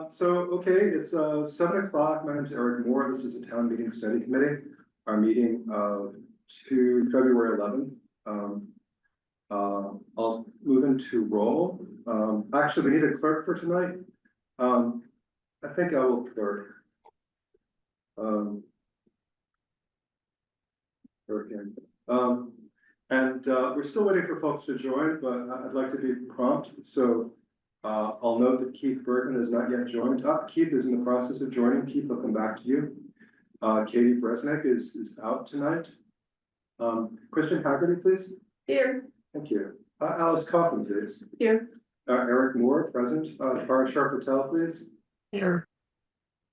Okay, it's 7 o'clock. My name is Eric Moore. This is a town meeting study committee. Our meeting to February 11th. I'll move into roll. Actually, we need a clerk for tonight. I think I will clerk. We're still waiting for folks to join, but I'd like to be prompt. So I'll note that Keith Bergman has not yet joined. Keith is in the process of joining. Keith, I'll come back to you. Katie Bresnick is out tonight. Christian Haggerty, please. Here. Thank you. Alice Kaufman, please. Here. Eric Moore, present. Parashar Patel, please. Here.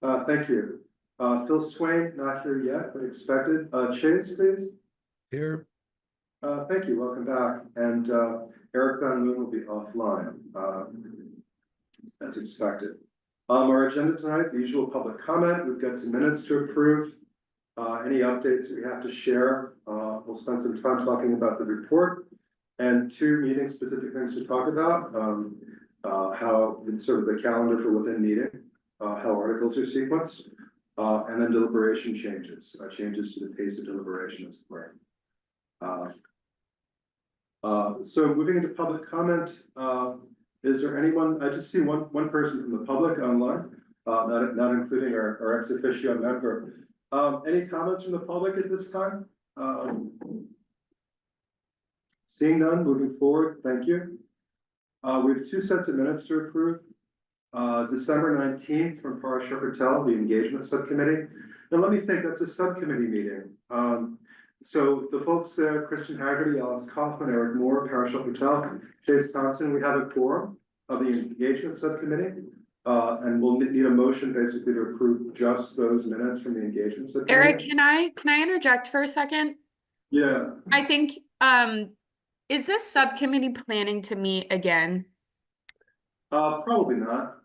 Thank you. Phil Swain, not here yet, but expected. Chase, please. Here. Thank you. Welcome back. And Eric Van Loon will be offline, as expected. Our agenda tonight, the usual public comment. We've got some minutes to approve. Any updates that we have to share. We'll spend some time talking about the report and 2 meeting specific things to talk about. How sort of the calendar for within meeting, how articles are sequenced, and then deliberation changes, changes to the pace of deliberation as well. So moving into public comment, is there anyone? I just see one person from the public online, not including our ex officio member. Any comments from the public at this time? Seeing none, moving forward, thank you. We have 2 sets of minutes to approve. December 19th from Parashar Patel, the engagement subcommittee. Now let me think, that's a subcommittee meeting. So the folks there, Christian Haggerty, Alice Kaufman, Eric Moore, Parashar Patel, Chase Thompson, we have a quorum of the engagement subcommittee. And we'll need a motion basically to approve just those minutes from the engagement subcommittee. Eric, can I interject for a second? Yeah. I think, is this subcommittee planning to meet again? Probably not.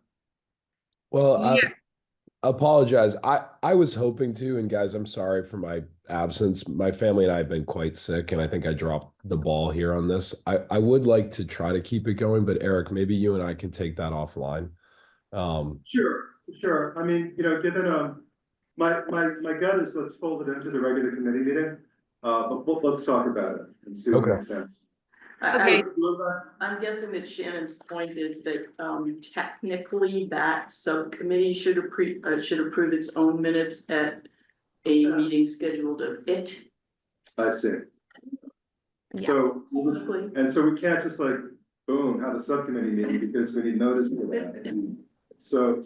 Well, Yeah. I apologize. I was hoping to, and guys, I'm sorry for my absence. My family and I have been quite sick, and I think I dropped the ball here on this. I would like to try to keep it going, but Eric, maybe you and I can take that offline. Sure. I mean, given my gut is let's fold it into the regular committee meeting. But let's talk about it and see what makes sense. Okay. I'm guessing that Shannon's point is that technically that subcommittee should approve its own minutes at a meeting scheduled of it. I see. Yeah. So we can't just like boom have a subcommittee meeting because we need notice for that. So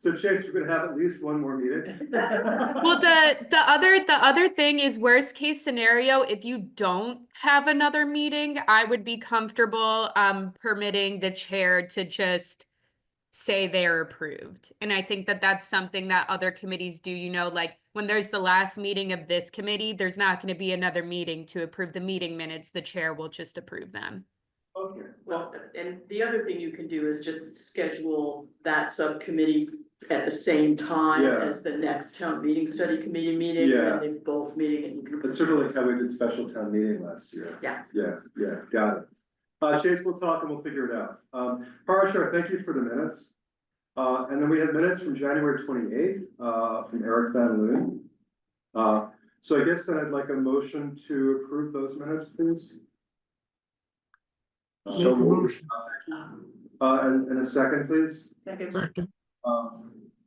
Chase, we're gonna have at least one more meeting. Well, the other thing is worst case scenario, if you don't have another meeting, I would be comfortable permitting the chair to just say they're approved. And I think that that's something that other committees do, like when there's the last meeting of this committee, there's not going to be another meeting to approve the meeting minutes. The chair will just approve them. Okay. Well, and the other thing you can do is just schedule that subcommittee at the same time as the next town meeting study committee meeting. Yeah. And they both meeting and you can. It's sort of like how we did special town meeting last year. Yeah. Yeah, got it. Chase, we'll talk and we'll figure it out. Parashar, thank you for the minutes. And then we have minutes from January 28th, from Eric Van Loon. So I guess then I'd like a motion to approve those minutes, please. So motion. And a second, please. Second.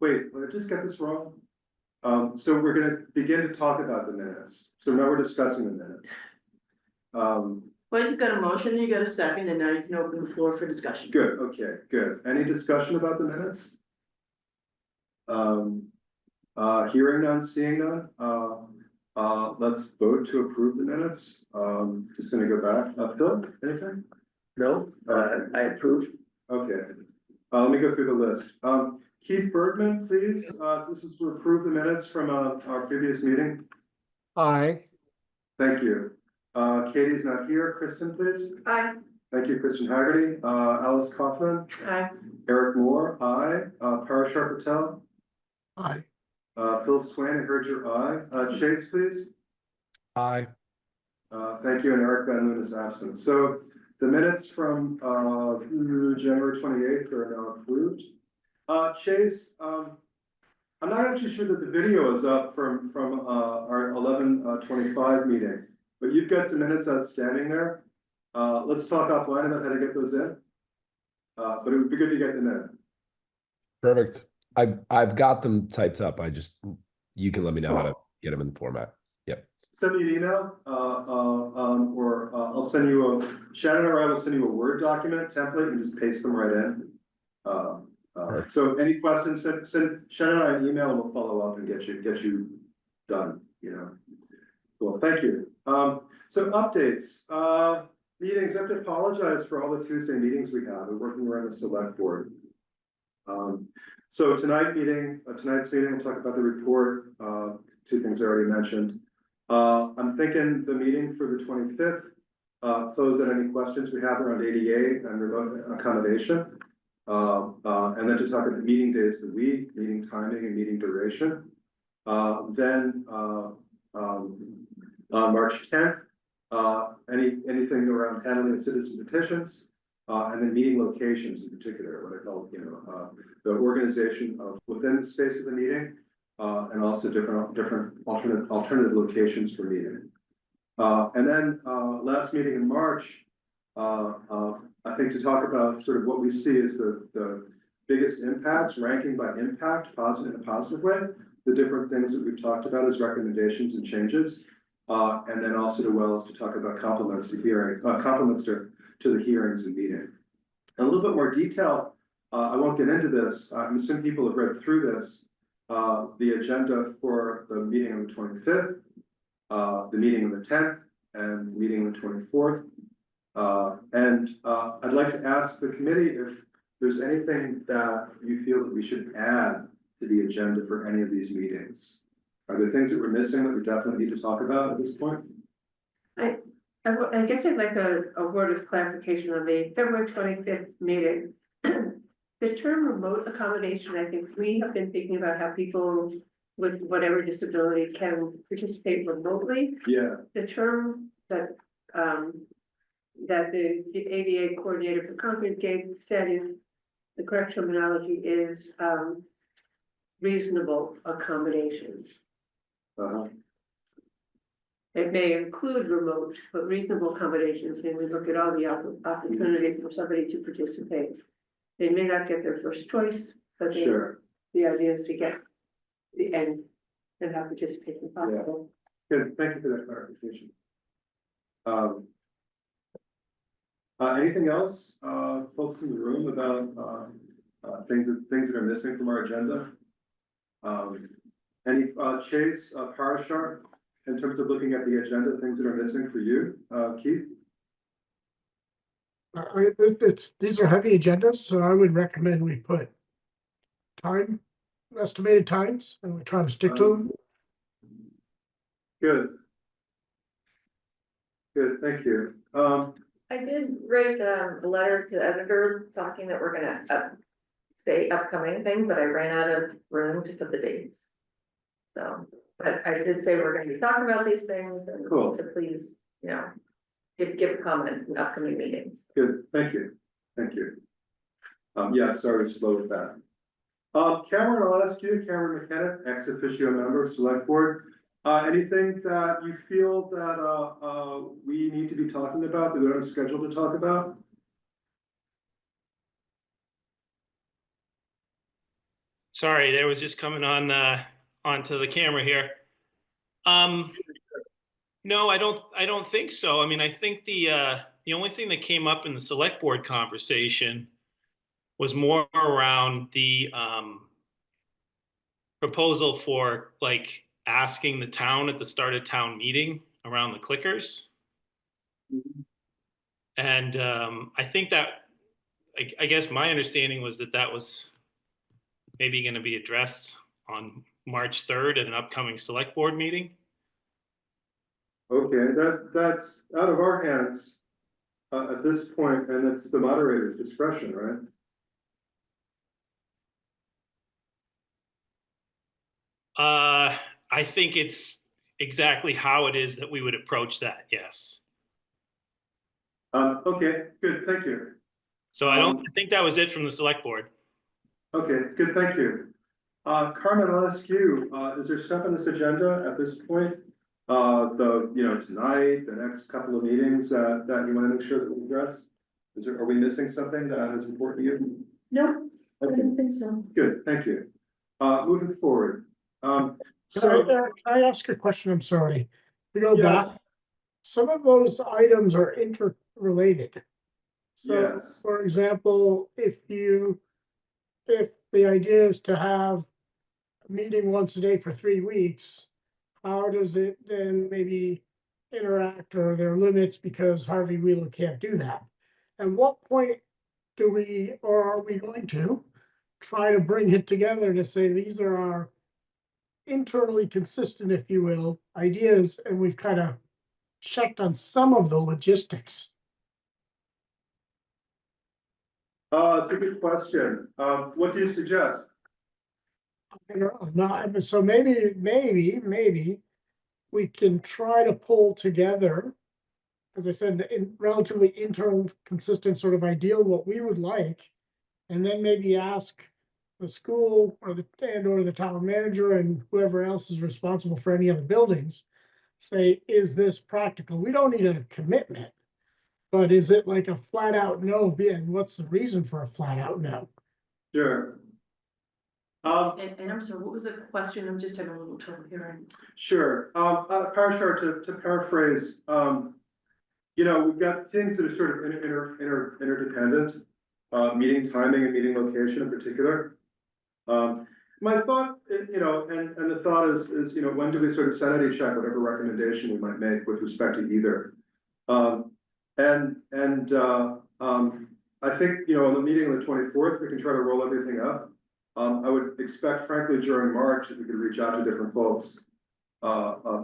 Wait, did I just get this wrong? So we're gonna begin to talk about the minutes. So now we're discussing the minutes. Well, you've got a motion, you got a second, and now you can open the floor for discussion. Good, okay, good. Any discussion about the minutes? Hearing none, seeing none. Let's vote to approve the minutes. Just gonna go back. Phil, anything? No, I approve. Okay, let me go through the list. Keith Bergman, please. This is to approve the minutes from our previous meeting. Aye. Thank you. Katie's not here. Kristen, please. Aye. Thank you, Christian Haggerty. Alice Kaufman. Aye. Eric Moore, aye. Parashar Patel. Aye. Phil Swain, I heard your aye. Chase, please. Aye. Thank you, and Eric Van Loon is absent. So the minutes from January 28th are now approved. Chase, I'm not actually sure that the video is up from, our 11:25 meeting, but you've got some minutes outstanding there. Let's talk offline about how to get those in. But it would be good to get them in. Perfect. I've got them typed up. You can let me know how to get them in the format. Yep. Send me an email, or I'll send you Shannon or I will send you a Word document template and just paste them right in. So any questions, send Shannon and I an email and we'll follow up and get you done, you know. Cool, thank you. So updates, meetings, I have to apologize for all the Tuesday meetings we have. We're working around the select board. So tonight's meeting, we'll talk about the report, two things I already mentioned. I'm thinking the meeting for the 25th, close out any questions we have around ADA and remote accommodation. And then to talk about the meeting days of the week, meeting timing and meeting duration. Then March 10th, anything around handling citizen petitions, and then meeting locations in particular, what I call, the organization of within the space of the meeting, and also different alternative locations for meeting. And then last meeting in March, I think to talk about sort of what we see as the biggest impacts, ranking by impact, positive in a positive way, the different things that we've talked about as recommendations and changes. And then also to talk about compliments to the hearings and meeting. A little bit more detail, I won't get into this, I'm assuming people have read through this, the agenda for the meeting on the 25th, the meeting on the 10th, and the meeting on the 24th. And I'd like to ask the committee if there's anything that you feel that we should add to the agenda for any of these meetings. Are there things that we're missing that we definitely need to talk about at this point? I guess I'd like a word of clarification on the February 25th meeting. The term remote accommodation, I think we have been thinking about how people with whatever disability can participate remotely. Yeah. The term that the ADA coordinator for Concord said is, the correct terminology is reasonable accommodations. It may include remote, but reasonable accommodations, when we look at all the opportunities for somebody to participate. They may not get their first choice, but Sure. the idea is to get the end and have participation possible. Good, thank you for that clarification. Anything else, folks in the room about things that are missing from our agenda? Any Chase, Parashar, in terms of looking at the agenda, things that are missing for you, Keith? These are heavy agendas, so I would recommend we put estimated times, and we try to stick to them. Good. Good, thank you. I did write a letter to the editor talking that we're gonna say upcoming thing, but I ran out of room to put the dates. So, but I did say we're gonna be talking about these things and Cool. to please, give comment in upcoming meetings. Good, thank you, thank you. Yeah, sorry to slow with that. Cameron, I'll ask you, Cameron McKenna, ex officio member, select board. Anything that you feel that we need to be talking about, that we're on schedule to talk about? Sorry, there was just coming on onto the camera here. No, I don't think so. I mean, I think the only thing that came up in the select board conversation was more around the proposal for like asking the town at the start of town meeting around the clickers. And I think that, I guess my understanding was that was maybe going to be addressed on March 3rd at an upcoming select board meeting. Okay, that's out of our hands at this point, and it's the moderator's discretion, right? I think it's exactly how it is that we would approach that, yes. Okay, good, thank you. So I think that was it from the select board. Okay, good, thank you. Carmen, I'll ask you, is there stuff on this agenda at this point? Tonight, the next couple of meetings, that you wanna make sure that we address? Are we missing something that is important to you? No, I Okay, don't think so. good, thank you. Moving forward, Can so, I ask a question? I'm sorry. To go Yeah. back, some of those items are interrelated. So, Yes. for example, if the idea is to have a meeting once a day for 3 weeks, how does it then maybe interact, or there are limits because Harvey Wheeler can't do that? At what point do we, or are we going to try to bring it together to say these are our internally consistent, if you will, ideas, and we've kind of checked on some of the logistics? It's a good question. What do you suggest? I don't know, not, so maybe we can try to pull together, as I said, in relatively internal, consistent sort of ideal, what we would like, and then maybe ask the school or the town manager and whoever else is responsible for any other buildings, say, is this practical? We don't need a commitment, but is it like a flat out no? And what's the reason for a flat out no? Sure. And I'm sorry, what was the question? I'm just having a little trouble hearing. Sure, Parashar, to paraphrase, we've got things that are sort of interdependent, meeting timing and meeting location in particular. My thought, and the thought is, when do we sort of sanity check whatever recommendation we might make with respect to either? I think, on the meeting on the 24th, we can try to roll everything up. I would expect frankly during March that we could reach out to different folks,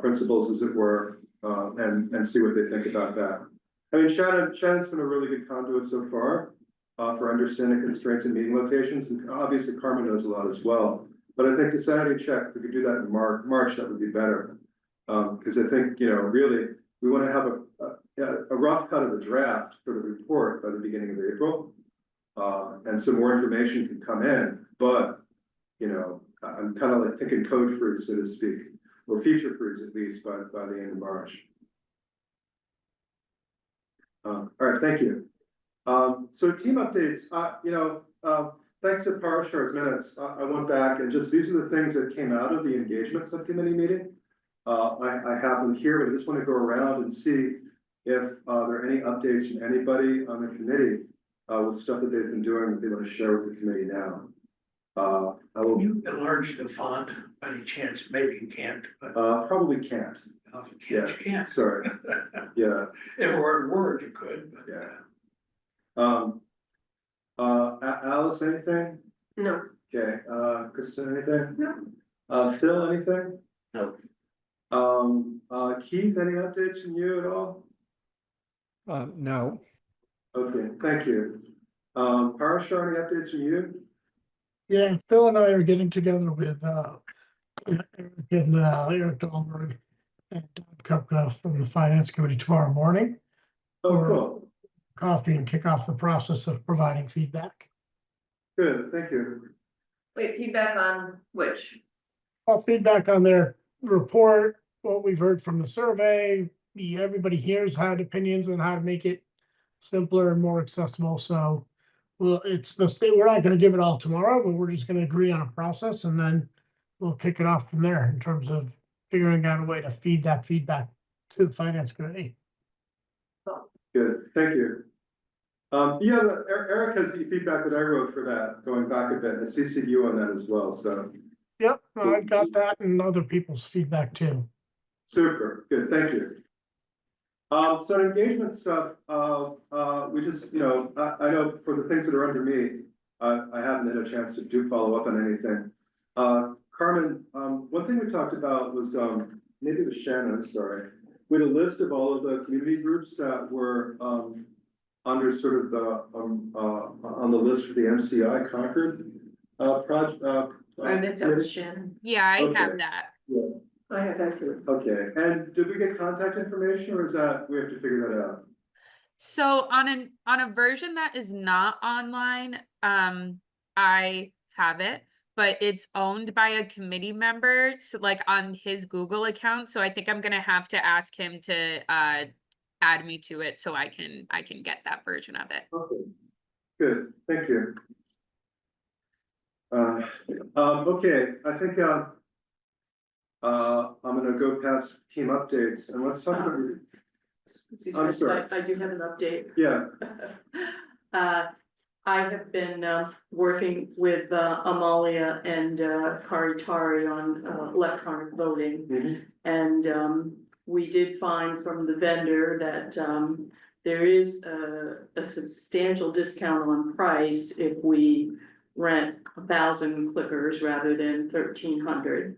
principals as it were, and see what they think about that. I mean, Shannon's been a really good conduit so far, for understanding constraints in meeting locations, and obviously Carmen knows a lot as well. But I think the sanity check, if we could do that in March, that would be better. Because I think, really, we want to have a rough cut of the draft for the report by the beginning of April. And some more information can come in, but, I'm kind of like thinking code freeze, so to speak, or feature freeze at least by the end of March. All right, thank you. So team updates, thanks to Parashar's minutes, I went back and just, these are the things that came out of the engagement subcommittee meeting. I have them here, but I just want to go around and see if there are any updates from anybody on the committee with stuff that they've been doing that they want to share with the committee now. I will. You enlarge the font by any chance? Maybe you can't, but Probably can't. if you can't, you can't. Sorry. Yeah. If it were in Word, you could, but. Yeah. Alice, anything? No, Okay, Kristen, anything? no, Phil, anything? No. Keith, any updates from you at all? No. Okay, thank you. Parashar, any updates from you? Yeah, Phil and I are getting together with Eric Dahlberg and Doug Kupka from the Finance Committee tomorrow morning. Oh, Or- cool. Coffee and kick off the process of providing feedback. Good, thank you. Wait, feedback on which? Well, feedback on their report, what we've heard from the survey. Everybody here's had opinions on how to make it simpler and more accessible. So, well, it's the state. We're not going to give it all tomorrow, but we're just going to agree on a process, and then we'll kick it off from there in terms of figuring out a way to feed that feedback to the Finance Committee. Good, thank you. Eric has the feedback that I wrote for that, going back a bit, and I CC'd you on that as well, so. Yep, I've got that and other people's feedback too. Super, good, thank you. So engagement stuff, we just, I know for the things that are under me, I haven't had a chance to follow up on anything. Carmen, one thing we talked about was, maybe it was Shannon, sorry. We had a list of all of the community groups that were, under sort of the, on the list for the MCI Concord, project. I think that was Shannon. Yeah, I Okay. have that. Yeah, I have that too. okay, and did we get contact information, or is that, we have to figure that out? So on a version that is not online, I have it, but it's owned by a committee member, so like on his Google account. So I think I'm gonna have to ask him to add me to it so I can get that version of it. Okay. Good, thank you. Okay, I think, I'm gonna go past team updates and let's talk about, Excuse I'm me, sorry. I do have an update. yeah, I have been working with Amalia and Kari Tari on electronic voting. mhm, And we did find from the vendor that there is a substantial discount on price if we rent 1,000 clickers rather than 1,300.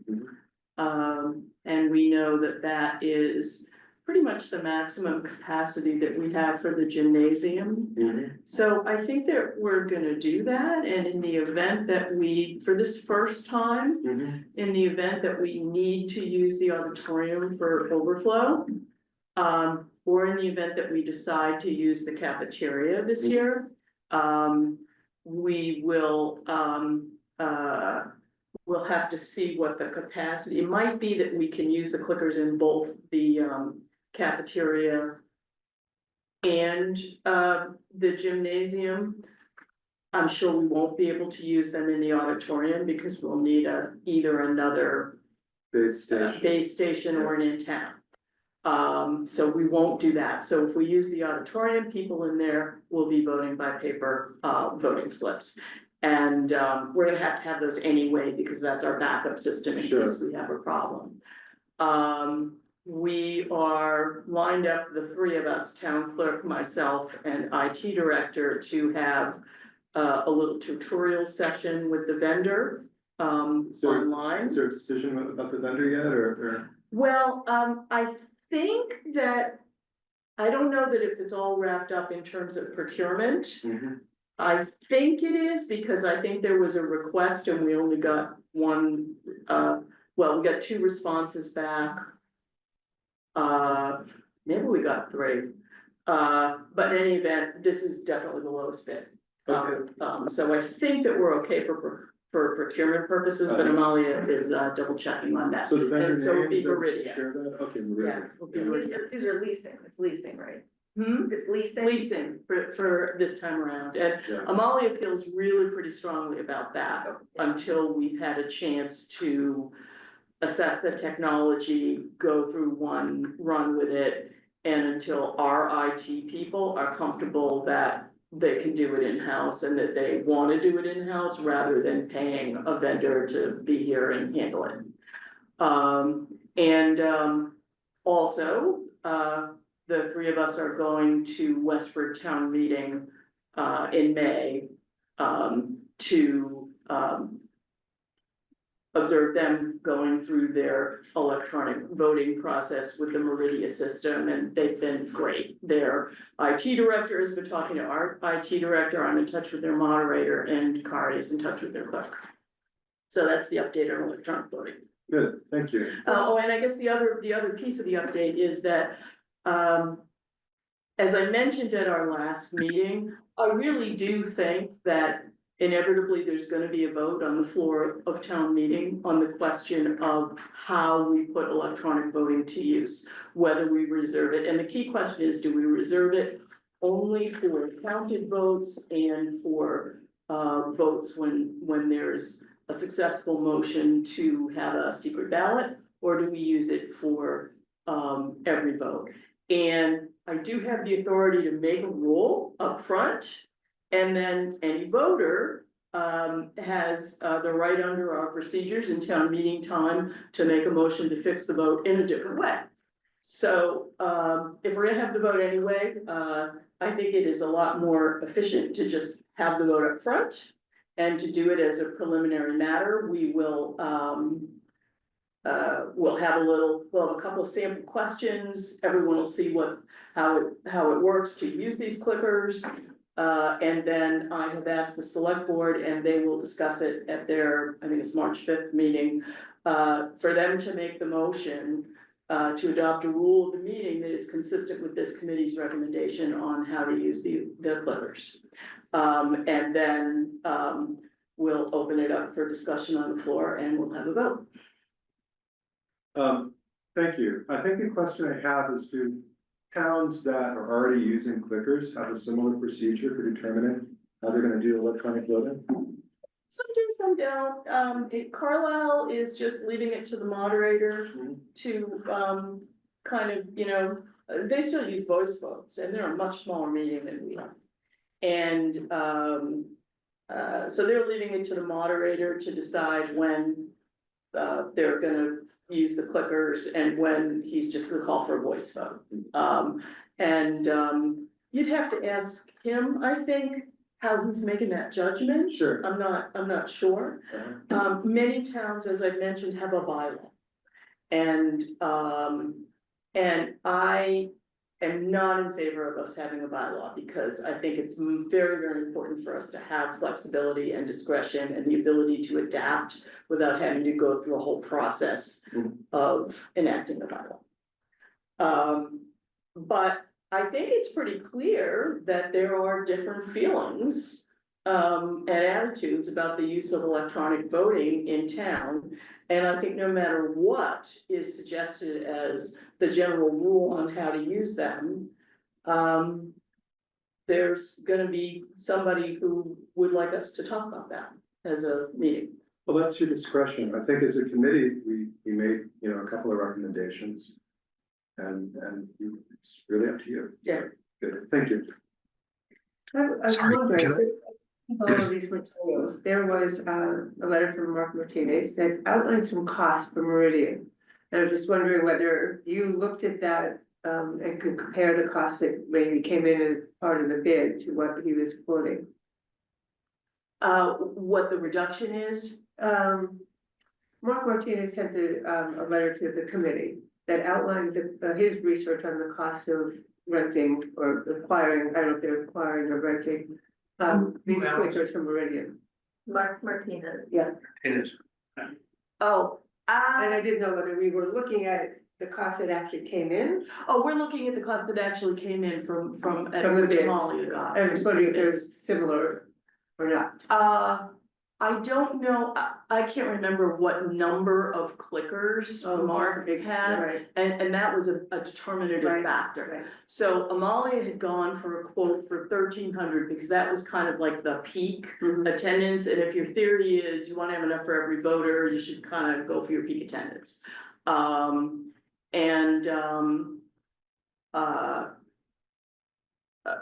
And we know that that is pretty much the maximum capacity that we have for the gymnasium. mhm, So I think that we're gonna do that, and in the event that we, for this first time, mhm. in the event that we need to use the auditorium for overflow. Or in the event that we decide to use the cafeteria this year, we will, we'll have to see what the capacity, it might be that we can use the clickers in both the cafeteria and the gymnasium. I'm sure we won't be able to use them in the auditorium because we'll need either another Base station. base station or an antenna. So we won't do that. So if we use the auditorium, people in there will be voting by paper, voting slips. And, we're gonna have to have those anyway, because that's our backup system in Sure. case we have a problem. We are lined up, the three of us, town clerk, myself, and IT director, to have a little tutorial session with the vendor, So, online. Is there a decision about the vendor yet, or? Well, I think that, I don't know that if it's all wrapped up in terms of procurement. Mhm. I think it is, because I think there was a request and we only got one, well, we got 2 responses back. Maybe we got 3. But in any event, this is definitely the lowest bid. Okay. So I think that we're okay for procurement purposes, but Amalia is double checking on that. So the vendor And so it'll be names, Viridia. share that, okay, Yeah, Meridian. it'll be Yeah. Viridia. These are leasing, it's leasing, right? Hmm? It's leasing. Leasing for this time around, and Yeah. Amalia feels really pretty strongly about that Oh, yeah. until we've had a chance to assess the technology, go through one run with it, and until our IT people are comfortable that they can do it in-house and that they wanna do it in-house rather than paying a vendor to be here and handle it. Also, the 3 of us are going to Westford Town Meeting in May to observe them going through their electronic voting process with the Meridia system, and they've been great. Their IT director has been talking to our IT director, I'm in touch with their moderator, and Kari is in touch with their clerk. So that's the update on electronic voting. Good, thank you. Oh, and I guess the other piece of the update is that, as I mentioned at our last meeting, I really do think that inevitably there's gonna be a vote on the floor of town meeting on the question of how we put electronic voting to use, whether we reserve it. And the key question is, do we reserve it only for counted votes and for votes when there's a successful motion to have a secret ballot, or do we use it for every vote? And I do have the authority to make a rule up front, and then any voter has the right under our procedures in town meeting time to make a motion to fix the vote in a different way. So if we're gonna have the vote anyway, I think it is a lot more efficient to just have the vote up front. And to do it as a preliminary matter, we will we'll have a couple of sample questions. Everyone will see how it works to use these clickers. And then I have asked the select board, and they will discuss it at their, I think it's March 5th meeting, for them to make the motion to adopt a rule of the meeting that is consistent with this committee's recommendation on how to use the clickers. And then we'll open it up for discussion on the floor and we'll have a vote. Thank you. I think the question I have is, do towns that are already using clickers have a similar procedure for determining how they're gonna do electronic voting? Some do, some don't. Carlisle is just leaving it to the moderator to, kind of, they still use voice votes and they're a much smaller meeting than we are. And, so they're leaving it to the moderator to decide when, they're gonna use the clickers and when he's just gonna call for a voice vote. You'd have to ask him, I think, how he's making that judgment. Sure. I'm not sure. Many towns, as I've mentioned, have a bylaw. And I am not in favor of us having a bylaw because I think it's very, very important for us to have flexibility and discretion and the ability to adapt without having to go through a whole process of enacting the bylaw. But I think it's pretty clear that there are different feelings and attitudes about the use of electronic voting in town. And I think no matter what is suggested as the general rule on how to use them, there's gonna be somebody who would like us to talk about that as a meeting. Well, that's your discretion. I think as a committee, we made, a couple of recommendations. And it's really up to you. Yeah. Good, thank you. I Sorry, wondering, can all of these materials, there was a letter from Mark Martinez that outlined some costs for Meridian. And I'm just wondering whether you looked at that and could compare the costs that maybe came in as part of the bid to what he was quoting. What the reduction is? Mark Martinez sent a letter to the committee that outlined his research on the cost of renting or acquiring, I don't know if they're acquiring or renting. These Who else? clickers from Meridian. Mark Martinez. Yeah, It is. Oh, and I didn't know whether we were looking at the cost that actually came in. we're looking at the cost that actually came in from From the which bids. Amalia got. I was wondering if there's similar or not. I don't know, I can't remember what number of clickers Oh, Mark that's a big- had, right, and that was a determinative Right, factor. right. So Amalia had gone for a quote for 1,300 because that was kind of like the peak Mhm. attendance, and if your theory is you wanna have enough for every voter, you should kind of go for your peak attendance.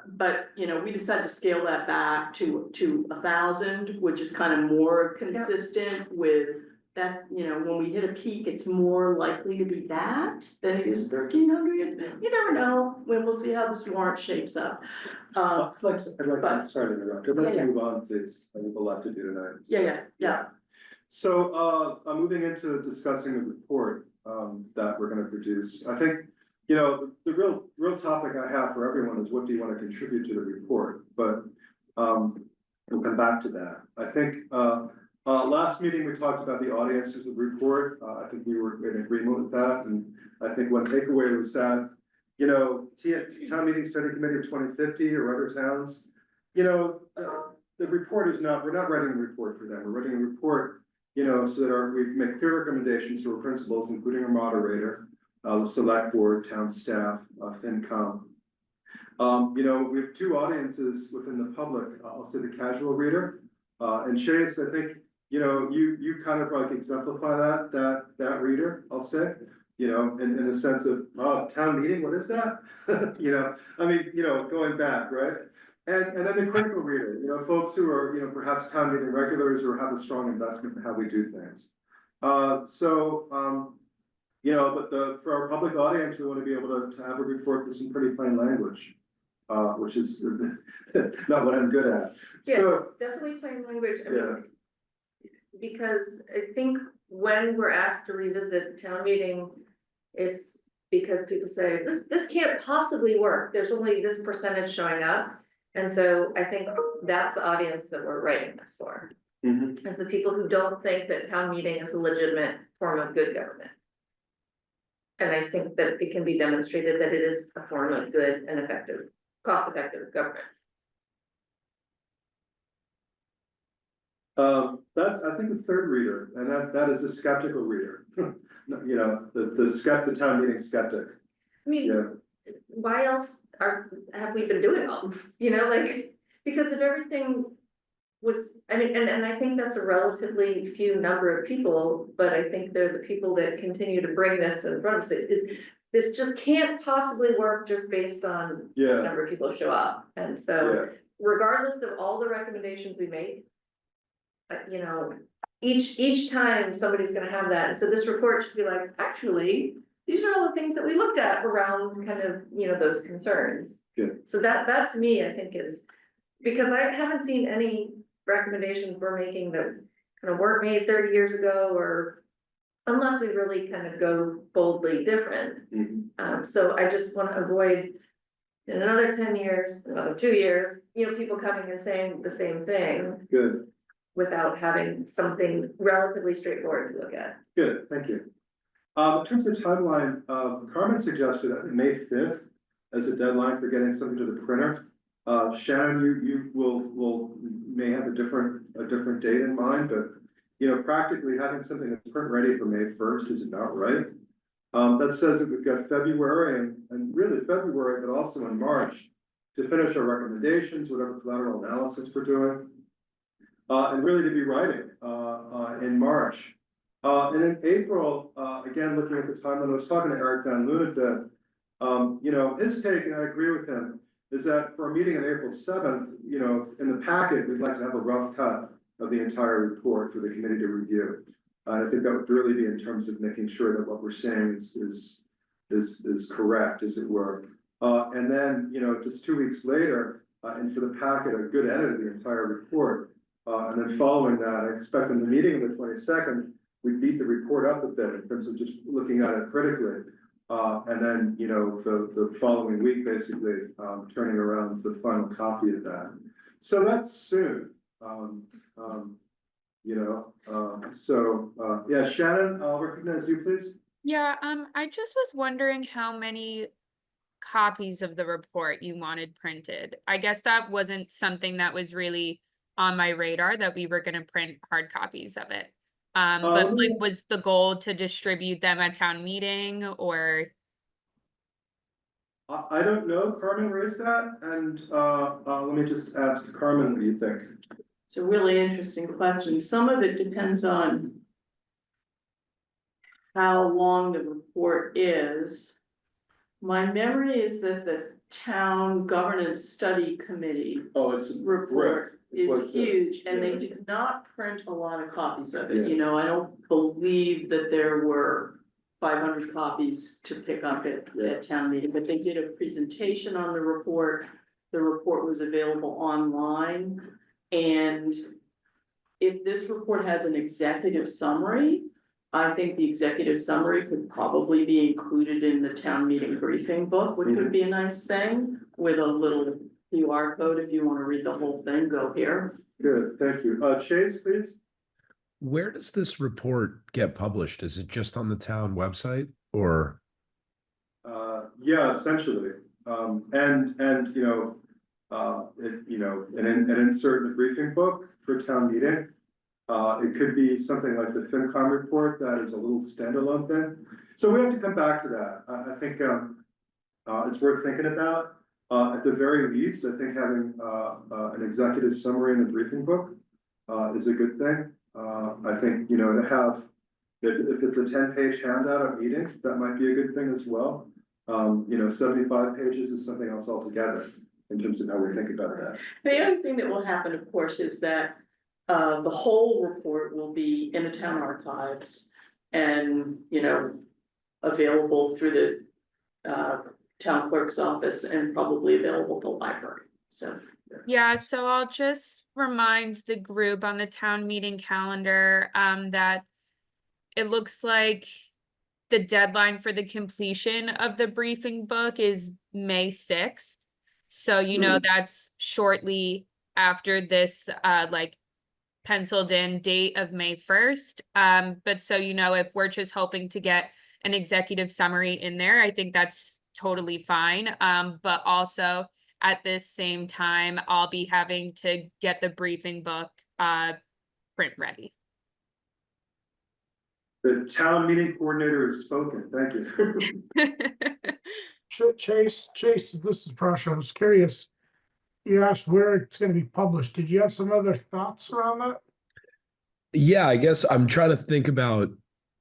But, we decided to scale that back to 1,000, which is kind of more consistent with that, when we hit a peak, it's more likely to be that than it is 1,300. You never know, when we'll see how this warrant shapes up. I'd like but- to, sorry to interrupt, I'd like Yeah, to yeah. move on, please. I have a lot to do tonight. Yeah. So, I'm moving into discussing the report, that we're gonna produce. I think, the real topic I have for everyone is what do you wanna contribute to the report? But, we'll come back to that. I think, last meeting, we talked about the audiences of the report. I think we were in agreement with that, and I think one takeaway was that, Town Meeting Study Committee of 2050 or other towns, the report is not, we're not writing a report for them. We're writing a report, so that we make clear recommendations to our principals, including our moderator, the select board, town staff, FinCom. We have two audiences within the public. I'll say the casual reader, and Chase, I think, you kind of like exemplify that reader, I'll say. In the sense of, town meeting, what is that? Going back, right? And then the critical reader, folks who are, perhaps town meeting regulars or have a strong investment in how we do things. But for our public audience, we want to be able to have a report with some pretty plain language, which is not what I'm good at. So, Definitely plain language, I Yeah. mean, because I think when we're asked to revisit town meeting, it's because people say, this can't possibly work, there's only this percentage showing up. And so I think that's the audience that we're writing this for, mhm. as the people who don't think that town meeting is a legitimate form of good government. And I think that it can be demonstrated that it is a form of good and effective, cost-effective government. That's, I think, the third reader, and that is a skeptical reader. You know, the town meeting skeptic, I mean, yeah, why else have we been doing all this, you know, like, because if everything was, I mean, and I think that's a relatively few number of people, but I think they're the people that continue to bring this in front of us, this just can't possibly work just based on the yeah, number of people who show up, and yeah, so regardless of all the recommendations we make, you know, each time somebody's gonna have that, so this report should be like, actually, these are all the things that we looked at around kind of, you know, those concerns. Good. So that to me, I think is, because I haven't seen any recommendations we're making that kind of weren't made 30 years ago, or unless we really kind of go boldly different. Mhm. So I just want to avoid in another 10 years, another 2 years, you know, people coming and saying the same thing Good, without having something relatively straightforward to look at. good, thank you. In terms of timeline, Carmen suggested, I think, May 5th as a deadline for getting something to the printer. Shannon, you may have a different date in mind, but, you know, practically having something that's print ready for May 1st is about right. That says that we've got February and really February, but also in March to finish our recommendations, whatever collateral analysis we're doing. And really to be writing, in March. And in April, again, looking at the timeline, I was talking to Eric Van Loon a bit. You know, his take, and I agree with him, is that for a meeting on April 7th, you know, in the packet, we'd like to have a rough cut of the entire report for the committee to review. I think that would really be in terms of making sure that what we're saying is correct, as it were. And then, you know, just 2 weeks later, and for the packet, a good edit of the entire report. And then following that, I expect in the meeting of the 22nd, we beat the report up a bit in terms of just looking at it critically. And then, you know, the following week, basically, turning around the final copy of that. So that's soon. You know, yeah, Shannon, I'll recognize you, please. Yeah, I just was wondering how many copies of the report you wanted printed. I guess that wasn't something that was really on my radar, that we were gonna print hard copies of it. But like, was the goal to distribute them at town meeting, or? I don't know, Carmen raised that, and let me just ask Carmen, what do you think? It's a really interesting question. Some of it depends on how long the report is. My memory is that the town governance study committee Oh, it's report is Like this, huge, and they yeah. did not print a lot of copies of Yeah. it, you know, I don't believe that there were 500 copies to pick up at town meeting, but they did a presentation on the report. The report was available online, and if this report has an executive summary, I think the executive summary could probably be included in the town meeting briefing book, which would be a nice thing, with a little QR code. If you want to read the whole thing, go here. Good, thank you. Chase, please. Where does this report get published? Is it just on the town website or? Yeah, essentially. And you know, an insert in the briefing book for town meeting. It could be something like the FinCom report that is a little standalone thing. So we have to come back to that. I think it's worth thinking about. At the very least, I think having an executive summary in the briefing book is a good thing. I think, you know, to have, if it's a 10-page handout at meetings, that might be a good thing as well. You know, 75 pages is something else altogether in terms of how we think about that. The other thing that will happen, of course, is that the whole report will be in the town archives and, you know, available through the town clerk's office and probably available at the library, so. Yeah, so I'll just remind the group on the town meeting calendar, that it looks like the deadline for the completion of the briefing book is May 6th. So, you know, that's shortly after this, like, penciled in date of May 1st. But so, you know, if we're just hoping to get an executive summary in there, I think that's totally fine. But also at this same time, I'll be having to get the briefing book print ready. The town meeting coordinator has spoken. Thank you. Chase, this is Prasha. I was curious. You asked where it's gonna be published. Did you have some other thoughts around that? Yeah, I guess I'm trying to think about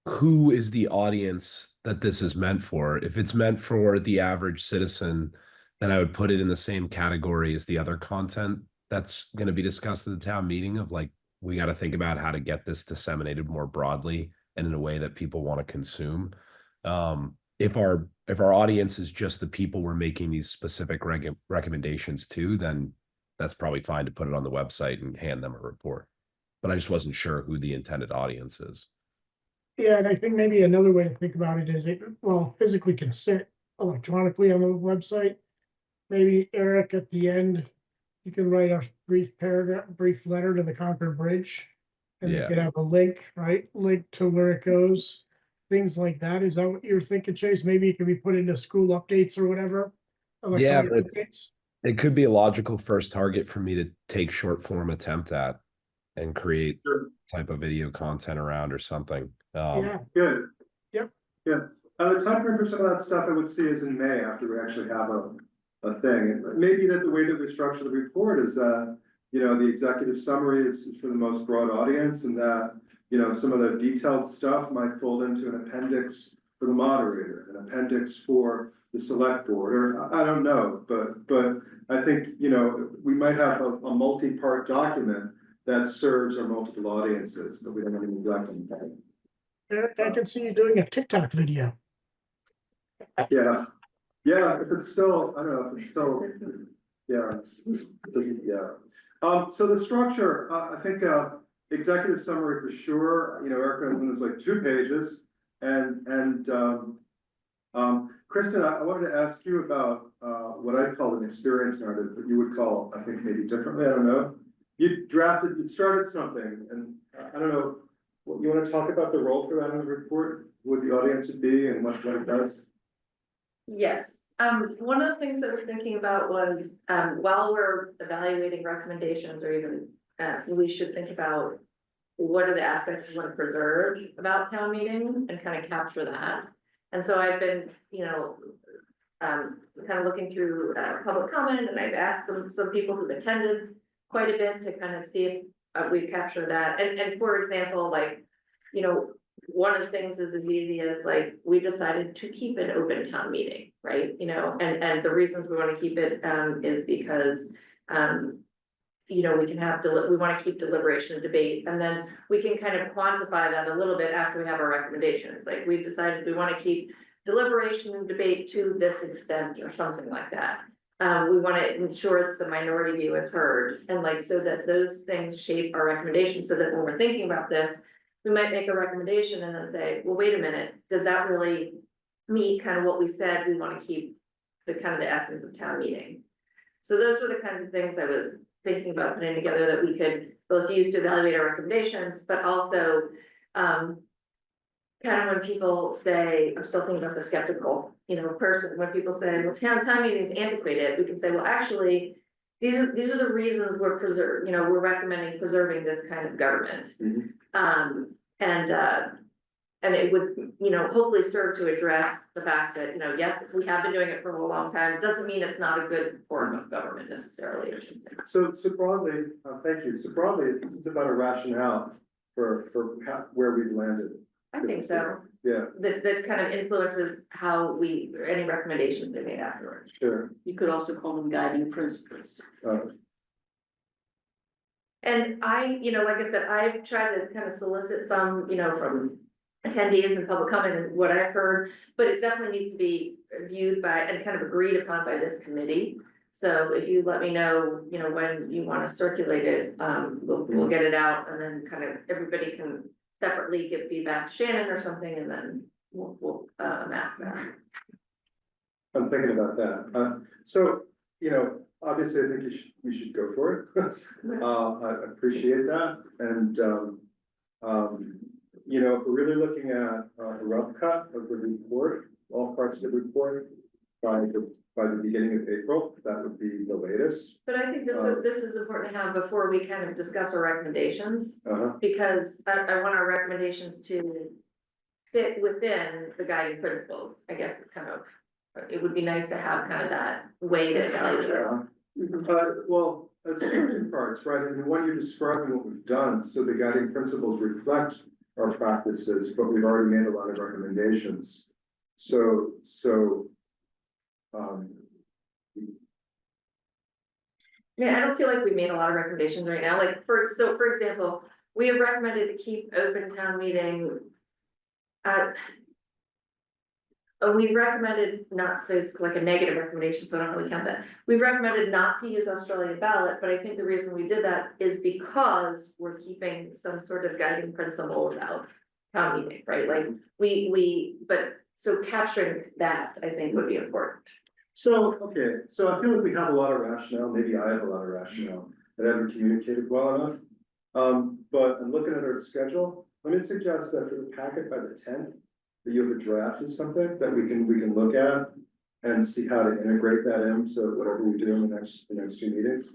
who is the audience that this is meant for. If it's meant for the average citizen, then I would put it in the same category as the other content that's going to be discussed at the town meeting of like, we got to think about how to get this disseminated more broadly and in a way that people want to consume. If our audience is just the people we're making these specific recommendations to, then that's probably fine to put it on the website and hand them a report. But I just wasn't sure who the intended audience is. Yeah, and I think maybe another way to think about it is it, well, physically can sit electronically on the website. Maybe Eric, at the end, you can write a brief paragraph, brief letter to the Concord Bridge. And they Yeah. could have a link, right? Link to where it goes, things like that. Is that what you're thinking, Chase? Maybe it can be put into school updates or whatever. Yeah, Electronic but updates. it could be a logical first target for me to take short form attempt at and create Sure. type of video content around or something. Yeah, Good. Yep. Yeah, the time frame for some of that stuff I would see is in May after we actually have a thing. And maybe that the way that we structure the report is that, you know, the executive summary is for the most broad audience and that, you know, some of the detailed stuff might fold into an appendix for the moderator, an appendix for the select board, or I don't know, but I think, you know, we might have a multi-part document that serves our multiple audiences, but we don't want to neglect anything. Eric, I can see you doing a TikTok video. Yeah, if it's still, I don't know, if it's still, yeah, it doesn't, yeah. So the structure, I think, executive summary for sure, you know, Erica, is like 2 pages. And Kristen, I wanted to ask you about, what I call an experience narrative, but you would call, I think maybe differently, I don't know. You started something, and I don't know, you want to talk about the role for that in the report, what the audience would be and what it does? Yes, one of the things I was thinking about was, while we're evaluating recommendations or even, we should think about what are the aspects we want to preserve about town meeting and kind of capture that. And so I've been, you know, kind of looking through, public comment, and I've asked some people who've attended quite a bit to kind of see if we capture that. And for example, like, you know, one of the things is as easy as like, we decided to keep an open town meeting, right? You know, and the reasons we want to keep it, is because, you know, we can have, we want to keep deliberation and debate, and then we can kind of quantify that a little bit after we have our recommendations. Like, we've decided we want to keep deliberation and debate to this extent or something like that. We want to ensure that the minority view is heard, and like, so that those things shape our recommendations, so that when we're thinking about this, we might make a recommendation and then say, well, wait a minute, does that really meet kind of what we said we want to keep the kind of the essence of town meeting? So those were the kinds of things I was thinking about putting together that we could both use to evaluate our recommendations, but also, kind of when people say, I'm still thinking about the skeptical, you know, person, when people say, well, town meeting is antiquated, we can say, well, actually, these are the reasons we're recommending preserving this kind of government. And it would, you know, hopefully serve to address the fact that, you know, yes, we have been doing it for a long time, it doesn't mean it's not a good form of government necessarily or something. So broadly, thank you. So broadly, this is about a rationale for where we've landed. I think so, Yeah, that kind of influences how any recommendations they made afterwards. sure. You could also call them guiding principles. And I, you know, like I said, I've tried to kind of solicit some, you know, from attendees and public comment and what I've heard, but it definitely needs to be viewed by and kind of agreed upon by this committee. So if you let me know, you know, when you want to circulate it, we'll get it out, and then kind of everybody can separately give feedback to Shannon or something, and then we'll amass that. I'm thinking about that. So, you know, obviously, I think we should go for it. I appreciate that. And, you know, if we're really looking at a rough cut of the report, all parts of the report, by by the beginning of April, that would be the latest. But I think this is important to have before we kind of discuss our recommendations, Uh-huh. because I want our recommendations to fit within the guiding principles, I guess it's kind of, it would be nice to have kind of that weighted later. Well, that's two parts, right? And the one you're describing what we've done, so the guiding principles reflect our practices, but we've already made a lot of recommendations. So, um, I mean, I don't feel like we made a lot of recommendations right now, like, for example, we have recommended to keep open town meeting. We recommended not, so it's like a negative recommendation, so I don't really count that. We recommended not to use Australian ballot, but I think the reason we did that is because we're keeping some sort of guiding principle about town meeting, right? Like, but so capturing that, I think, would be important. so, okay, so I feel like we have a lot of rationale, maybe I have a lot of rationale that I haven't communicated well enough. But I'm looking at our schedule, let me suggest that for the packet by the 10th, that you have a draft or something that we can look at and see how to integrate that into whatever we do in the next two meetings.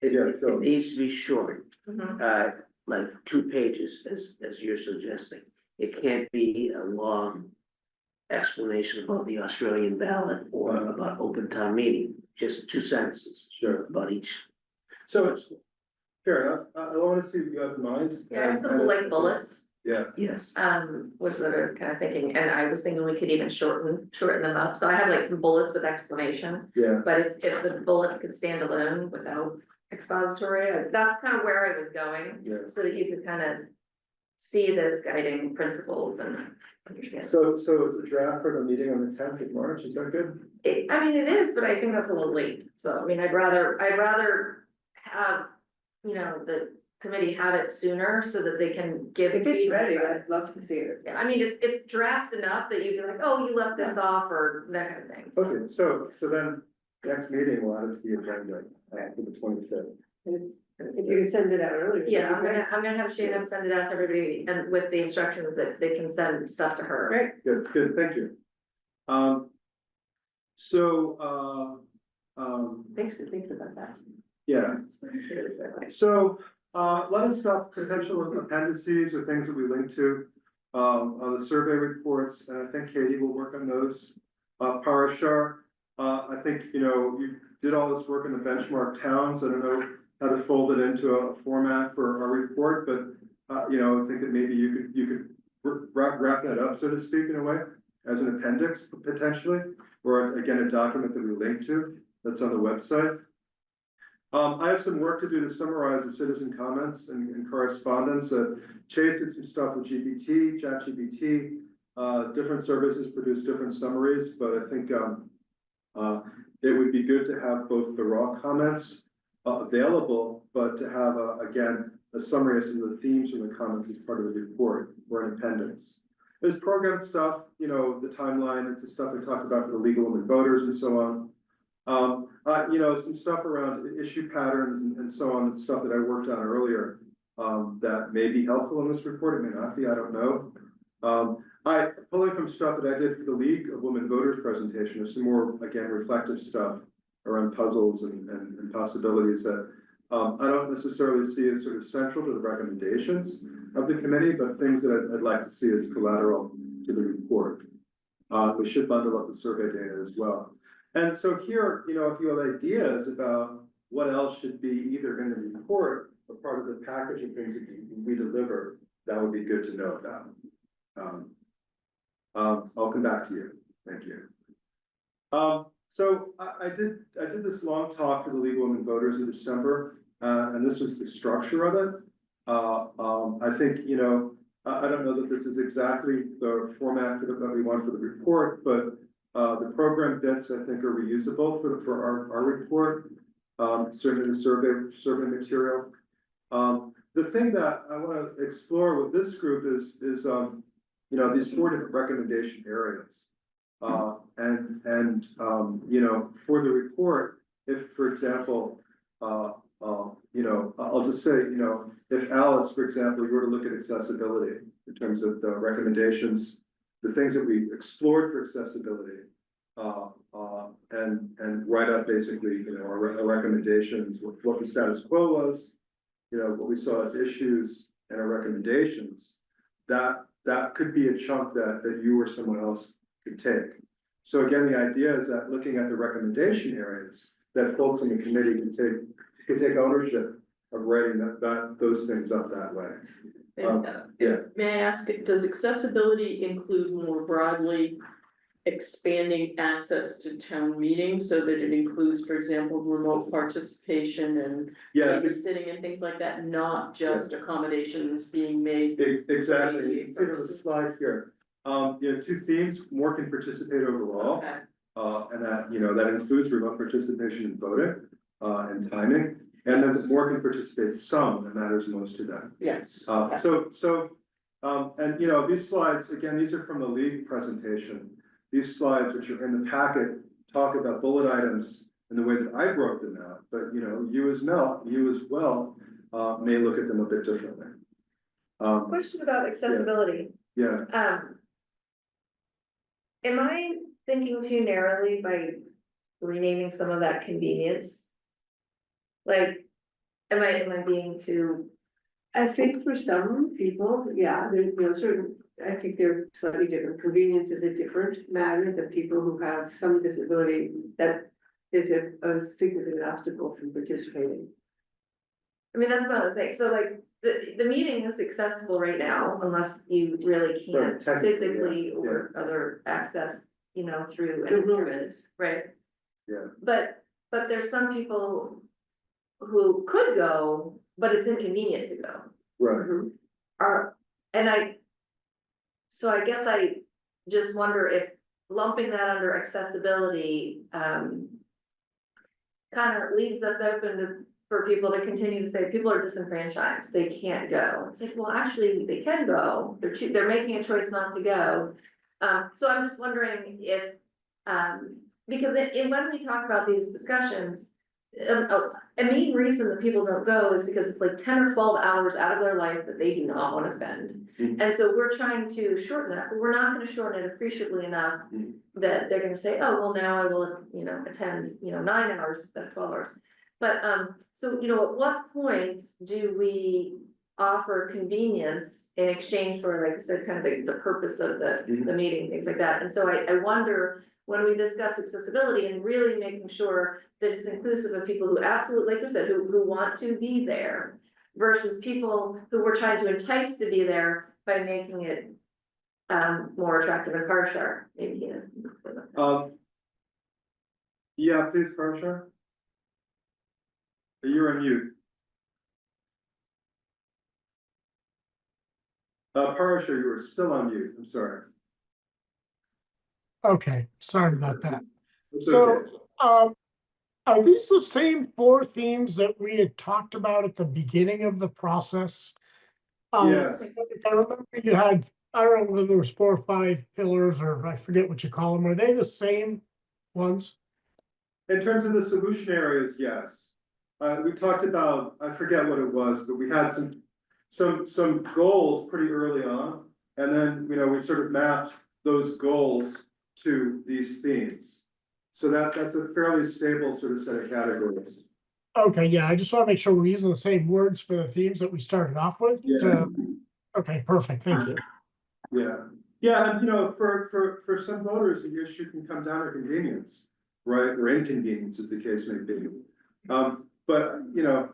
Yeah, Phil. It needs to be short, Mhm. like 2 pages, as you're suggesting. It can't be a long explanation about the Australian ballot or about open town meeting, just 2 sentences Sure, about each. so, fair enough, I wanna see what you have in mind. Yeah, I have some and- like bullets, Yeah, Yes, was what I was kind of thinking, and I was thinking we could even shorten them up, so I had like some bullets with explanation. yeah, But if the bullets could stand alone without expository, that's kind of where I was going, yeah. so that you could kind of see those guiding principles and understand. So is the draft for the meeting on the 10th of March, is that good? I mean, it is, but I think that's a little late, so I mean, I'd rather have, you know, the committee have it sooner so that they can give. If it's ready, feedback. I'd love to see it. Yeah, I mean, it's draft enough that you'd be like, oh, you left this off, or that kind of thing, so. Okay, so then, next meeting, we'll add it to the agenda, for the 25th. If you could send it out earlier. Yeah, I'm gonna have Shannon send it out to everybody and with the instructions that they can send stuff to her. Great. Good, thank you. Thanks for thinking about that. Yeah, so, let us talk potential appendices or things that we link to. The survey reports, and I think Katie will work on those. Parashar, I think, you know, you did all this work in the benchmark towns, I don't know how to fold it into a format for our report, but, you know, I think that maybe you could wrap that up, so to speak, in a way, as an appendix potentially, or again, a document that we link to, that's on the website. I have some work to do to summarize the citizen comments and correspondence. Chase did some stuff with GPT, ChatGPT. Different services produce different summaries, but I think it would be good to have both the raw comments available, but to have, again, a summary of some of the themes from the comments as part of the report or an appendix. There's program stuff, you know, the timeline, it's the stuff we talked about for the League of Women Voters and so on. You know, some stuff around issue patterns and so on, and stuff that I worked on earlier, that may be helpful in this report, it may not be, I don't know. Pulling from stuff that I did for the League of Women Voters presentation, there's some more, again, reflective stuff around puzzles and possibilities that I don't necessarily see as sort of central to the recommendations of the committee, but things that I'd like to see as collateral to the report. We should bundle up the survey data as well. And so here, you know, if you have ideas about what else should be either in the report or part of the package of things that we deliver, that would be good to know about. I'll come back to you. Thank you. So I did this long talk for the League of Women Voters in December, and this was the structure of it. I think, you know, I don't know that this is exactly the format that we want for the report, but the program bits I think are reusable for our report. Certainly the survey material. The thing that I want to explore with this group is you know, these 4 different recommendation areas. You know, for the report, if, for example, you know, I'll just say, you know, if Alice, for example, you were to look at accessibility in terms of the recommendations, the things that we explored for accessibility, and write up basically, you know, our recommendations, what the status quo was, you know, what we saw as issues and our recommendations, that could be a chunk that you or someone else could take. So again, the idea is that looking at the recommendation areas, that folks in the committee could take ownership of writing those things up that way. And, yeah. May I ask, does accessibility include more broadly expanding access to town meetings so that it includes, for example, remote participation and Yeah, babysitting and things like that, not just accommodations being made? exactly. You see there's a slide here. You know, 2 themes, more can participate overall. Okay. And that, you know, that includes remote participation in voting, and timing. And then the more can participate, some that matters most to them. Yes. And you know, these slides, again, these are from the league presentation. These slides, which are in the packet, talk about bullet items in the way that I broke them out, but you know, you as well, may look at them a bit differently. Question about accessibility. Yeah, Am I thinking too narrowly by renaming some of that convenience? Like, am I being too, I think for some people, yeah, there's, you know, certain, I think they're slightly different. Convenience is a different matter than people who have some disability that is a significant obstacle from participating. I mean, that's another thing, so like, the meeting is accessible right now, unless you really Right, can't technically, yeah, physically or other access, you know, through. The room internet, is. Right, yeah, but there's some people who could go, but it's inconvenient to go. right. So I guess I just wonder if lumping that under accessibility, kind of leaves us open for people to continue to say, people are disenfranchised, they can't go. It's like, well, actually, they can go, they're making a choice not to go. So I'm just wondering if, because when we talk about these discussions, a main reason that people don't go is because it's like 10 or 12 hours out of their life that they do not want to spend. Mhm. And so we're trying to shorten that, but we're not going to shorten it appreciably enough Mhm. that they're going to say, oh, well, now I will, you know, attend, you know, 9 hours instead of 12 hours. But, so, you know, at what point do we offer convenience in exchange for, like I said, kind of the purpose of the meeting, things like that? And so I wonder, when we discuss accessibility and really making sure that it's inclusive of people who absolutely, like I said, who want to be there, versus people who we're trying to entice to be there by making it more attractive and harsher, maybe he is. Yeah, please, Parashar. You're on mute. Parashar, you are still on mute, I'm sorry. Okay, sorry about that. It's So, okay. are these the same 4 themes that we had talked about at the beginning of the process? Yes. If I remember, you had, I don't know whether there was 4 or 5 pillars, or I forget what you call them. Are they the same ones? In terms of the solution areas, yes. We talked about, I forget what it was, but we had some goals pretty early on. And then, you know, we sort of mapped those goals to these themes. So that's a fairly stable sort of set of categories. Okay, yeah, I just want to make sure we're using the same words for the themes that we started off with. Yeah. Okay, perfect, thank you. Yeah, and you know, for some voters, the issue can come down to convenience, right, or inconvenience, as the case may be. But, you know,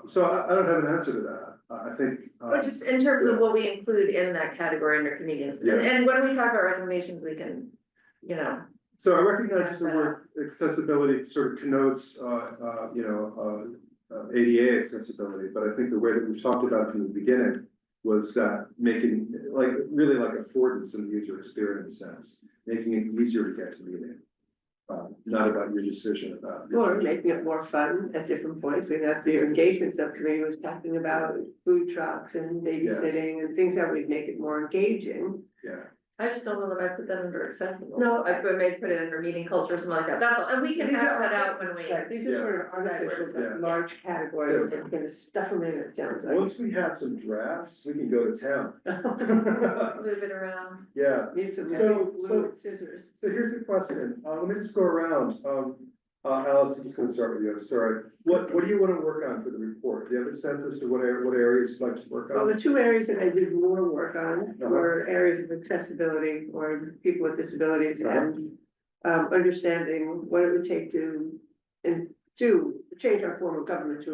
so I don't have an answer to that. I think. But just in terms of what we include in that category under convenience, Yeah. and when we talk about recommendations, we can, you know. So I recognize the word accessibility sort of connotes, ADA accessibility, but I think the way that we've talked about it from the beginning was making, like, really like affordance in the user experience sense, making it easier to get to the meeting. Not about your decision about. Or making it more fun at different points. We had the engagement subcommittee was talking about food trucks and babysitting and things that would make it more engaging. Yeah. I just don't know that I put that under accessible. No, I maybe put it under meeting culture, something like that, that's all, and we can These hash are- that out when we. Right, these are Yeah. sort of artificial, Yeah. but large categories, and we're gonna stuff them in, it sounds like. Once we have some drafts, we can go to town. Move it around. Yeah, Need some So- really so- fluid scissors. so here's a question, let me just go around, Alice, I'm just gonna start with you, I'm sorry. What do you wanna work on for the report? Do you have a sense as to what areas you'd like to work Well, the on? two areas that I did more work on Uh-huh. were areas of accessibility or people with disabilities and understanding what it would take to change our form of government to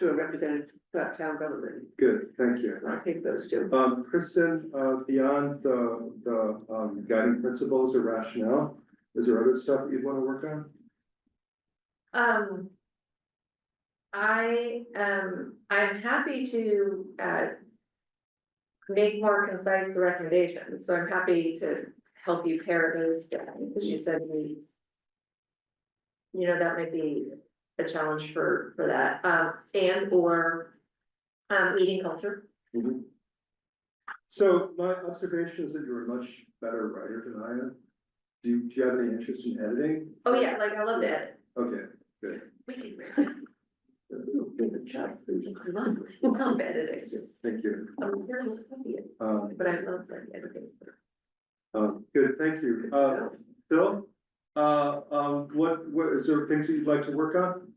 a representative town government. Good, thank you. I'll take those two. Kristen, beyond the guiding principles or rationale, is there other stuff that you'd wanna work on? I'm happy to, make more concise the recommendations, so I'm happy to help you pare those down, because you said that might be a challenge for that, and or eating culture. Mhm. So my observation is that you're a much better writer than I am. Do you have any interest in editing? Oh, yeah, like I love to edit. Okay, good. We can. Good job, Susan. I love editing. Thank you. I'm very fussy, Um, but I love like editing. Good, thank you. Phil? What is there things that you'd like to work on?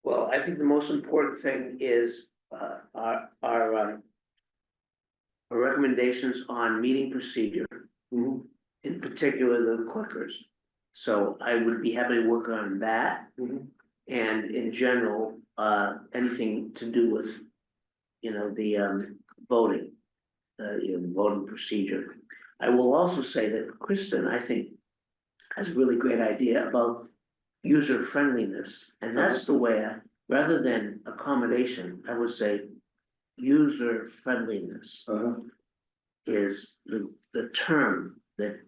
Well, I think the most important thing is, our recommendations on meeting procedure, Mhm, in particular the clickers. So I would be happy to work on that. mhm. And in general, anything to do with, the voting, voting procedure. I will also say that Kristen, I think, has a really great idea about user friendliness, and that's the way rather than accommodation, I would say user friendliness is the term that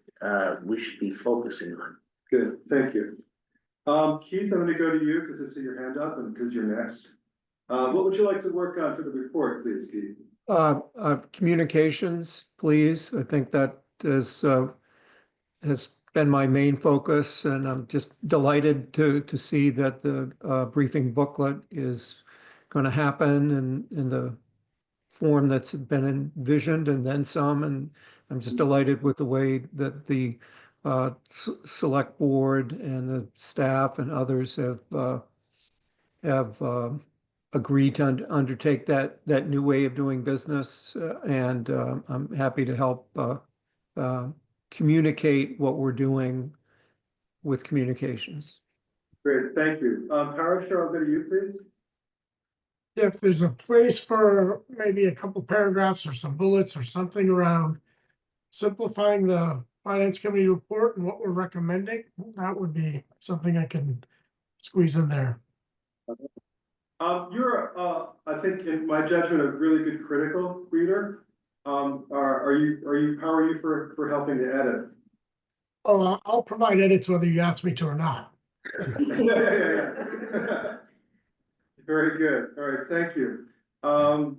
we should be focusing on. Good, thank you. Keith, I'm gonna go to you because I see your hand up and because you're next. What would you like to work on for the report, please, Keith? Communications, please. I think that has been my main focus, and I'm just delighted to see that the briefing booklet is going to happen in the form that's been envisioned and then some. And I'm just delighted with the way that the select board and the staff and others have agreed to undertake that new way of doing business, and I'm happy to help communicate what we're doing with communications. Great, thank you. Parashar, I'll go to you, please. If there's a place for maybe a couple paragraphs or some bullets or something around simplifying the finance committee report and what we're recommending, that would be something I can squeeze in there. You're, I think in my judgment, a really good critical reader. How are you for helping to edit? Oh, I'll provide edits whether you ask me to or not. Yeah. Very good. All right, thank you. I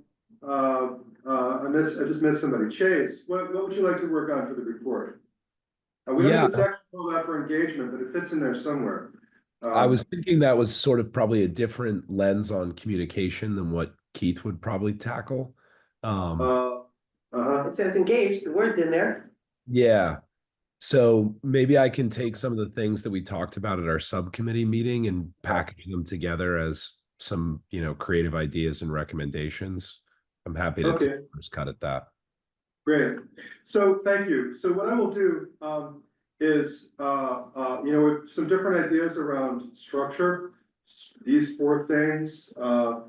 just missed somebody. Chase, what would you like to work on for the report? We don't have a section called out for engagement, but it fits in there somewhere. I was thinking that was sort of probably a different lens on communication than what Keith would probably tackle. It says engage, the word's in there. Yeah. So maybe I can take some of the things that we talked about at our subcommittee meeting and package them together as some, creative ideas and recommendations. I'm happy to take a first cut at that. Great. So thank you. So what I will do is, with some different ideas around structure, these four things, a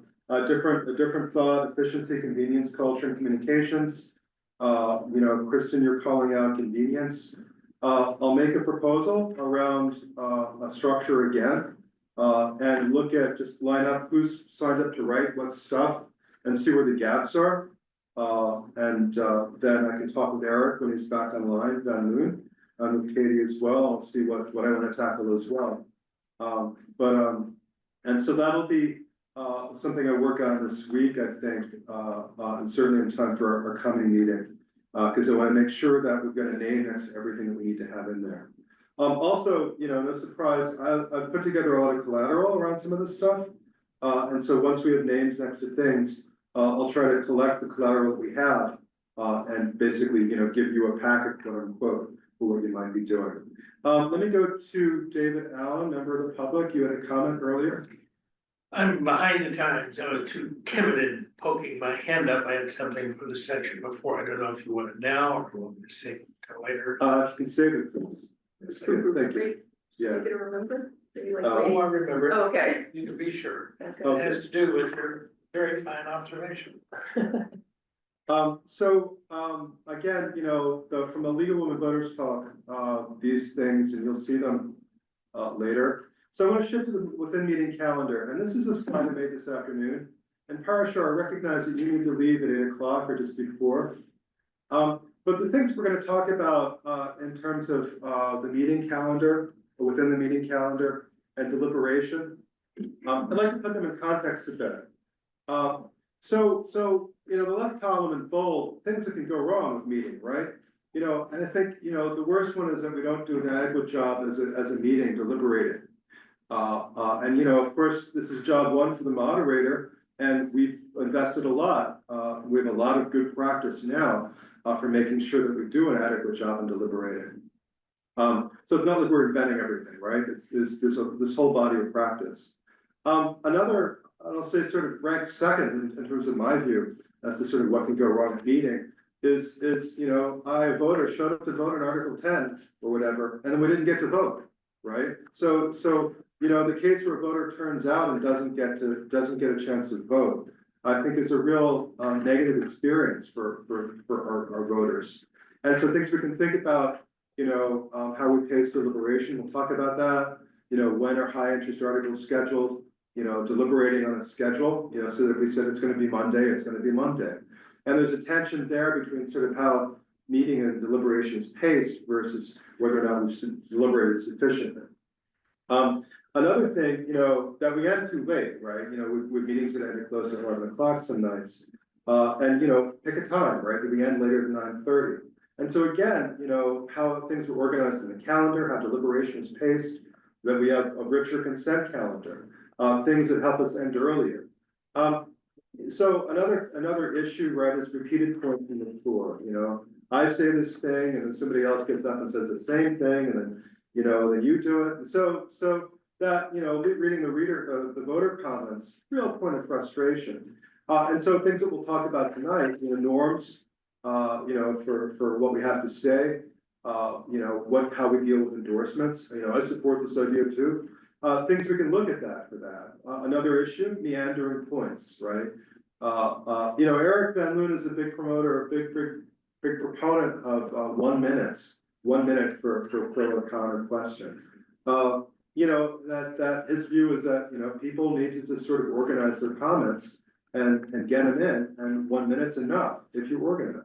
different thought, efficiency, convenience, culture, and communications. Kristen, you're calling out convenience. I'll make a proposal around a structure again, and look at, just line up who's signed up to write what stuff and see where the gaps are. And then I can talk with Eric when he's back online, Van Loon, and with Katie as well. I'll see what I want to tackle as well. And so that'll be something I work on this week, I think, and certainly in time for our coming meeting. Because I want to make sure that we've got a name next to everything that we need to have in there. Also, you know, no surprise, I've put together a lot of collateral around some of this stuff. And so once we have names next to things, I'll try to collect the collateral that we have, and basically, you know, give you a packet, quote unquote, for what you might be doing. Let me go to David Allen, member of the public. You had a comment earlier. I'm behind the times. I was too timid in poking my hand up. I had something for the section before. I don't know if you want it now or if you want me to save it till later. If you can save it, please. Thank you. Wait, Yeah. you gonna remember? Are you like, Oh, I wait? remember. Oh, okay. You can be sure. Okay. It has to do with your very fine observation. Again, you know, from the League of Women Voters talk, these things, and you'll see them later. So I want to shift to the within meeting calendar, and this is a slide I made this afternoon. And Parashar, I recognize that you need to leave at 8 o'clock or just before. But the things we're going to talk about in terms of the meeting calendar, or within the meeting calendar and deliberation, I'd like to put them in context a bit. So, you know, the left column in bold, things that can go wrong with meeting, right? You know, and I think, you know, the worst one is that we don't do an adequate job as a meeting deliberating. And, you know, of course, this is job one for the moderator, and we've invested a lot. We have a lot of good practice now for making sure that we do an adequate job in deliberating. So it's not like we're inventing everything, right? It's this whole body of practice. Another, I'll say sort of ranked second in terms of my view as to sort of what can go wrong at meeting is, you know, a voter showed up to vote on Article 10 or whatever, and then we didn't get to vote, right? So, you know, the case where a voter turns out and doesn't get a chance to vote, I think is a real negative experience for our voters. And so things we can think about, you know, how we pace deliberation, we'll talk about that. You know, when are high interest articles scheduled? You know, deliberating on a schedule, you know, so that if we said it's gonna be Monday, it's gonna be Monday. And there's a tension there between sort of how meeting and deliberation is paced versus whether or not we've deliberated sufficiently. Another thing, you know, that we end too late, right? You know, with meetings that end close to 11 o'clock some nights. And, you know, pick a time, right? That we end later than 9:30. And so again, you know, how things are organized in the calendar, how deliberation is paced, that we have a richer consent calendar, things that help us end earlier. So another issue, right, is repeated point from the floor, you know. I say this thing and then somebody else gets up and says the same thing and then, you know, then you do it. And so that, you know, reading the voter comments, real point of frustration. And so things that we'll talk about tonight, you know, norms, you know, for what we have to say, you know, how we deal with endorsements. You know, I support this idea too. Things we can look at that for that. Another issue, meandering points, right? You know, Eric Van Loon is a big promoter, a big proponent of 1 minute for pro or counter question. You know, that his view is that, you know, people need to just sort of organize their comments and get them in, and 1 minute's enough if you organize.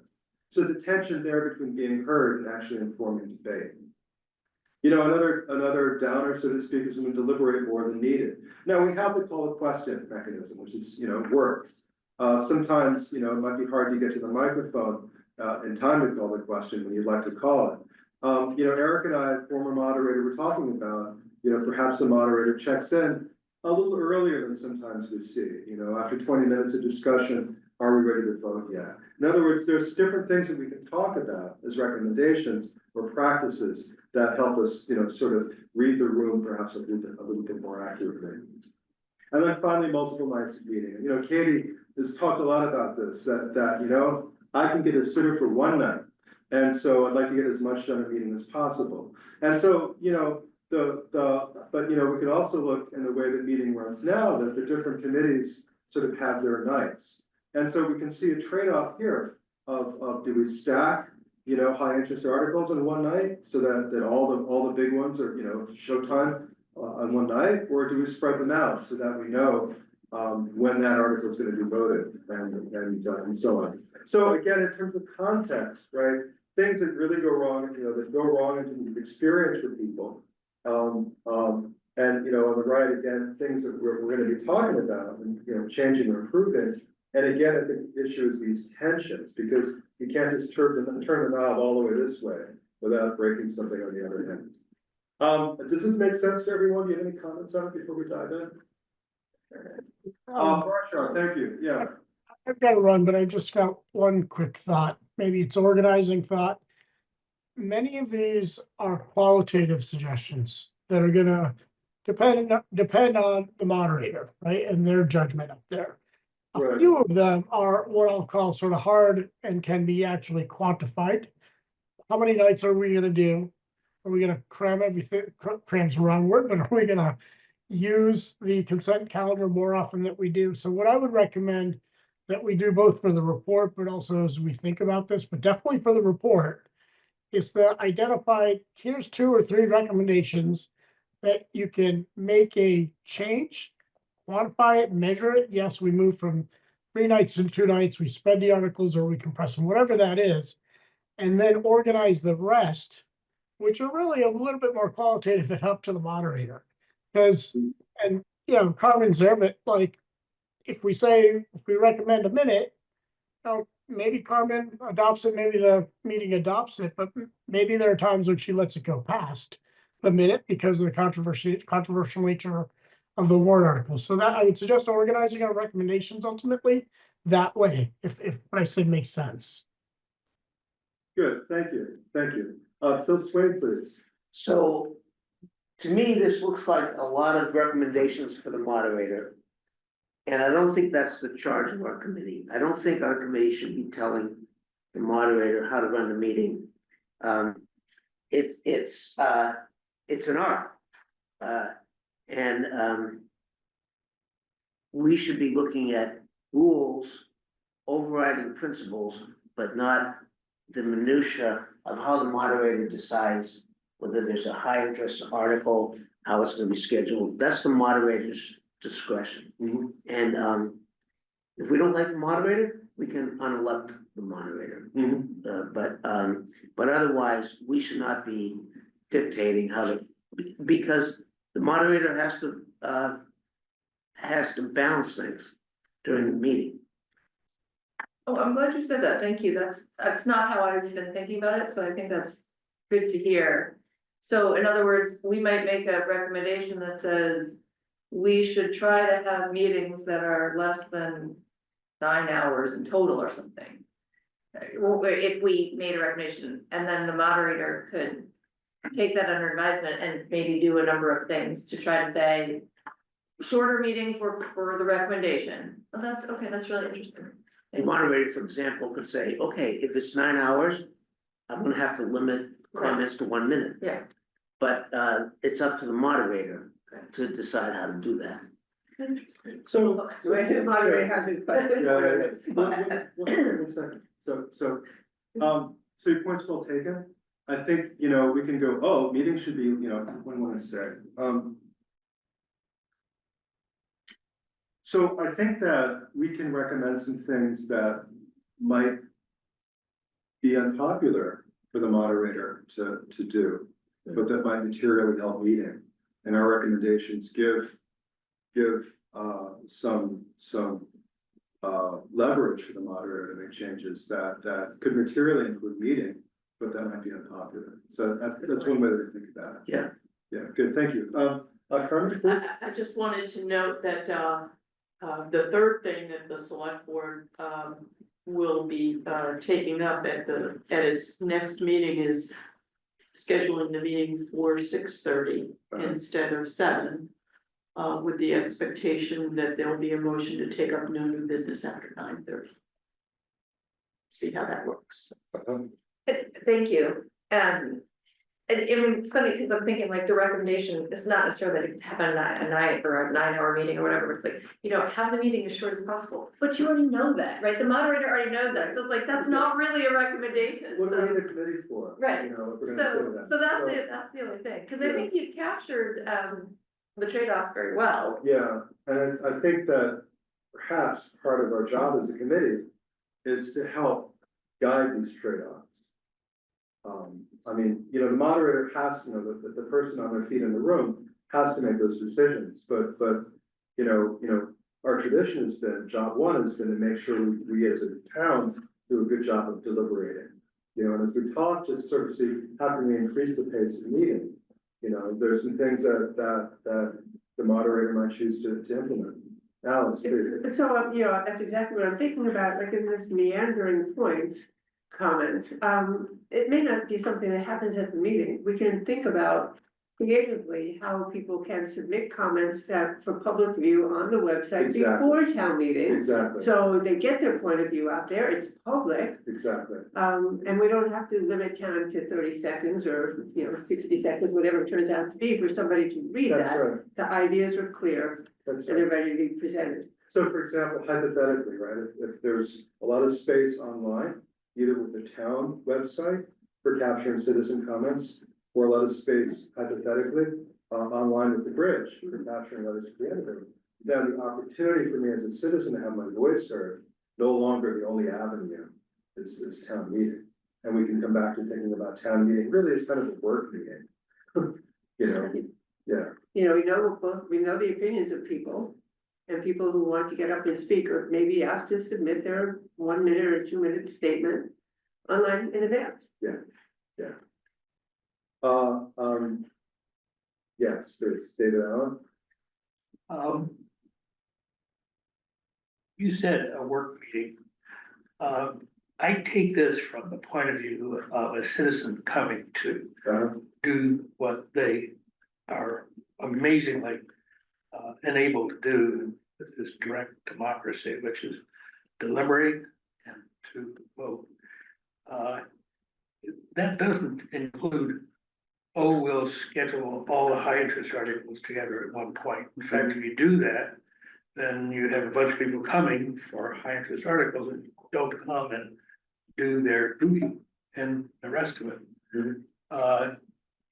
So there's a tension there between being heard and actually informing debate. You know, another downer, so to speak, is when we deliberate more than needed. Now, we have the call to question mechanism, which is, you know, worked. Sometimes, you know, it might be hard to get to the microphone in time to call the question when you'd like to call it. You know, Eric and I, former moderator, were talking about, you know, perhaps the moderator checks in a little earlier than sometimes we see. You know, after 20 minutes of discussion, are we ready to vote yet? In other words, there's different things that we can talk about as recommendations or practices that help us, you know, sort of read the room perhaps a little bit more accurately. And then finally, multiple nights of meeting. You know, Katie has talked a lot about this, that you know, I can get a sitter for 1 night. And so I'd like to get as much done in a meeting as possible. And so, you know, but you know, we could also look in the way that meeting runs now, that the different committees sort of have their nights. And so we can see a trade-off here of do we stack, you know, high interest articles in 1 night so that all the big ones are, you know, showtime on 1 night, or do we spread them out so that we know when that article is going to be voted and so on. So again, in terms of context, right, things that really go wrong, you know, that go wrong in terms of experience for people. And you know, on the right, again, things that we're going to be talking about and, you know, changing or improving. And again, I think the issue is these tensions, because You can't just turn the knob all the way this way without breaking something on the other end. Does this make sense to everyone? Do you have any comments on it before we dive in? Marshall, thank you, yeah. I've got to run, but I just got one quick thought. Maybe it's organizing thought. Many of these are qualitative suggestions that are gonna depend on the moderator, right? And their judgment up there. A Right. few of them are what I'll call sort of hard and can be actually quantified. How many nights are we gonna do? Are we gonna cram everything, cram's the wrong word, but are we gonna use the consent calendar more often than we do? So what I would recommend that we do both for the report, but also as we think about this, but definitely for the report, is to identify, here's 2 or 3 recommendations that you can make a change, quantify it, measure it. Yes, we move from 3 nights to 2 nights, we spread the articles or we compress them, whatever that is. And then organize the rest, which are really a little bit more qualitative and up to the moderator. Because, and you know, Carmen's there, but like, if we recommend a minute, maybe Carmen adopts it, maybe the meeting adopts it, but maybe there are times when she lets it go past the minute because of the controversial nature of the warrant articles. So that I would suggest organizing our recommendations ultimately that way, if what I said makes sense. Good, thank you, thank you. Phil Swain, please. So, to me, this looks like a lot of recommendations for the moderator. And I don't think that's the charge of our committee. I don't think our committee should be telling the moderator how to run the meeting. It's an art. We should be looking at rules, overriding principles, but not the minutia of how the moderator decides whether there's a high interest article, how it's gonna be scheduled. That's the moderator's discretion. And if we don't like the moderator, we can unelect the moderator. But otherwise, we should not be dictating how to, because the moderator has to balance things during the meeting. Oh, I'm glad you said that. Thank you. That's not how I've been thinking about it, so I think that's good to hear. So in other words, we might make a recommendation that says we should try to have meetings that are less than 9 hours in total or something. If we made a recommendation, and then the moderator could take that under advisement and maybe do a number of things to try to say shorter meetings were the recommendation. Oh, that's okay. That's really interesting. The moderator, for example, could say, okay, if it's 9 hours, I'm gonna have to limit comments to 1 minute. Yeah. But it's up to the moderator to decide how to do that. So. The moderator has any questions? One second. So your point's well taken. I think, you know, we can go, oh, meetings should be, you know, what do I want to say? So I think that we can recommend some things that might be unpopular for the moderator to do, but that might materially help meeting. And our recommendations give some leverage for the moderator to make changes that could materially improve meeting, but that might be unpopular. So that's one way to think about it. Yeah. Yeah, good, thank you. Carmen, please. I just wanted to note that, the third thing that the select board, will be, taking up at its next meeting is scheduling the meeting for 6:30 instead of 7. With the expectation that there will be a motion to take up no new business after 9:30. See how that works. Thank you. And it's funny because I'm thinking like the recommendation is not necessarily that it happen a night or a 9-hour meeting or whatever. It's like, you know, have the meeting as short as possible, but you already know that, right? The moderator already knows that. So it's like, that's not really a recommendation. What do we So- need a committee for? Right. You know, if we're gonna say that. So that's the only thing, because I think you've captured the trade-offs very well. Yeah, and I think that perhaps part of our job as a committee is to help guide these trade-offs. I mean, you know, the moderator has, you know, the person on their feet in the room has to make those decisions, but, you know, our tradition has been, job one has been to make sure we as a town do a good job of deliberating. You know, and as we talk, just sort of see, how can we increase the pace of the meeting? You know, there's some things that the moderator might choose to implement. Alice, please. So, you know, that's exactly what I'm thinking about, like in this meandering points comment. It may not be something that happens at the meeting. We can think about creatively how people can submit comments that for public view on the website Exactly. before town meeting. Exactly, So they get their point of view out there, it's public, exactly. and we don't have to limit time to 30 seconds or, you know, 60 seconds, whatever it turns out to be for somebody to read That's that. right, The ideas are clear that's and they're right. ready to be presented. So for example, hypothetically, right, if there's a lot of space online, either with the town website for capturing citizen comments, or a lot of space hypothetically, online with the bridge for capturing others' creativity, then the opportunity for me as a citizen to have my voice heard, no longer the only avenue is town meeting. And we can come back to thinking about town meeting really as kind of a work meeting. You know, yeah, You know, we know the opinions of people. And people who want to get up and speak or maybe asked to submit their 1 minute or 2 minute statement online in advance. yes, please, David Allen. You said a work meeting. I take this from the point of view of a citizen coming to do what they are amazingly enabled to do with this direct democracy, which is deliberate and to vote. That doesn't include, oh, we'll schedule all the high interest articles together at one point. In fact, if you do that, then you have a bunch of people coming for high interest articles and don't come and do their duty and the rest of it.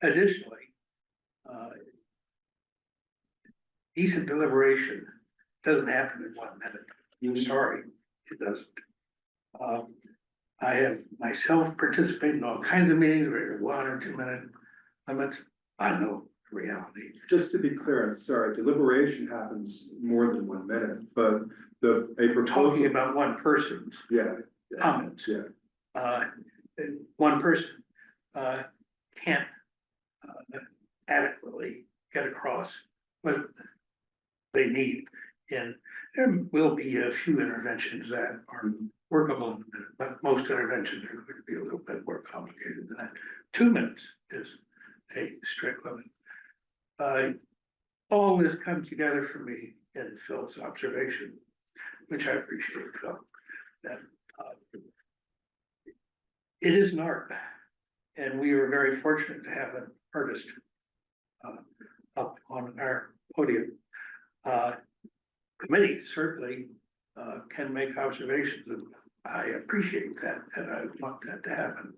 Additionally, decent deliberation doesn't happen in 1 minute. I'm sorry, it doesn't. I have myself participated in all kinds of meetings where 1 or 2 minute limits. I know the reality. Just to be clear, I'm sorry, deliberation happens more than 1 minute, but a We're talking proposal, about one person's yeah, comments. yeah, One person can't adequately get across what they need. And there will be a few interventions that are workable, in a minute, but most interventions are going to be a little bit more complicated than that. 2 minutes is a strict limit. All this comes together for me in Phil's observation, which I appreciate, Phil. That it is an art, and we are very fortunate to have an artist up on our podium. Committee certainly can make observations, and I appreciate that, and I want that to happen.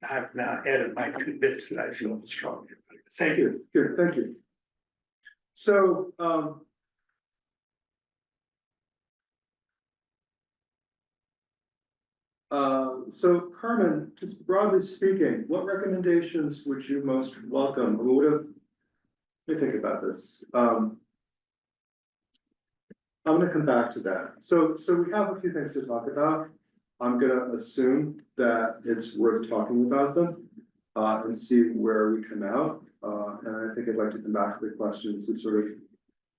I've now added my 2 bits that I feel strongly about. Thank you. good, thank you. So, so Carmen, just broadly speaking, what recommendations would you most welcome? Let me think about this. I'm gonna come back to that. So we have a few things to talk about. I'm gonna assume that it's worth talking about them, and see where we come out. And I think I'd like to come back to the questions to sort of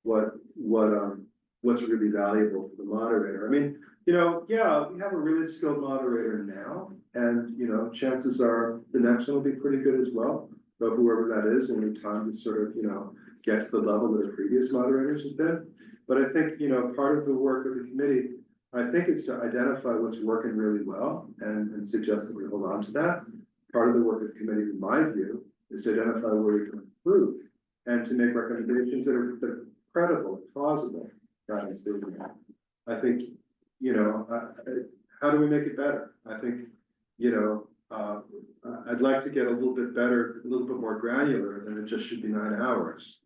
what's really valuable for the moderator. I mean, you know, yeah, we have a really skilled moderator now, and, you know, chances are the next one will be pretty good as well. But whoever that is, will need time to sort of, you know, get to the level that the previous moderators have been. But I think, you know, part of the work of the committee, I think, is to identify what's working really well and suggest that we hold on to that. Part of the work of the committee, in my view, is to identify where we can improve and to make recommendations that are credible, plausible. I think, you know, how do we make it better? I think, you know, I'd like to get a little bit better, a little bit more granular than it just should be 9 hours.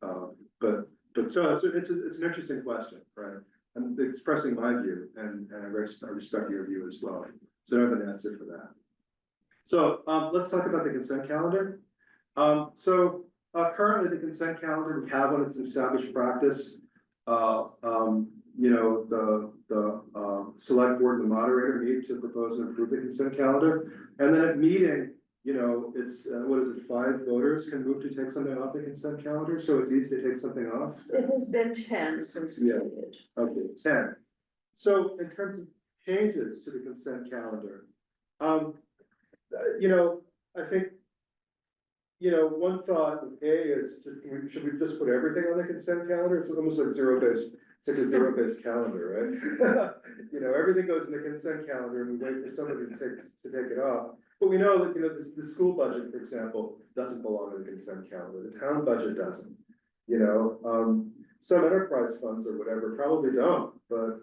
But so it's an interesting question, right? I'm expressing my view and I respect your view as well. So I have an answer for that. So let's talk about the consent calendar. Currently the consent calendar, we have one, it's an established practice. you know, the select board and the moderator meet to propose and approve the consent calendar. And then at meeting, you know, it's, what is it, 5 voters can move to take something off the consent calendar, so it's easy to take something off. It has been 10 since we Yeah. did it. Okay, 10. So in terms of changes to the consent calendar, you know, I think, you know, one thought of is, should we just put everything on the consent calendar? It's almost like zero-based, it's like a zero-based calendar, right? You know, everything goes in the consent calendar and we wait for somebody to take it off. But we know that, you know, the school budget, for example, doesn't belong in the consent calendar. The town budget doesn't. You know, some enterprise funds or whatever probably don't, but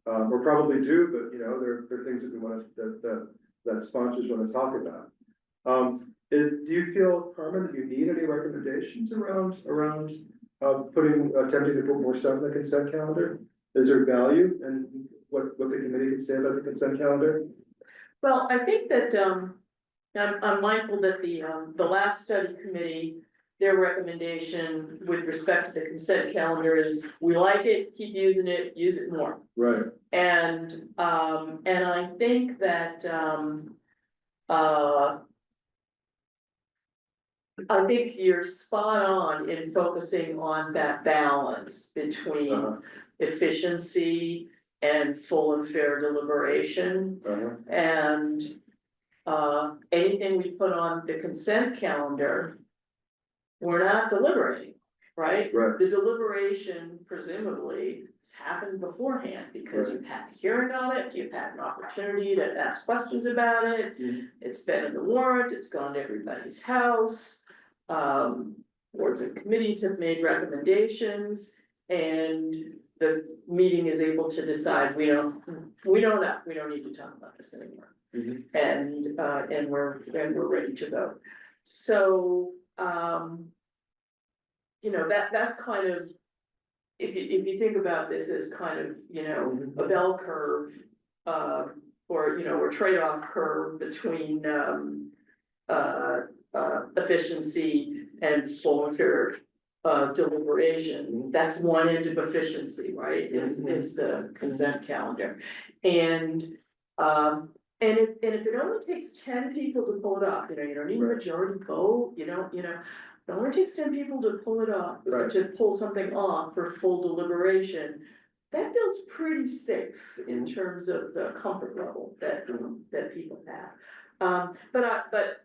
or probably do, but you know, there are things that we want to, that sponsors want to talk about. Do you feel, Carmen, that you need any recommendations around attempting to put more stuff in the consent calendar? Is there value and what the committee can say about the consent calendar? Well, I think that, I'm mindful that the last study committee, their recommendation with respect to the consent calendar is, we like it, keep using it, use it more. Right. And I think that, I think you're spot on in focusing on that balance between efficiency and full and fair deliberation. And anything we put on the consent calendar, we're not deliberating, right? Right. The deliberation presumably has happened beforehand because Right. you've had a hearing on it, you've had an opportunity to ask questions about it. It's been in the warrant, it's gone to everybody's house. Boards and committees have made recommendations and the meeting is able to decide, we don't need to talk about this anymore. And we're ready to go. So, you know, that's kind of, if you think about this as kind of, you know, a bell curve, or, you know, or trade-off curve between, efficiency and full and fair deliberation. That's one end of efficiency, right, is the consent calendar. And if it only takes 10 people to pull it off, you know, you don't need a majority vote, you know, it only takes 10 people to pull it off, to pull something off for full deliberation. That feels pretty safe in terms of the comfort level that people have. But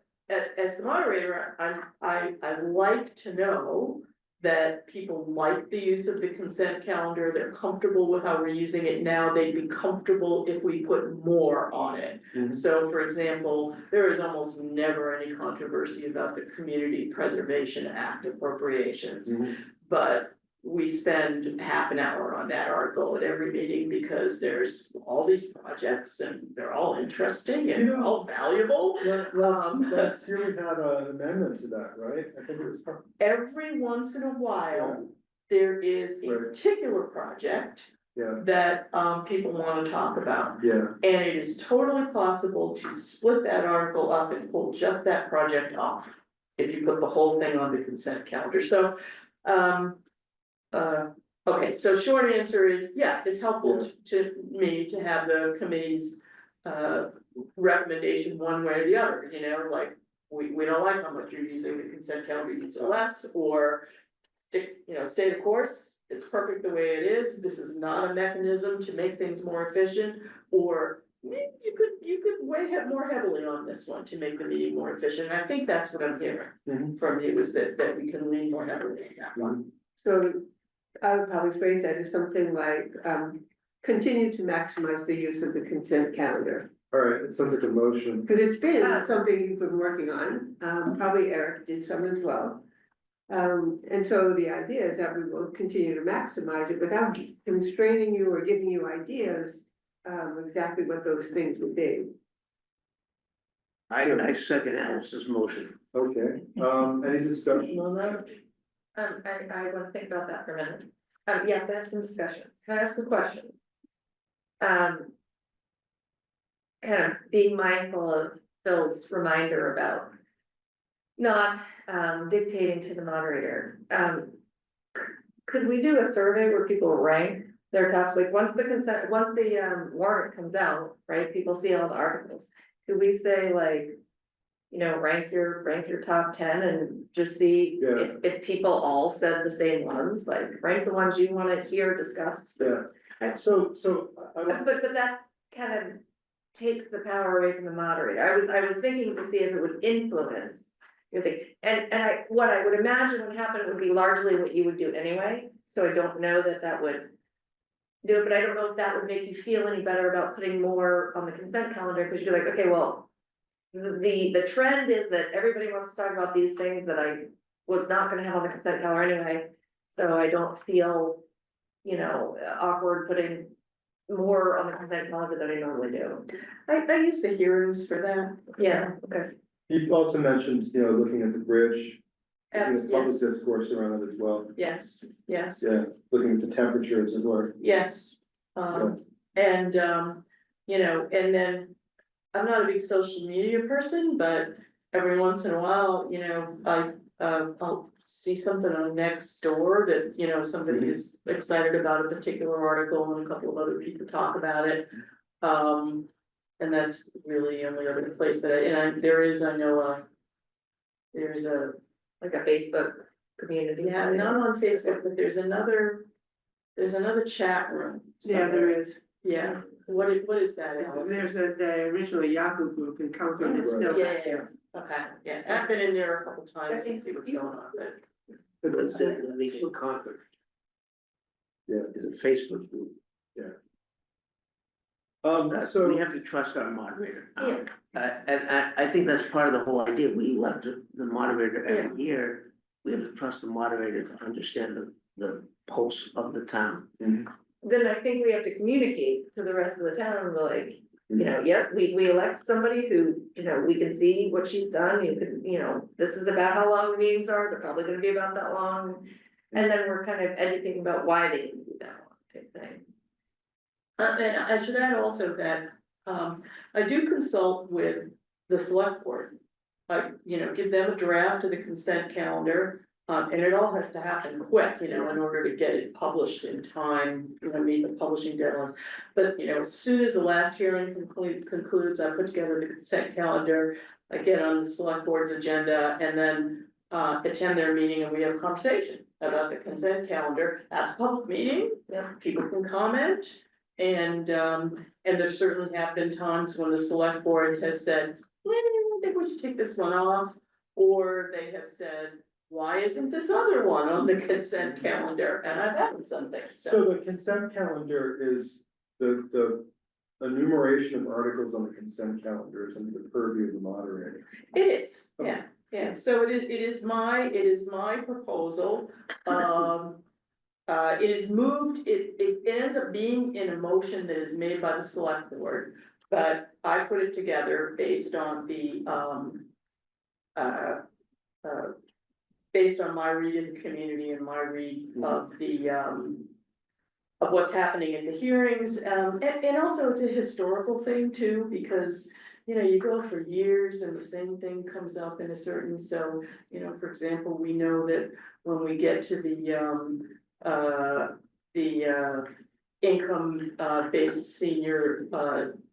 as the moderator, I like to know that people like the use of the consent calendar, they're comfortable with how we're using it now, they'd be comfortable if we put more on it. So for example, there is almost never any controversy about the Community Preservation Act appropriations. But we spend half an hour on that article at every meeting because there's all these projects and they're all interesting and they're all valuable. Last year we had an amendment to that, right? I think it was. Every once in a while, there is a particular project that people want to talk about. And it is totally possible to split that article up and pull just that project off if you put the whole thing on the consent calendar. So okay, so short answer is, yeah, it's helpful to me to have the committee's recommendation one way or the other, you know, like, we don't like how much you're using the consent calendar, use it less, or stay the course, it's perfect the way it is, this is not a mechanism to make things more efficient, or maybe you could weigh more heavily on this one to make the meeting more efficient, and I think that's what I'm hearing from you, is that we can lean more heavily on that one. So I would probably phrase that as something like, continue to maximize the use of the consent calendar. All right, it sounds like a motion. Because it's been something you've been working on, probably Eric did some as well. And so the idea is that we will continue to maximize it without constraining you or giving you ideas, exactly what those things would be. I second Alice's motion. Okay, any discussion on that? I want to think about that for a minute. Yes, I have some discussion. Can I ask a question? Kind of being mindful of Phil's reminder about not dictating to the moderator. Could we do a survey where people rank their tops, like, once the warrant comes out, right, people see all the articles. Could we say like, you know, rank your top 10 and just see Yeah. if people all said the same ones, like, rank the ones you wanna hear discussed. Yeah, so I don't. But that kind of takes the power away from the moderator. I was thinking to see if it would influence your thing. And what I would imagine would happen would be largely what you would do anyway. So I don't know that would do it, but I don't know if that would make you feel any better about putting more on the consent calendar, because you're like, okay, well, the trend is that everybody wants to talk about these things that I was not gonna have on the consent calendar anyway. So I don't feel, you know, awkward putting more on the consent calendar than I normally do. I use the hearings for that. Yeah, okay. You've also mentioned, you know, looking at the bridge, looking at public Yes, discourse around it as well. yes, yes. Yeah, looking at the temperatures as well. Yes, and, you know, and then, I'm not a big social media person, but every once in a while, you know, I'll see something on Nextdoor that, you know, somebody is excited about a particular article and a couple of other people talk about it. And that's really the only other place that there's a, Like a Facebook community. yeah, not on Facebook, but there's another chat room. Yeah, there is. Yeah, what is that, Alice? There's the original Yahoo group in Concord, it's still Yeah, not there. Okay, yeah, I've been in there a couple times to see what's going on, but. It's the meeting in Concord. Yeah. Is a Facebook group. So. We have to trust our moderator. Yeah. And I think that's part of the whole idea. We elect the moderator every year. We have to trust the moderator to understand the pulse of the town. Then I think we have to communicate to the rest of the town, like, you know, yep, we elect somebody who, you know, we can see what she's done, you can, you know, this is about how long the meetings are, they're probably gonna be about that long. And then we're kind of educating about why they can be that long, type thing. And I should add also that, I do consult with the select board. I, you know, give them a draft of the consent calendar, and it all has to happen quick, you know, in order to get it published in time, you know, meet the publishing deadlines. But, you know, as soon as the last hearing concludes, I put together the consent calendar, I get on the select board's agenda, and then attend their meeting, and we have a conversation about the consent calendar. That's a public meeting, Yeah. people can comment. And there certainly have been times when the select board has said, I think we should take this one off. Or they have said, why isn't this other one on the consent calendar? And I've had some things, So the consent calendar is the enumeration of articles on the consent calendar is under the purview of the moderator. It is, yeah, so it is my proposal, it is moved, it ends up being in a motion that is made by the select board. But I put it together based on the, based on my read of the community and my read of the, of what's happening at the hearings, and also it's a historical thing too, because, you know, you go for years and the same thing comes up in a certain, so, you know, for example, we know that when we get to the income based senior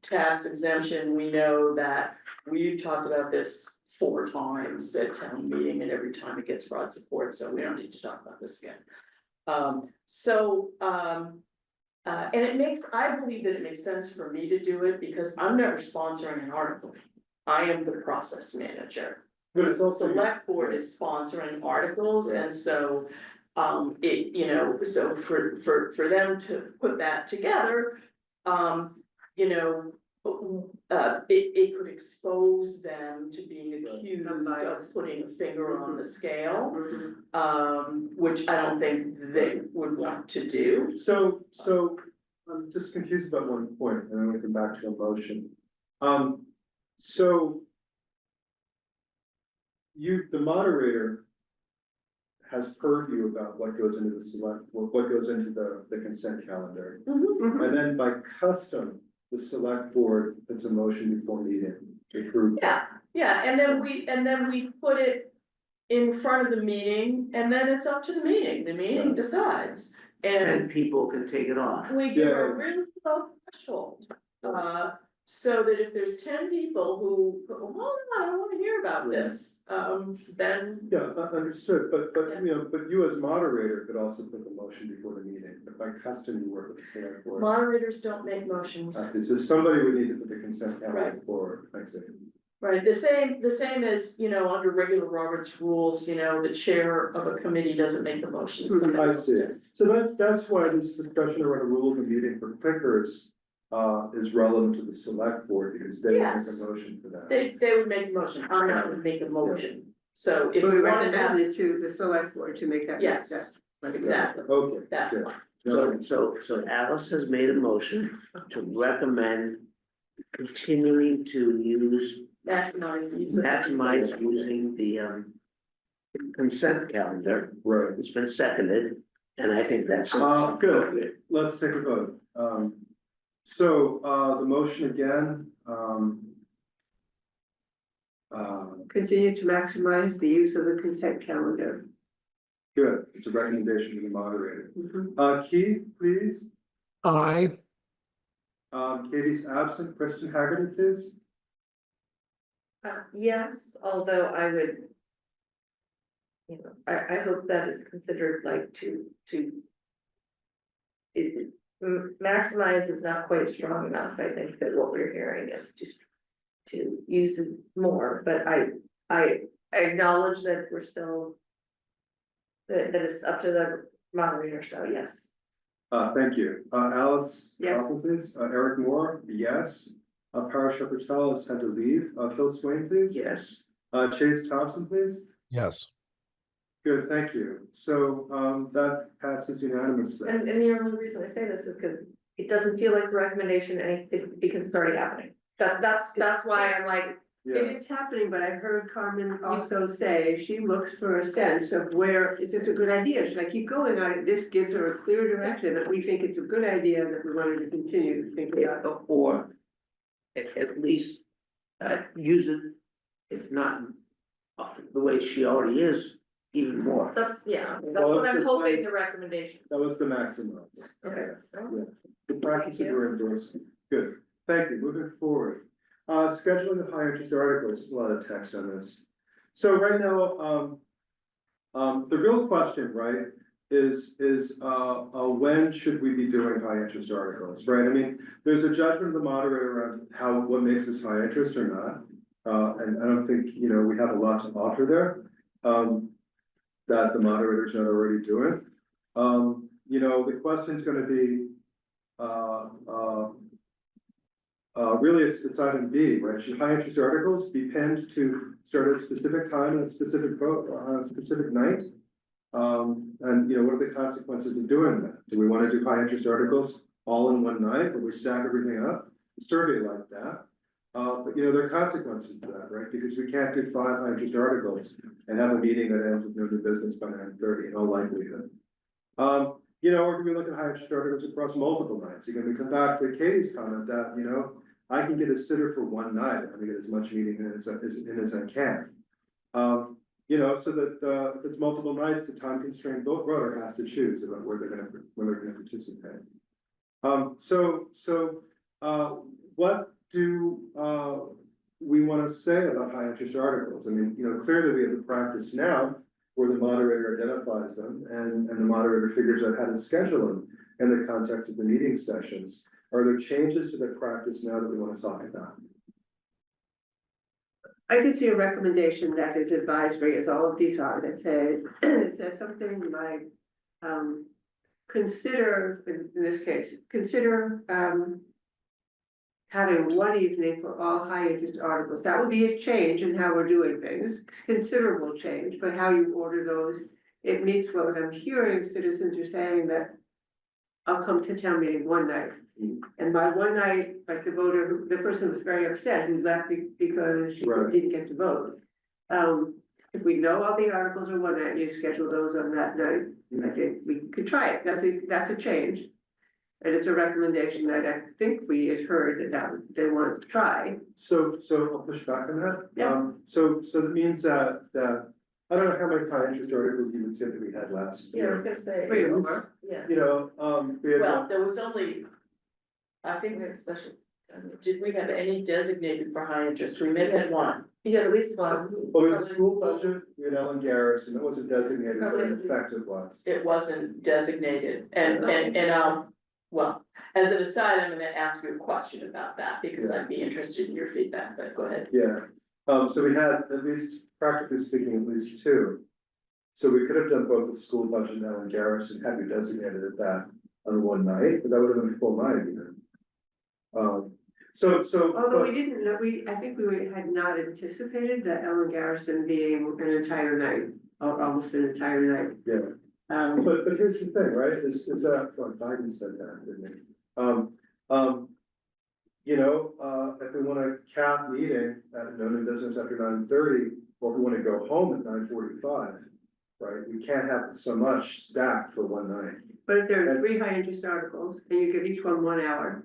tax exemption, we know that we talked about this 4 times at town meeting, and every time it gets broad support, so we don't need to talk about this again. And it makes, I believe that it makes sense for me to do it because I'm never sponsoring an article. I am the process manager. But it's The also. select board is sponsoring articles, and so, it, you know, so for them to put that together, you know, it could expose them to being accused of putting a finger on the scale, which I don't think they would want to do. So I'm just confused about one point, and I'm gonna come back to a motion. So the moderator has purview about what goes into the what goes into the consent calendar. And then by custom, the select board puts a motion before meeting to approve. Yeah, and then we put it in front of the meeting, and then it's up to the meeting decides. and people can take it off. we give Yeah. a really low threshold. So that if there's 10 people who, oh, I don't wanna hear about this, then. Yeah, understood, but, Yeah. you know, but you as moderator could also put the motion before the meeting, but by custom, you work with the select board. Moderators don't make motions. Okay, so somebody would need to put the consent calendar Right. forward, I see. Right, the same as, you know, under regular Robert's rules, you know, the chair of a committee doesn't make the motions. somebody I else see. does. So that's why this discussion around a rule of the meeting for clickers is relevant to the select board, because they make Yes. a motion for that. They would make a motion, I'm not gonna make a motion, so if We you wanna have, recommend it to the select board to make that. yes, exactly, Okay. that's good. why. So Alice has made a motion to recommend continuing to Maximize the use of. maximize using the consent calendar. Right. It's been seconded, and I think that's. Good, let's take a vote. So, the motion again, Continue to maximize the use of the consent calendar. good, it's a recommendation to the moderator. Mhm. Keith, please. Aye. Katie's absent, Kristen Haggerty, please. Yes, although I would. You know, I hope that is considered like to. Maximize is not quite strong enough, I think that what we're hearing is to use it more, but I acknowledge that we're still. That it's up to the moderator, so yes. Thank you. Alice Yes. Coughlin, please. Eric Moore, yes. Parashar Patel has had to leave. Phil Swain, please. Yes, Chase Thompson, please. Yes. Good, thank you. So, that passes unanimously. And the only reason I say this is because it doesn't feel like a recommendation, because it's already happening. That's why I'm like, Yeah, It is happening, but I heard Carmen also say she looks for a sense of where, is this a good idea? Should I keep going on it? This gives her a clear direction that we think it's a good idea, that we wanted to continue to think about. or at least use it, if not the way she already is, even more. that's what Well, I'm it's hoping nice. the recommendation. that was the maximum. Okay. Yeah. The practices Thank you. we're endorsing. Good, thank you. Moving forward. Scheduling of high interest articles, there's a lot of text on this. So right now, the real question, right, is when should we be doing high interest articles, right? I mean, there's a judgment of the moderator around what makes this high interest or not. And I don't think, you know, we have a lot to offer there, that the moderator's not already doing. You know, the question's gonna be, really, it's item B, right? Should high interest articles be pinned to start at a specific time and a specific vote on a specific night? And you know, what are the consequences of doing that? Do we want to do high interest articles all in one night, where we stack everything up? A survey like that. But you know, there are consequences to that, right? Because we can't do 5 high interest articles and have a meeting that ends with no new business by 9:30 in all likelihood. You know, or can we look at high interest articles across multiple nights? Again, we come back to Katie's comment that, you know, I can get a sitter for one night, I'm gonna get as much meeting in as I can. You know, so that, if it's multiple nights, the time constrained voter has to choose about where they're gonna participate. What do, we wanna say about high interest articles? I mean, you know, clearly we have the practice now where the moderator identifies them and the moderator figures out how to schedule them in the context of the meeting sessions. Are there changes to the practice now that we want to talk about? I could see a recommendation that is advisory, as all of these are, that says, it says something like, consider, in this case, consider, having one evening for all high interest articles. That would be a change in how we're doing things, considerable change, but how you order those, it meets what I'm hearing. Citizens are saying that I'll come to town meeting one night. And by one night, like the person was very upset who left because she Right. didn't get to vote. If we know all the articles are one night, you schedule those on that night, I think we could try it, that's a change. And it's a recommendation that I think we had heard that they wanted to try. So I'll push back on that. Yeah. So that means that, I don't know how many high interest articles you would say that we had last Yeah, I was year. gonna say. 3 or 4. Yeah, You know, we had. Well, there was only, I we think, have special. did we have any designated for high interest? We maybe had one. You got at least one. Well, we had the Probably school budget, we had Ellen Garris, and it wasn't designated, but Probably in at least- fact it was. It wasn't designated well, as an aside, I'm gonna ask you a question about that because I'd be interested in your feedback, but go ahead. Yeah, so we had at least, practically speaking, at least two. So we could have done both the school budget and Ellen Garris and had you designated at that on one night, but that would have been a full night even. So. Although but- we didn't know, I think we had not anticipated that Ellen Garrison being an entire night, almost an entire night. Yeah. Um, But here's the thing, right, is that, well, Biden said that, didn't he? You know, if we wanna cap meeting at no new business after 9:30, or if we wanna go home at 9:45, right, we can't have so much stacked for one night. but if there are 3 high interest articles, and you give each one 1 hour,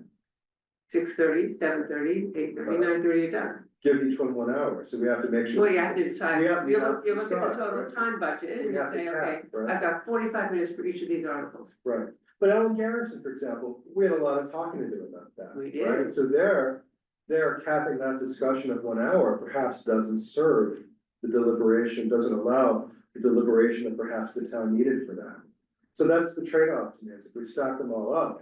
6:30, 7:30, 8:30, 9:30, you're done. Give each one 1 hour, so we have to make sure. Well, you have to decide, We have to you look at the decide, total right? time budget, and We you have to say, cap, okay, right? I've got 45 minutes for each of these articles. Right, but Ellen Garrison, for example, we had a lot of talking to do about that. We did. Right, so they're capping that discussion of 1 hour, perhaps doesn't serve the deliberation, doesn't allow the deliberation that perhaps the town needed for that. So that's the trade-off to me, is if we stack them all up,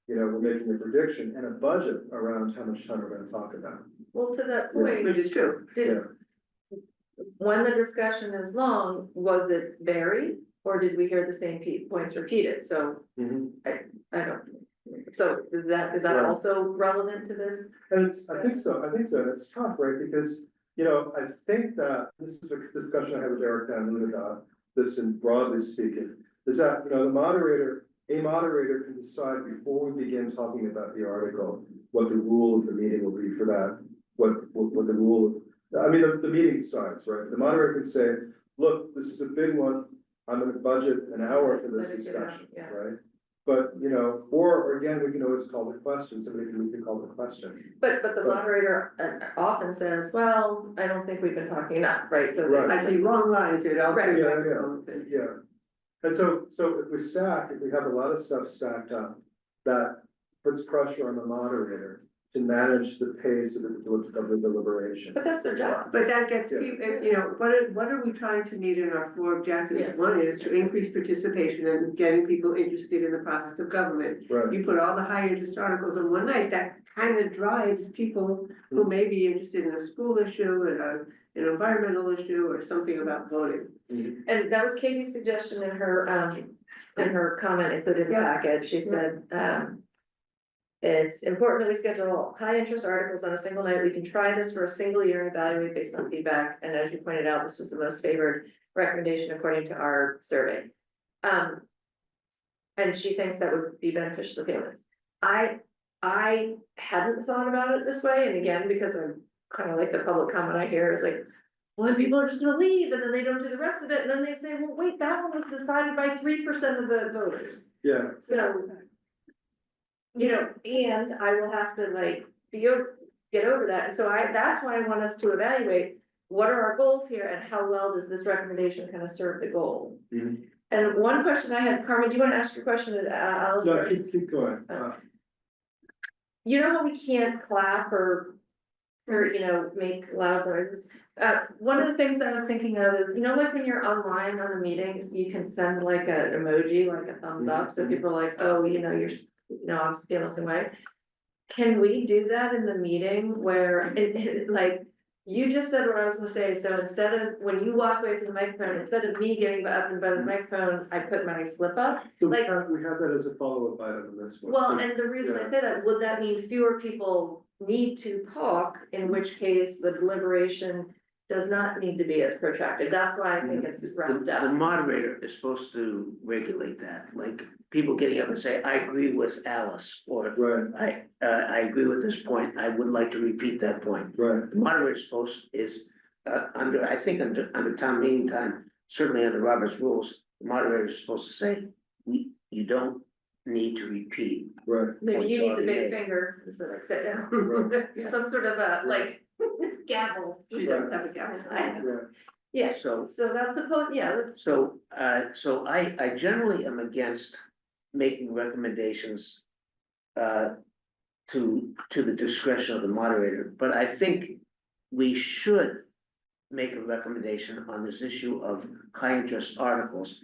you know, we're making a prediction and a budget around how much time we're gonna talk about. Well, to that Yeah. point, Which is true. did, when the discussion is long, was it varied? Or did we hear the same points repeated? So I don't, so is that Right. also relevant to this? And I think so, and it's tough, right, because, you know, I think that, this is a discussion I had with Eric Van Loon about this, and broadly speaking, is that, you know, a moderator can decide before we begin talking about the article, what the rule of the meeting will be for that, what the rule, I mean, the meeting decides, right? The moderator can say, look, this is a big one, I'm gonna budget an hour for this Let it get out, discussion, yeah. right? But, you know, or again, we can always call the question, we can call the question. But the moderator often says, well, I don't think we've been talking enough, right? So Right. I see long lines here, I'll turn Right. Yeah, microphones and- Yeah, and so if we have a lot of stuff stacked up, that puts pressure on the moderator to manage the pace of the deliberation. But that's their job. But that gets Yeah. people, you know, what are we trying to meet in our 4 objectives? Yes. One is to increase participation and getting people interested in the process of government. Right, You put all the high interest articles on one night, that kind of drives people who may be interested in a school issue and an environmental issue or something about voting. And that was Katie's suggestion in her comment included in the Yeah. package. She said, it's important that we schedule high interest articles on a single night. We can try this for a single year and evaluate based on feedback. And as you pointed out, this was the most favored recommendation according to our survey. And she thinks that would be beneficial to families. I hadn't thought about it this way, and again, because I'm kind of like the public comment I hear is like, well, people are just gonna leave and then they don't do the rest of it, and then they say, well, wait, that one was decided by 3% of the voters. yeah, So, you know, and I will have to like get over that, and so that's why I want us to evaluate what are our goals here and how well does this recommendation kind of serve the goal? Mhm. And one question I had, Carmen, do you want to ask your question to Alice no, first? keep going, You know how we can't clap or, you know, make loud noises? One of the things I was thinking of is, you know, like when you're online on a meeting, you can send like an emoji, like a thumbs up, so people are like, oh, you know, I'm feeling the same way. Can we do that in the meeting where like, you just said what I was gonna say, so instead of, when you walk away from the microphone, instead of me getting up and by the microphone, I put my slip up? so like- we have that as a follow-up item in this one. Well, So- and the reason I yeah. say that, would that mean fewer people need to talk, in which case the deliberation does not need to be as protracted? That's why I think it's wrapped The up. moderator is supposed to regulate that, like people getting up and say, I agree with Alice, or Right, I agree with this point, I would like to repeat that point. right, The moderator is I think under town meeting time, certainly under Robert's rules, the moderator is supposed to say, you don't need to repeat. right, Maybe you need the points big already made. finger, so like sit down, Right. some sort of a like gavel. She does have a gavel. I know. yeah. Yeah, So, so that's supposed, yeah, that's, so I generally am against making recommendations to the discretion of the moderator, but I think we should make a recommendation on this issue of high interest articles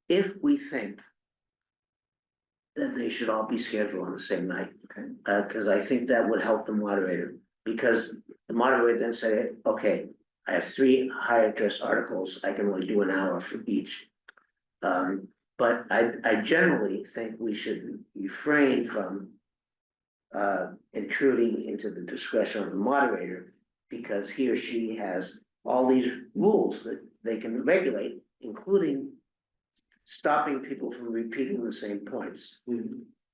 if we think that they should all be scheduled on the same night. Cause I think that would help the moderator, because the moderator then say, okay, I have 3 high interest articles, I can only do an hour for each. But I generally think we should refrain from intruding into the discretion of the moderator, because he or she has all these rules that they can regulate, including stopping people from repeating the same points.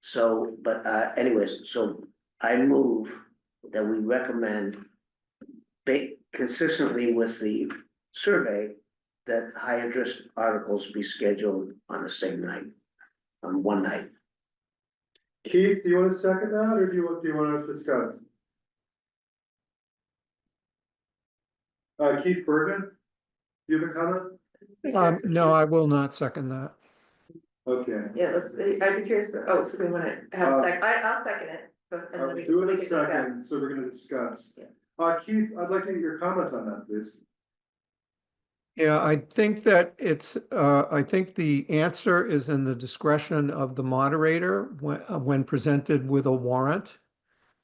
So, but anyways, so I move that we recommend consistently with the survey that high interest articles be scheduled on the same night, on one night. Keith, do you want to second that, or do you want to discuss? Keith Bergen, do you have a comment? No, I will not second that. Okay. Yeah, let's, I'd be curious, oh, so we wanna have a sec, I'll second it, but. and then we can- Do we it a can discuss. second, so we're gonna discuss. Yeah. Keith, I'd like to get your comment on that, please. Yeah, I think that I think the answer is in the discretion of the moderator when presented with a warrant,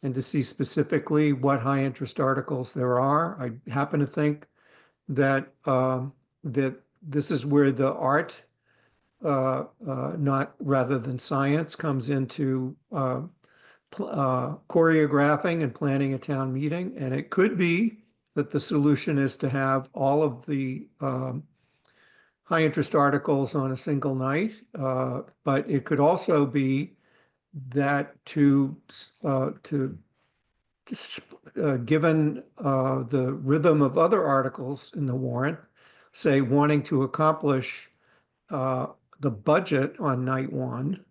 and to see specifically what high interest articles there are. I happen to think that, that this is where the art, not rather than science, comes into choreographing and planning a town meeting. And it could be that the solution is to have all of the high interest articles on a single night, but it could also be that given the rhythm of other articles in the warrant, say wanting to accomplish the budget on night one,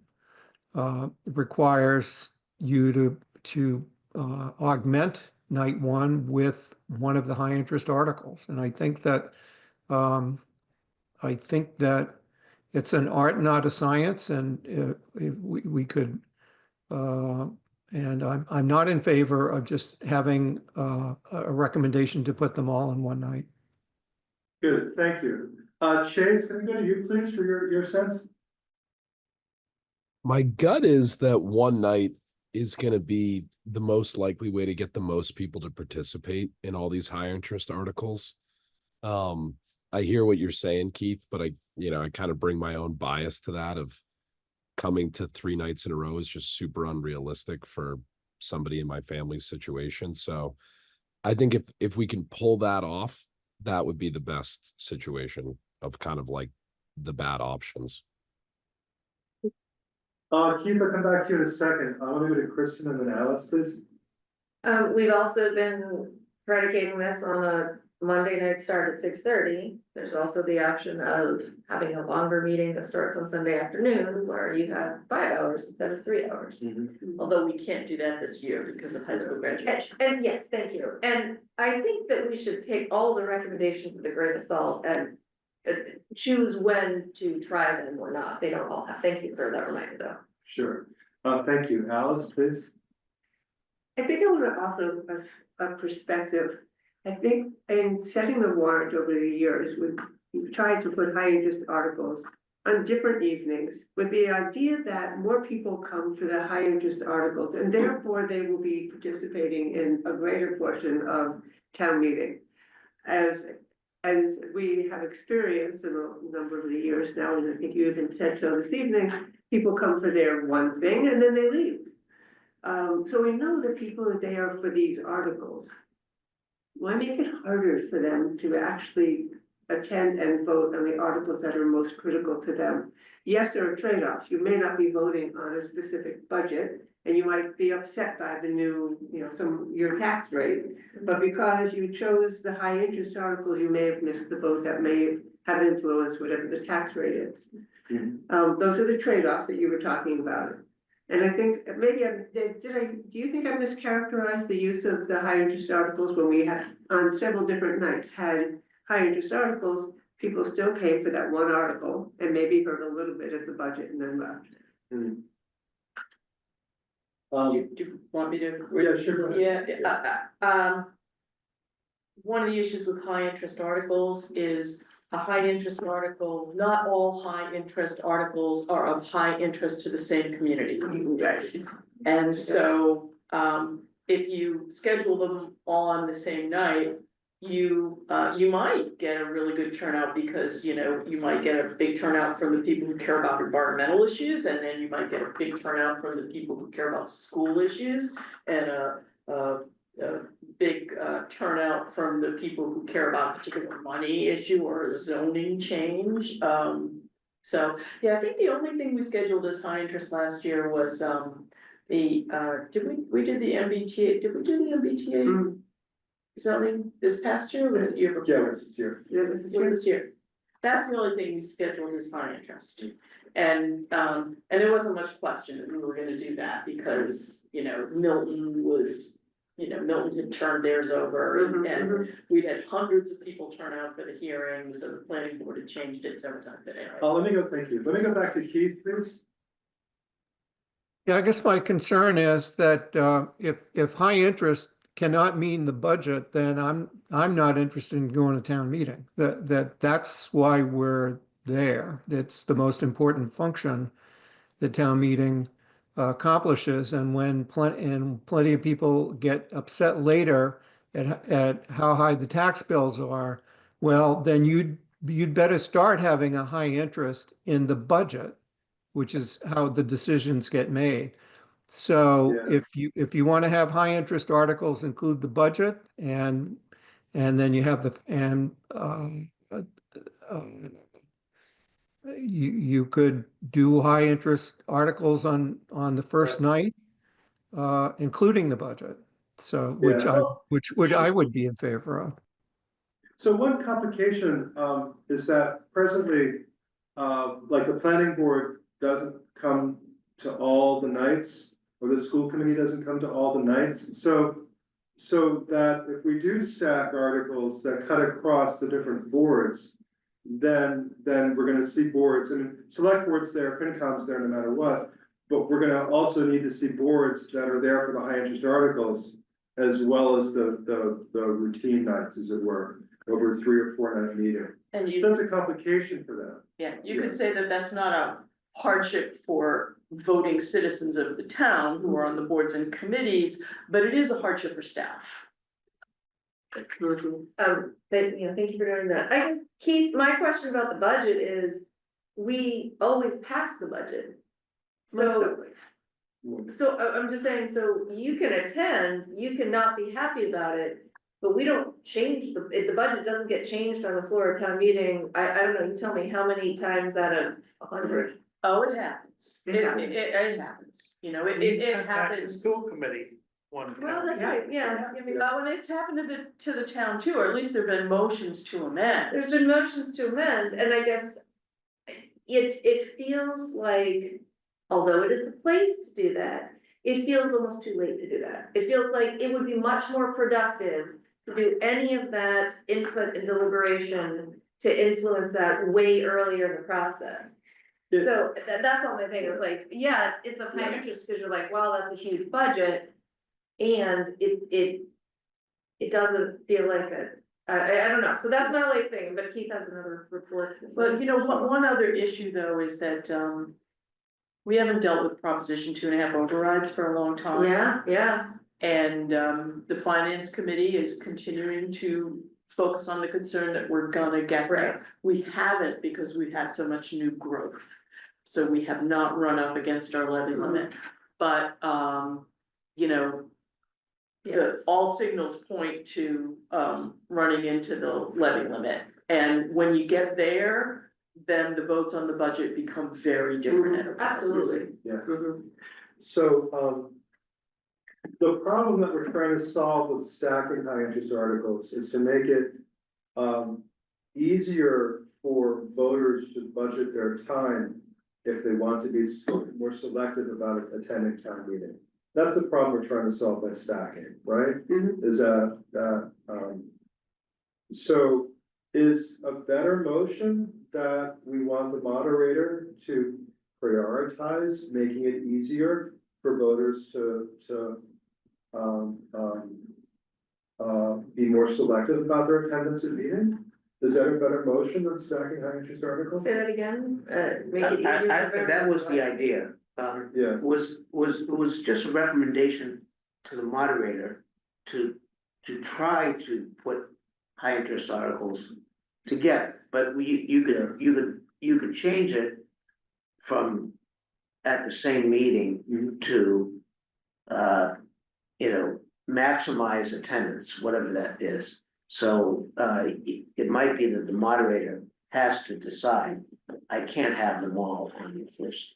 requires you to augment night one with one of the high interest articles. And I think that it's an art, not a science, and if we could. And I'm not in favor of just having a recommendation to put them all in one night. Good, thank you. Chase, can we go to you, please, for your sense? My gut is that one night is going to be the most likely way to get the most people to participate in all these high interest articles. I hear what you're saying, Keith, but I kind of bring my own bias to that of coming to 3 nights in a row is just super unrealistic for somebody in my family's situation. So I think if we can pull that off, that would be the best situation of kind of like the bad options. Keith, I'll come back to you in a second. I want to go to Kristen and then Alice, please. We've also been predicating this on a Monday night start at 6:30. There's also the option of having a longer meeting that starts on Sunday afternoon where you have 5 hours instead of 3 hours. Although we can't do that this year because of high school graduation. And yes, thank you. And I think that we should take all the recommendations with a grain of salt and choose when to try them or not. They don't all have, thank you for that reminder though. Sure. Thank you. Alice, please. I think I want to offer us a perspective. I think in setting the warrant over the years, we've tried to put high interest articles on different evenings with the idea that more people come for the high interest articles and therefore they will be participating in a greater portion of town meeting. As we have experienced in a number of the years now, and I think you even said so this evening, people come for their one thing and then they leave. So we know that people are there for these articles. Why make it harder for them to actually attend and vote on the articles that are most critical to them? Yes, there are trade-offs. You may not be voting on a specific budget and you might be upset by the new, your tax rate. But because you chose the high interest articles, you may have missed the vote that may have influenced whatever the tax rate is. Those are the trade-offs that you were talking about. And I think maybe do you think I mischaracterized the use of the high interest articles when we had on several different nights had high interest articles, people still came for that one article and maybe heard a little bit of the budget and then left. Do you want me to? Yeah, sure, go ahead. Yeah, one of the issues with high interest articles is a high interest article, not all high interest articles are of high interest to the same community. And so, if you schedule them on the same night, you might get a really good turnout because, you know, you might get a big turnout from the people who care about environmental issues, and then you might get a big turnout from the people who care about school issues, and a big turnout from the people who care about a particular money issue or a zoning change. So, yeah, I think the only thing we scheduled as high interest last year was we did the MBTA, did we do the MBTA? Zoning this past year, or was it year before? Yeah, it's here. Yeah, this is Was this year? That's the only thing we scheduled as high interest. And there wasn't much question that we were gonna do that because, you know, Milton had turned theirs over and we'd had hundreds of people turn out for the hearings, and the planning board had changed it several times. But anyway. Thank you. Let me go back to Keith, please. Yeah, I guess my concern is that if high interest cannot mean the budget, then I'm not interested in going to town meeting. That's why we're there. It's the most important function the town meeting accomplishes. And when plenty of people get upset later at how high the tax bills are, well, then you'd better start having a high interest in the budget, which is how the decisions get made. So Yeah. if you want to have high interest articles, include the budget, and then you have you could do high interest articles on the first night, including the budget. So which I would be in favor of. So one complication is that presently, like the planning board doesn't come to all the nights, or the school committee doesn't come to all the nights. So that if we do stack articles that cut across the different boards, then we're gonna see boards, I mean, select boards there, FinCom's there no matter what, but we're gonna also need to see boards that are there for the high interest articles, as well as the routine nights, as it were, over 3 or 4 night meeting. And So that's a complication for them. yeah, you could say that that's not a hardship for voting citizens of the town who are on the boards and committees, but it is a hardship for staff. Thank you for doing that. I guess, Keith, my question about the budget is, we always pass the budget. So I'm just saying, so you can attend, you can not be happy about it, but we don't change if the budget doesn't get changed on the floor of town meeting, I don't know, you tell me how many times out of 100? Oh, it happens. It happens. It happens, you know, it Back to happens. School committee one time. Well, that's right, yeah, I mean, Oh, and it's happened to the town too, or at least there've been motions to amend. there's been motions to amend, and I guess it feels like, although it is the place to do that, it feels almost too late to do that. It feels like it would be much more productive to do any of that input and deliberation to influence that way earlier in the process. Yeah. So that's all my thing is like, yeah, it's of high interest because you're like, wow, that's a huge budget. And it doesn't feel like it. I don't know. So that's my only thing, but Keith has another report. But you know, one other issue though is that, we haven't dealt with Proposition 2.5 overrides for a long time. Yeah. And the finance committee is continuing to focus on the concern that we're gonna get Right. there. We haven't because we've had so much new growth. So we have not run up against our levy limit, but you know. All signals point to running into the levy limit, and when you get there, then the votes on the budget become very different. enterprises. Absolutely. Yeah. Mhm. So, the problem that we're trying to solve with stacking high interest articles is to make it, easier for voters to budget their time if they want to be more selective about attending town meeting. That's the problem we're trying to solve by stacking, right? Mhm. Is so is a better motion that we want the moderator to prioritize, making it easier for voters to be more selective about their attendance at meeting? Is that a better motion than stacking high interest articles? Say that again, make it easier. for voters That to was the vote. idea, Yeah, was just a recommendation to the moderator to try to put high interest articles together, but you could change it from at the same meeting Mhm. to, you know, maximize attendance, whatever that is. So, it might be that the moderator has to decide, I can't have them all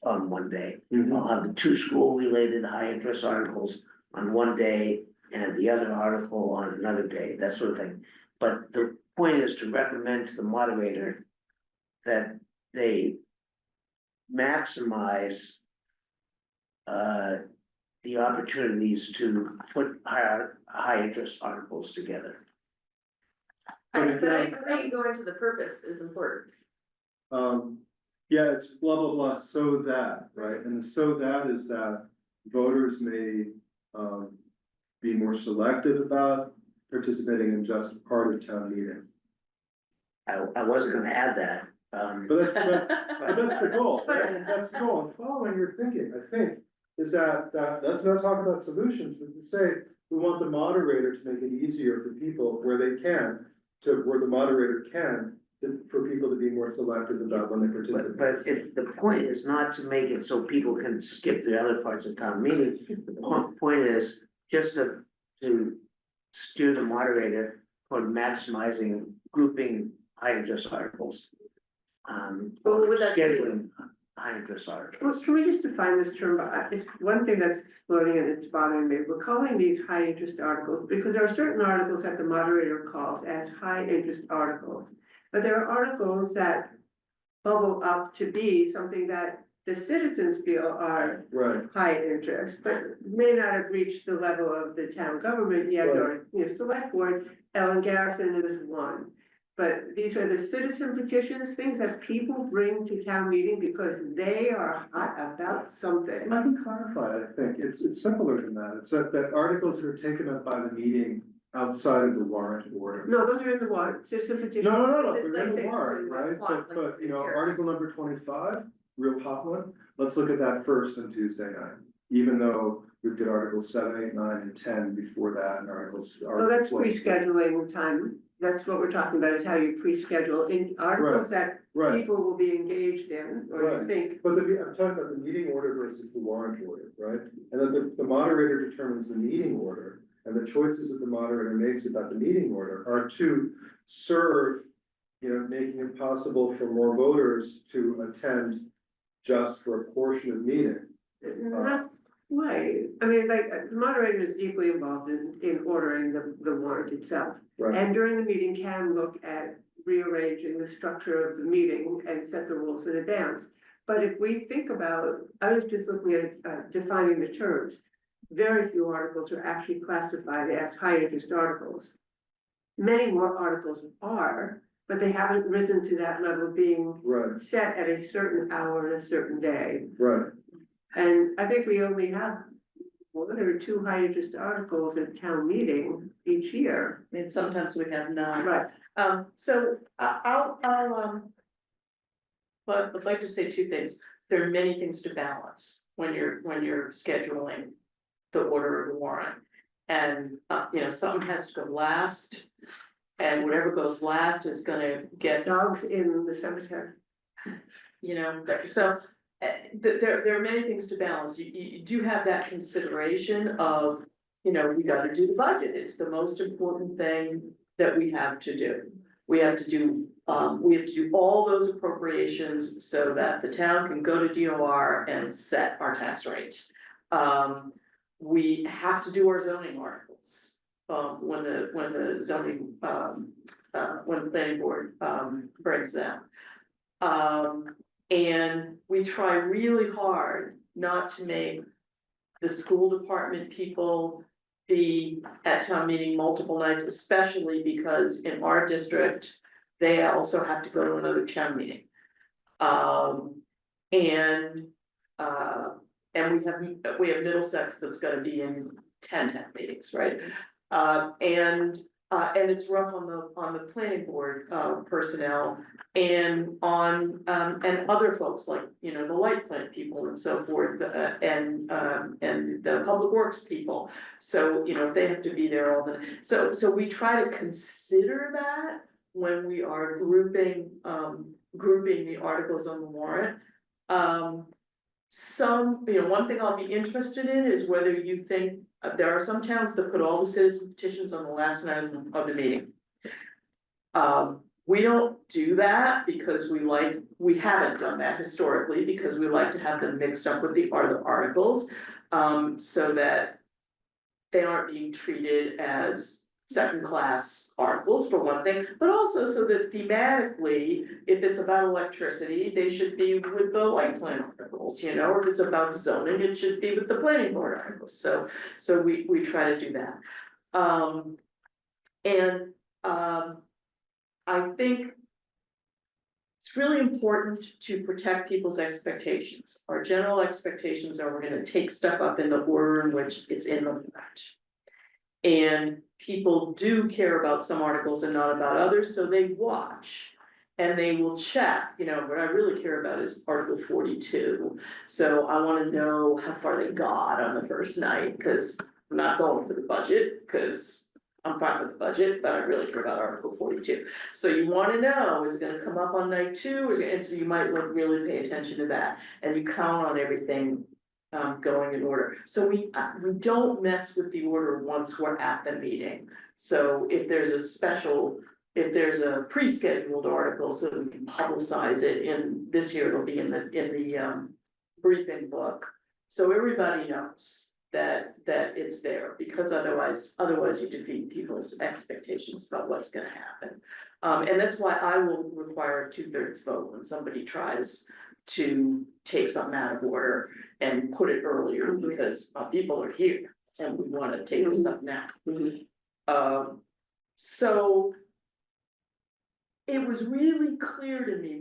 on one day. Mhm. I'll have the two school-related high-interest articles on one day and the other article on another day, that sort of thing. But the point is to recommend to the moderator that they maximize the opportunities to put high-interest articles together. But I agree, going to the purpose is important. Yeah, it's blah, blah, blah, so that, right, and the so that is that voters may, be more selective about participating in just part of town meeting. I wasn't gonna add that, But that's the goal, right? That's the goal, and following your thinking, I think, is that let's not talk about solutions, but to say, we want the moderator to make it easier for people where they can, where the moderator can, for people to be more selective about when they participate. but if, the point is not to make it so people can skip the other parts of town meeting. The point is just to steer the moderator toward maximizing grouping high interest articles. Well, would that be- Scheduling high interest Well, articles. can we just define this term? It's one thing that's exploding and it's bothering me. We're calling these high interest articles because there are certain articles that the moderator calls as high interest articles. But there are articles that bubble up to be something that the citizens feel are Right, high interest, but may not have reached the level of the town government yet, or, select board. Ellen Garrison is one. But these are the citizen petitions, things that people bring to town meeting because they are hot about something. I can clarify, I think, it's simpler than that, it's that articles that are taken up by the meeting outside of the warrant order. No, those are in the warrant, citizen petitions. No, It's they're like in the saying warrant, to right, want, but, like, article number 25, real hot one, let's look at that first on Tuesday night. Even though we've got articles 7, 8, 9, and 10 before that, and articles. Well, that's 12. pre-scheduling time. That's what we're talking about, is how you pre-schedule in articles that Right, people will be engaged in, or you Right. think. but I'm talking about the meeting order versus the warrant order, right? And then the moderator determines the meeting order, and the choices that the moderator makes about the meeting order are to serve, making it possible for more voters to attend just for a portion of meeting. Not quite. I mean, like, the moderator is deeply involved in ordering the warrant itself. Right, And during the meeting can look at rearranging the structure of the meeting and set the rules in advance. But if we think about, I was just looking at defining the terms. Very few articles are actually classified as high interest articles. Many more articles are, but they haven't risen to that level of being right, set at a certain hour and a certain day. right. And I think we only have one or two high interest articles at town meeting each year. I mean, sometimes we have none. Right. So but I'd like to say two things. There are many things to balance when you're scheduling the order of the warrant. And, something has to go last. And whatever goes last is gonna get, Dogs in the cemetery. so. There are many things to balance. You do have that consideration of, we gotta do the budget. It's the most important thing that we have to do. We have to do all those appropriations so that the town can go to DOR and set our tax rate. We have to do our zoning articles, when the zoning, when the planning board, brings them. And we try really hard not to make the school department people be at town meeting multiple nights, especially because in our district, they also have to go to another town meeting. And we have Middlesex that's gonna be in 10 town meetings, right? And it's rough on the planning board, personnel and on, and other folks like, you know, the light plant people and so forth, and the public works people. So, you know, if they have to be there all the, so we try to consider that when we are grouping the articles on the warrant. One thing I'll be interested in is whether you think, there are some towns that put all the citizen petitions on the last night of the meeting. We don't do that because we haven't done that historically, because we like to have them mixed up with the other articles. So that they aren't being treated as second-class articles for one thing, but also so that thematically, if it's about electricity, they should be with the light plant articles, you know, or if it's about zoning, it should be with the planning board articles, so we try to do that. I think it's really important to protect people's expectations. Our general expectations are we're gonna take stuff up in the order in which it's in the warrant. And people do care about some articles and not about others, so they watch. And they will check, you know, what I really care about is Article 42. So I wanna know how far they got on the first night, cause I'm not going for the budget, cause I'm fine with the budget, but I really care about Article 42. So you wanna know, is it gonna come up on night 2? And so you might really pay attention to that, and you count on everything going in order. So we don't mess with the order once we're at the meeting. So if there's a pre-scheduled article, so we can publicize it in this year, it'll be in the briefing book. So everybody knows that it's there, because otherwise you defeat people's expectations about what's gonna happen. And that's why I will require a 2/3 vote when somebody tries to take something out of order and put it earlier, because people are here and we wanna take this up now. So it was really clear to me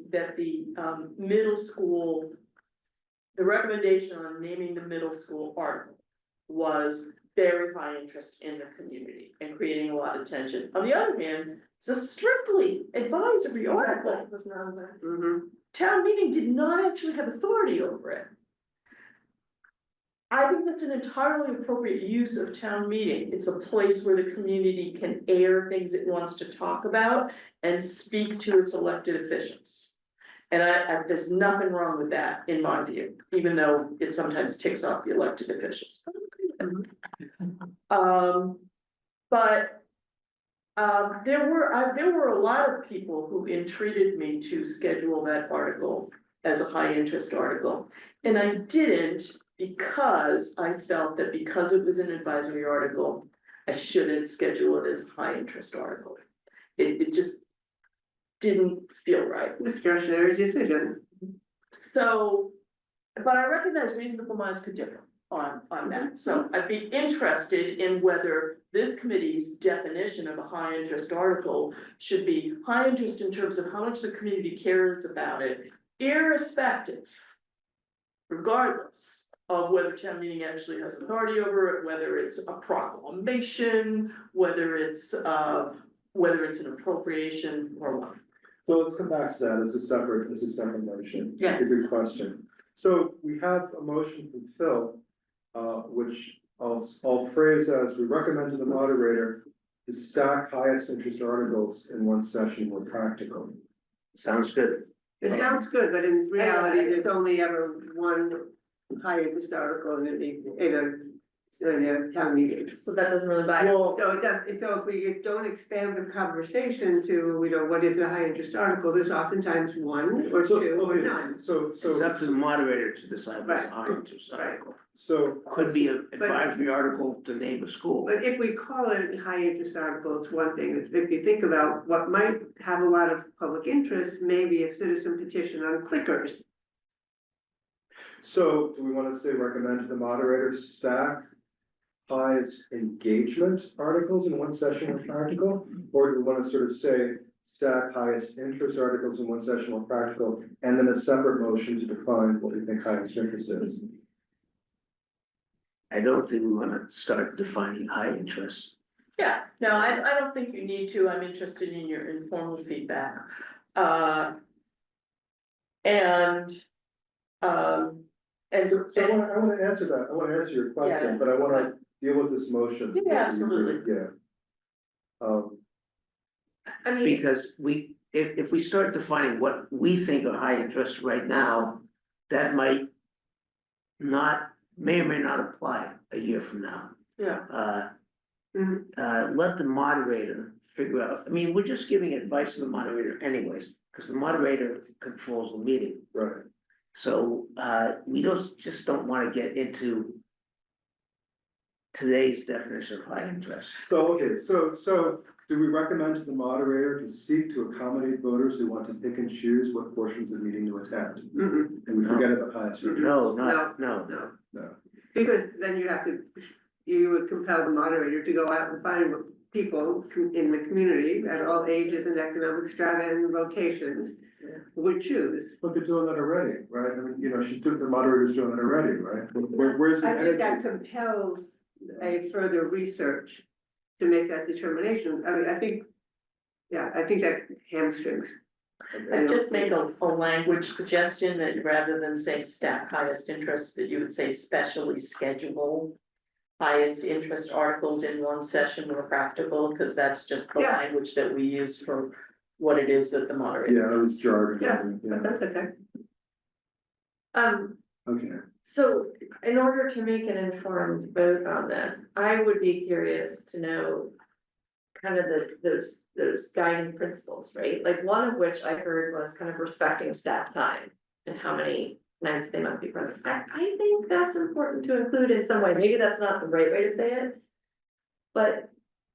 that the middle school, the recommendation on naming the middle school article was very high interest in the community and creating a lot of tension. On the other hand, it's a strictly advisory article. Town meeting did not actually have authority over it. I think that's an entirely appropriate use of town meeting. It's a place where the community can air things it wants to talk about and speak to its elected officials. And there's nothing wrong with that, in my view, even though it sometimes ticks off the elected officials. But there were a lot of people who entreated me to schedule that article as a high interest article. And I didn't, because I felt that because it was an advisory article, I shouldn't schedule it as a high interest article. It just didn't feel right. Discretionary decision. So, but I recognize reasonable minds could differ on that. So I'd be interested in whether this committee's definition of a high interest article should be high interest in terms of how much the community cares about it, irrespective, regardless of whether town meeting actually has authority over it, whether it's a proclamation, whether it's an appropriation or what. So let's come back to that as a separate motion. Yeah. It's a good question. So we have a motion from Phil, which I'll phrase as, we recommend to the moderator to stack highest interest articles in one session where practical. Sounds good. It sounds good, but in reality, there's only ever one high interest article in a town meeting. So that doesn't really buy. Well, So it does, so if we don't expand the conversation to, you know, what is a high interest article, there's oftentimes one or so, two or okay, none. It's up to the moderator to decide what's Right. high interest article. so. Could be an advisory article to name a school. But if we call it a high interest article, it's one thing. If you think about what might have a lot of public interest, maybe a citizen petition on clickers. So do we want to say recommend to the moderator stack highest engagement articles in one session of practical? Or do we want to sort of say stack highest interest articles in one session or practical, and then a separate motion to define what we think highest interest is. I don't think we wanna start defining high interest. Yeah, no, I don't think you need to, I'm interested in your informal feedback. And, So I wanna answer that, I wanna answer your Yeah. question, but I wanna deal with this motion. Yeah, absolutely. Yeah. I mean, Because if we start defining what we think are high interest right now, that may or may not apply a year from now. yeah, Let the moderator figure out, I mean, we're just giving advice to the moderator anyways, because the moderator controls the meeting. Right, So, we just don't wanna get into today's definition of high interest. so, okay, so do we recommend to the moderator to seek to accommodate voters who want to pick and choose what portions of meeting to attend? Mm-mm, And we forget about highest interest? No, no. no. No. because then you would compel the moderator to go out and find people in the community at all ages and economic strata and locations would choose. But they're doing that already, right? I mean, you know, the moderator's doing that already, right? Where's the I think that energy? compels a further research to make that determination. I mean, I think that hamstrings. and just make a language suggestion that rather than saying stack highest interest, that you would say specially schedule. Highest interest articles in one session were practical, because that's just the Yeah. language that we use for what it is that the moderator. Yeah, it was jargon. But that's okay. Okay, so in order to make an informed vote on this, I would be curious to know kind of those guiding principles, right? Like one of which I heard was kind of respecting staff time and how many nights they must be present. I think that's important to include in some way. Maybe that's not the right way to say it. But,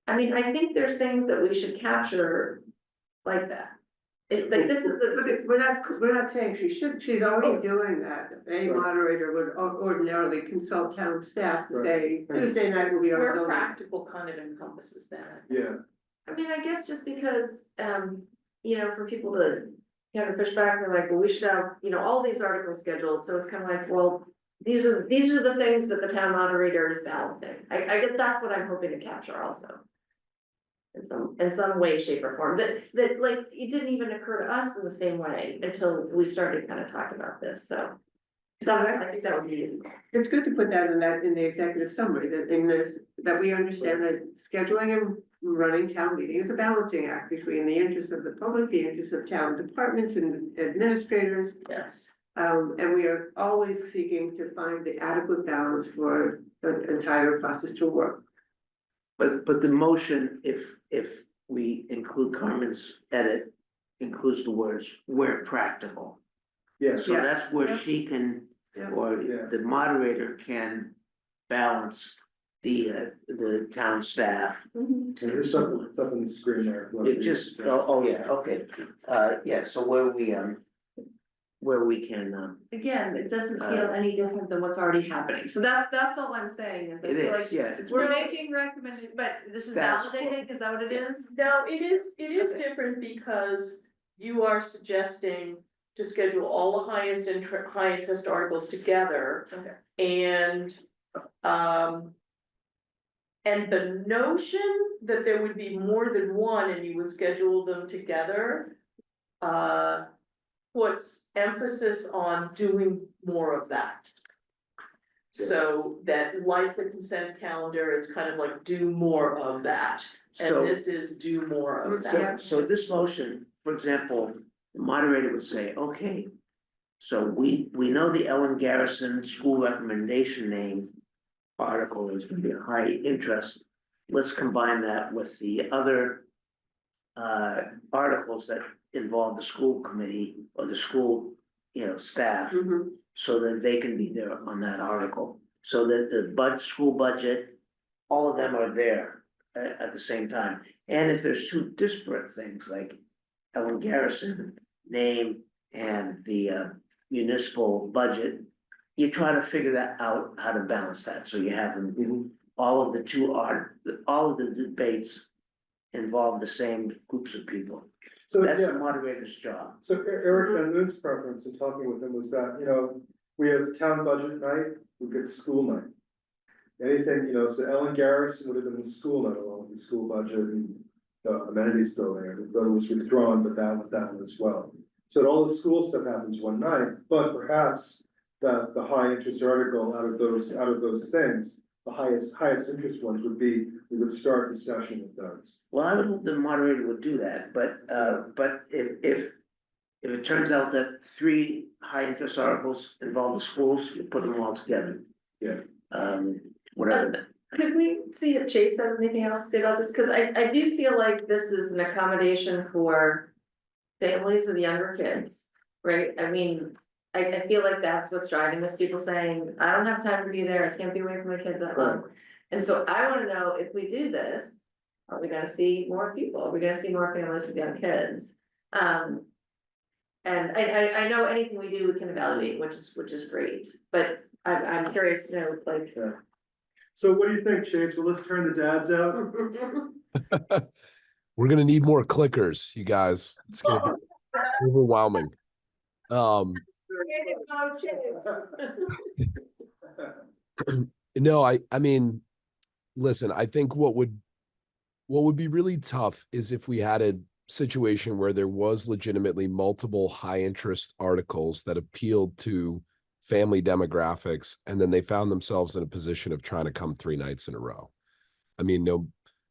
I mean, I think there's things that we should capture like that. Like this is But we're not saying she's already doing that. A moderator would ordinarily consult town staff to say Tuesday night will be our Where zoning. practical kind of encompasses that. yeah, I mean, I guess just because, you know, for people to kind of push back, they're like, well, we should have, you know, all these articles scheduled, so it's kind of like, well, these are the things that the town moderator is balancing. I guess that's what I'm hoping to capture also. In some way, shape or form, that like, it didn't even occur to us in the same way until we started kind of talking about this, so. I think that would be useful. It's good to put that in the executive summary, that we understand that scheduling and running town meeting is a balancing act between the interests of the public, the interests of town departments and administrators. Yes. And we are always seeking to find the adequate balance for the entire process to work. But the motion, if we include Carmen's edit, includes the words where practical. yeah, So that's where she can, Yeah. or Yeah. the moderator can balance the town staff. there's something on the screen there. It just, yeah, okay, yeah, so where we can, Again, it doesn't feel any different than what's already happening, so that's all I'm saying, is I it feel is, like yeah. it's- we're making recommendations, but this is That's validating, is that what it is? No, it is Okay. different because you are suggesting to schedule all the high interest articles together. Okay. And the notion that there would be more than one and you would schedule them together. Puts emphasis on doing more of that. So that like the consent calendar, it's kind of like do more of that, So, and this is do more of that. so this motion, for example, the moderator would say, okay. So we know the Ellen Garrison school recommendation name article is gonna be a high interest. Let's combine that with the other articles that involve the school committee or the school, staff. So that they can be there on that article, so that the school budget, all of them are there at the same time. And if there's two disparate things like Ellen Garrison name and the municipal budget, you try to figure that out, how to balance that, so you have them, all of the debates involve the same groups of people. So, That's the yeah, moderator's job. so Eric Van Loon's preference in talking with him was that, we have town budget night, we get school night. Anything, so Ellen Garrison would have been the school night along with the school budget and the amenities building, though it was withdrawn, but that one as well. So all the school stuff happens one night, but perhaps the high interest article out of those things, the highest interest ones would be, we would start the session with those. Well, I would hope the moderator would do that, but if it turns out that 3 high interest articles involve the schools, you put them all together. Yeah. Whatever. Could we see if Chase has anything else to say about this? Cause I do feel like this is an accommodation for families with younger kids, right? I mean, I feel like that's what's driving this, people saying, I don't have time to be there, I can't be away from my kids that long. And so I wanna know, if we do this, are we gonna see more people? Are we gonna see more families with young kids? And I know anything we do, we can evaluate, which is great, but I'm curious to know, like. Yeah. So what do you think, Chase? Well, let's turn the dads out. We're gonna need more clickers, you guys. It's gonna be overwhelming. No, I mean, listen, I think what would be really tough is if we had a situation where there was legitimately multiple high interest articles that appealed to family demographics, and then they found themselves in a position of trying to come 3 nights in a row. I mean,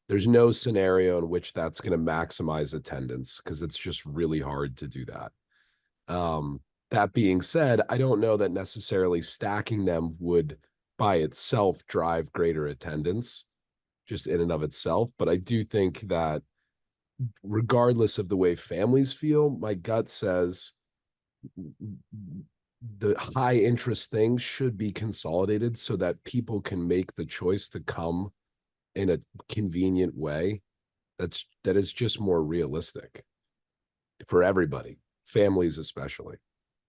there's no scenario in which that's going to maximize attendance, because it's just really hard to do that. That being said, I don't know that necessarily stacking them would by itself drive greater attendance, just in and of itself. But I do think that regardless of the way families feel, my gut says the high interest things should be consolidated so that people can make the choice to come in a convenient way that is just more realistic for everybody, families especially.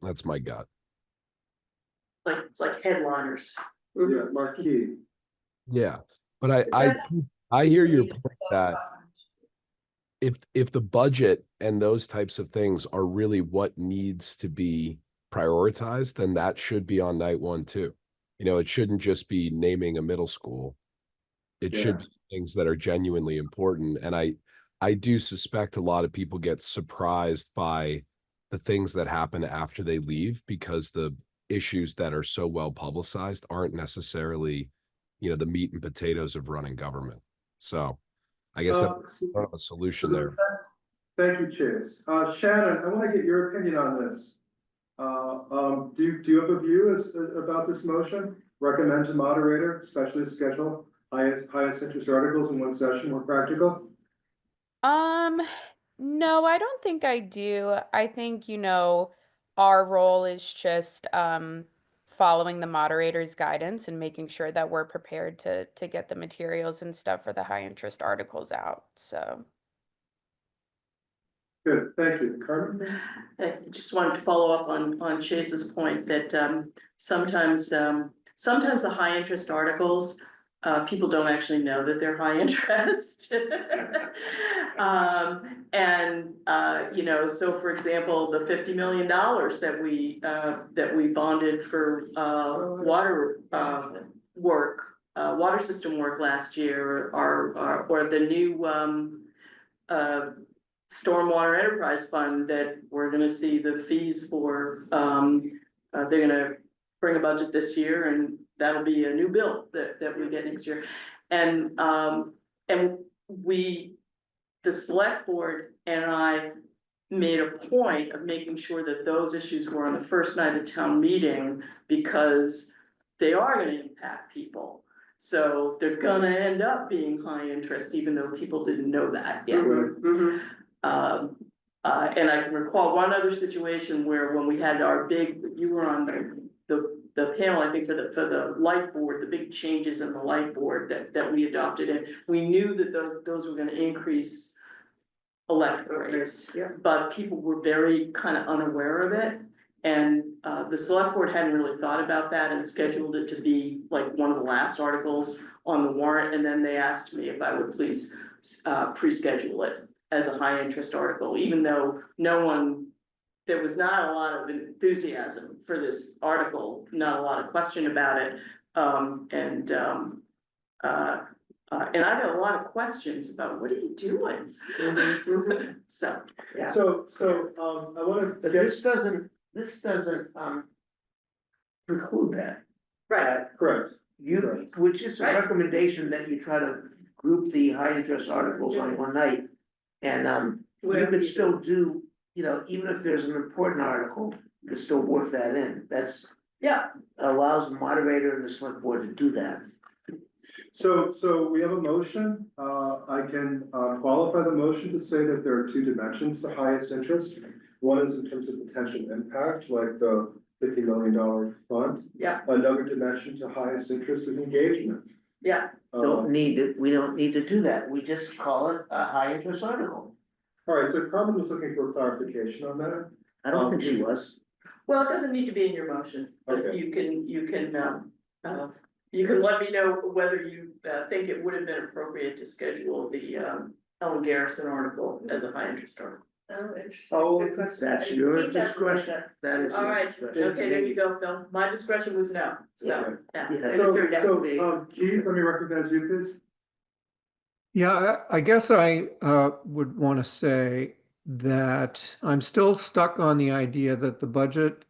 That's my gut. It's like headliners. Yeah, marquee. Yeah, but I hear your point that if the budget and those types of things are really what needs to be prioritized, then that should be on night 1 too. It shouldn't just be naming a middle school. It should be things that are genuinely important. And I do suspect a lot of people get surprised by the things that happen after they leave, because the issues that are so well publicized aren't necessarily, the meat and potatoes of running government. So I guess that's a solution there. Thank you, Chase. Shannon, I want to get your opinion on this. Do you have a view about this motion? Recommend to moderator, especially schedule highest interest articles in one session, more practical? No, I don't think I do. I think, our role is just following the moderator's guidance and making sure that we're prepared to get the materials and stuff for the high interest articles out. So Good, thank you. Carmen? I just wanted to follow up on Chase's point that sometimes the high interest articles, people don't actually know that they're high interest. So for example, the $50 million that we bonded for water work, water system work last year, or the new Stormwater Enterprise Fund that we're gonna see the fees for, they're gonna bring a budget this year, and that'll be a new bill that we get next year. And the select board and I made a point of making sure that those issues were on the first night of town meeting, because they are gonna impact people. So they're gonna end up being high interest, even though people didn't know that yet. And I can recall one other situation where when we had our you were on the panel, I think, for the light board, the big changes in the light board that we adopted, and we knew that those were gonna increase electric rates, but people were very kind of unaware of it. And the select board hadn't really thought about that and scheduled it to be like one of the last articles on the warrant, and then they asked me if I would please pre-schedule it as a high interest article, even though there was not a lot of enthusiasm for this article, not a lot of question about it. And I got a lot of questions about, what are you doing? So, yeah. So, I wanna But get, this doesn't preclude that. Right, correct, You, which is a Right. recommendation that you try to group the high interest articles on one night. And, you Where could you- still do, you know, even if there's an important article, you could still work that in. That's yeah, allows the moderator and the select board to do that. so we have a motion, I can, qualify the motion to say that there are two dimensions to highest interest. One is in terms of potential impact, like the $50 million fund. yeah, Another dimension to highest interest is engagement. yeah. We don't need to do that. We just call it a high interest article. All right, so Carmen was looking for clarification on that. I don't think she was. Well, it doesn't need to be in your motion, but Okay. you can let me know whether you think it would have been appropriate to schedule the Ellen Garrison article as a high interest article. Oh, interesting. Oh, Good question. That's I your think that's what discretion. That is. All your right, discretion. okay, there you go, Phil. My discretion was no, so, yeah. Yeah. And it turned out to be- Keith, let me recognize you, please. Yeah, I guess I would want to say that I'm still stuck on the idea that the budget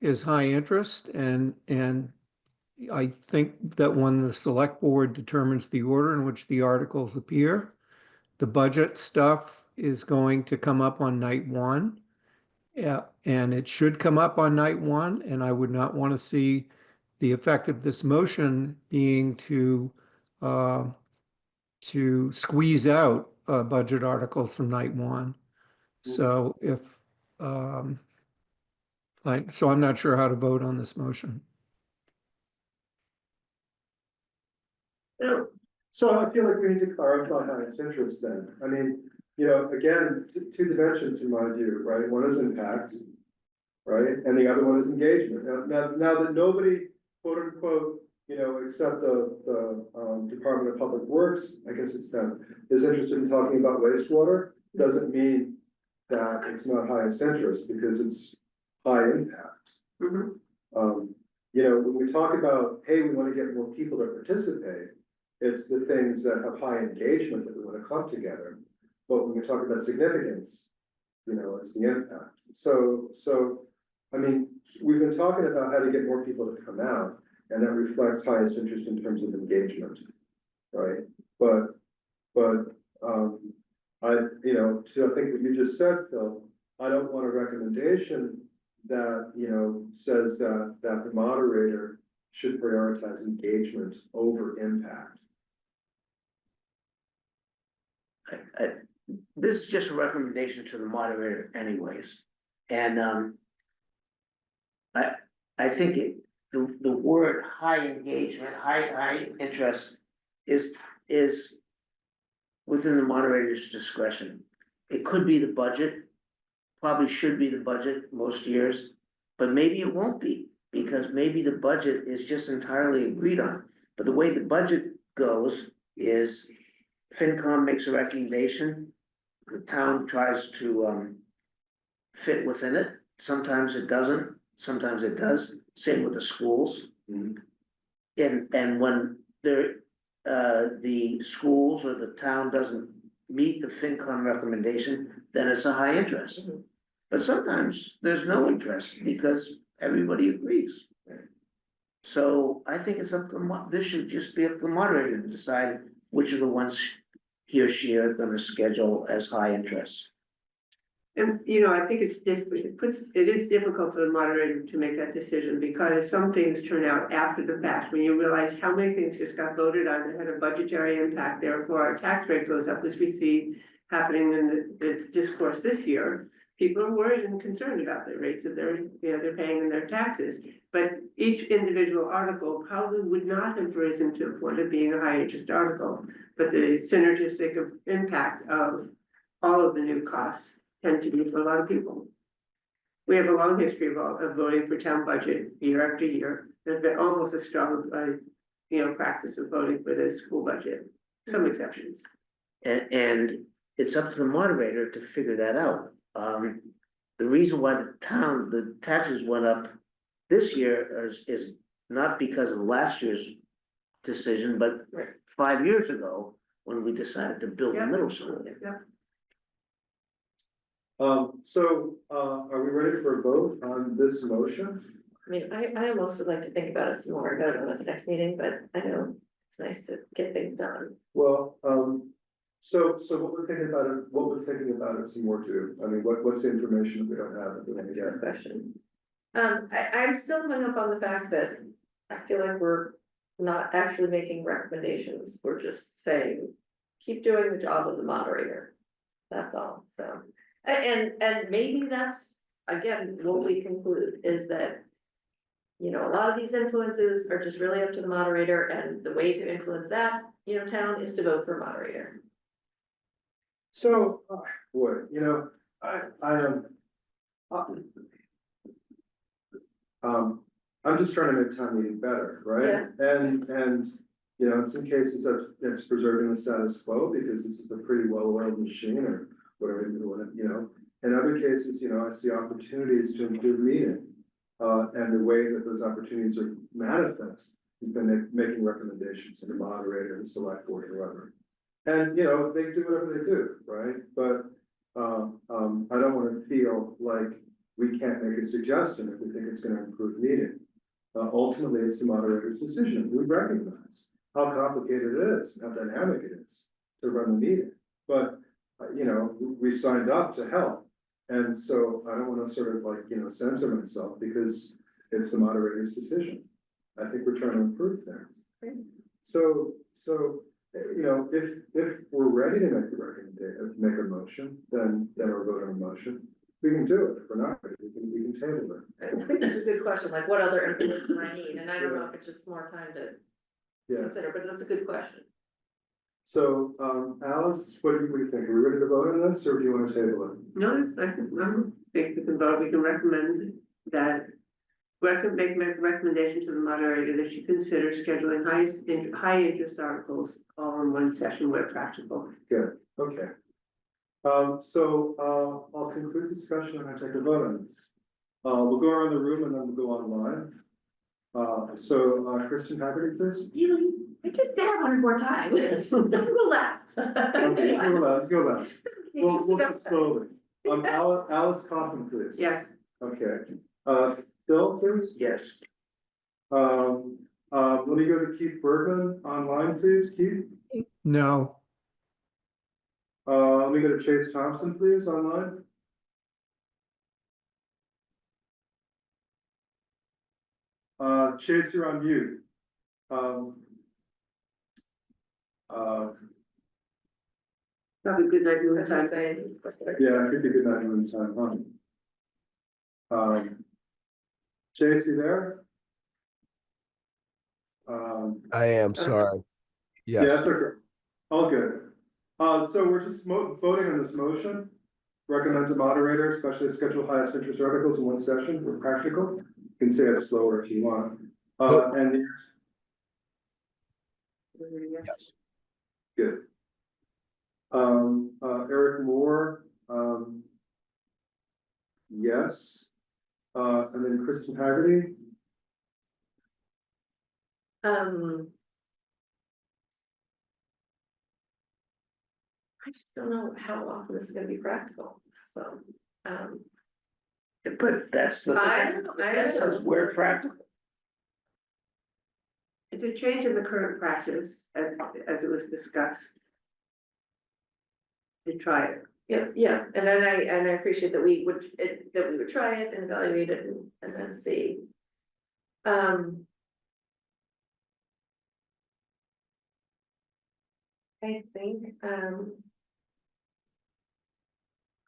is high interest, and I think that when the select board determines the order in which the articles appear, the budget stuff is going to come up on night one. Yeah, and it should come up on night one, and I would not want to see the effect of this motion being to squeeze out budget articles from night one. So if, so I'm not sure how to vote on this motion. No, So I feel like we need to clarify highest interest then. I mean, you know, again, two dimensions in my view, right? One is impact, right? And the other one is engagement. Now that nobody, quote unquote, you know, except the Department of Public Works, I guess it's them, is interested in talking about wastewater, doesn't mean that it's not highest interest, because it's high impact. mhm. You know, when we talk about, hey, we want to get more people to participate, it's the things that have high engagement that we want to clump together. But when we talk about significance, you know, it's the impact. So, I mean, we've been talking about how to get more people to come out, and that reflects highest interest in terms of engagement, right? But, you know, so I think what you just said, Phil, I don't want a recommendation that, you know, says that the moderator should prioritize engagement over impact. This is just a recommendation to the moderator anyways. And, I think the word high engagement, high interest is within the moderator's discretion. It could be the budget, probably should be the budget most years, but maybe it won't be, because maybe the budget is just entirely agreed on. But the way the budget goes is FinCom makes a recommendation, the town tries to fit within it. Sometimes it doesn't, sometimes it does, same with the schools. And when the schools or the town doesn't meet the FinCom recommendation, then it's a high interest. But sometimes there's no interest because everybody agrees. So I think it's up to this should just be up to the moderator to decide which are the ones he or she are gonna schedule as high interest. And, you know, I think it's it is difficult for the moderator to make that decision, because some things turn out after the fact, when you realize how many things just got voted on that had a budgetary impact, therefore our tax rate goes up, as we see happening in the discourse this year. People are worried and concerned about the rates that they're paying in their taxes, but each individual article probably would not have risen to a point of being a high interest article. But the synergistic impact of all of the new costs tend to be for a lot of people. We have a long history of voting for town budget year after year. There's been almost a strong, practice of voting for the school budget, some exceptions. And it's up to the moderator to figure that out. The reason why the taxes went up this year is not because of last year's decision, but 5 years ago, when we decided to build a Yeah. middle school. Are we ready for a vote on this motion? I mean, I almost would like to think about it some more, I don't know at the next meeting, but I know it's nice to get things done. Well, so what we're thinking about it some more too. I mean, what's the information that we don't have that we want to That's a good get? question. I'm still hung up on the fact that I feel like we're not actually making recommendations, we're just saying, keep doing the job of the moderator. That's all, so, and maybe that's, again, what we conclude is that. You know, a lot of these influences are just really up to the moderator, and the way to influence that, town is to vote for moderator. So, boy, I'm just trying to make town meeting better, right? And, in some cases, that's preserving the status quo, because this is a pretty well-oiled machine, or whatever you want to, In other cases, I see opportunities to improve meeting. And the way that those opportunities are manifest has been making recommendations to the moderator, the select board, whoever. And, they do whatever they do, right? But, I don't want to feel like we can't make a suggestion if we think it's gonna improve meeting. Ultimately, it's the moderator's decision. We recognize how complicated it is, how dynamic it is to run the meeting. But, we signed up to help. And so I don't wanna sort of like, censor myself, because it's the moderator's decision. I think we're trying to improve things. So, if we're ready to make a recommendation, make a motion, then we'll vote on a motion. We can do it. If we're not ready, we can table it. I think that's a good question, like what other information do I need, and I don't know if it's just more time to Yeah, consider, but that's a good question. so, Alice, what do you think? Are we ready to vote on this, or do you wanna table it? No, I think we can vote, we can recommend that. Make a recommendation to the moderator that she consider scheduling high interest articles all in one session where practical. Good, okay. I'll conclude discussion and I take a vote on this. We'll go around the room and then we'll go online. Kristen Haggerty, please. I just did it one more time. Go last. Okay, go last. We'll Interested go upset. slowly. Alice Coffin, please. Yes, Okay, Phil, please. Yes. Let me go to Keith Bergman online, please, Keith. No, Let me go to Chase Thompson, please, online. Chase, you're on mute. have a good night, I you was gonna time. say, it's like- Yeah, it could be good night in time, huh? Chase, you there? I am sorry. Yeah, Yes. that's okay. All good. So we're just voting on this motion. Recommend to moderator, especially schedule highest interest articles in one session for practical. You can say it slower if you want. And Yes. good. Eric Moore, yes. And then Kristen Haggerty, I just don't know how often this is gonna be practical, so, But that's the. I know. This is where practical. It's a change in the current practice as it was discussed. To try it. yeah, and then I appreciate that we would try it and evaluate it and then see. I think, I'm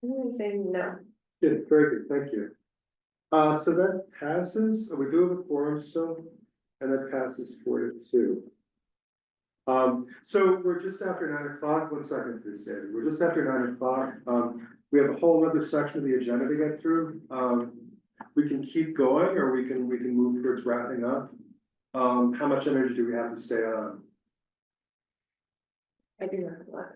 gonna say no. good, very good, thank you. So that passes, we do have a quorum still, and that passes 4-2. So we're just after 9 o'clock, 1 second please, David, we're just after 9 o'clock, we have a whole other section of the agenda to get through. We can keep going, or we can move towards wrapping up. How much energy do we have to stay on? I do not have a lot,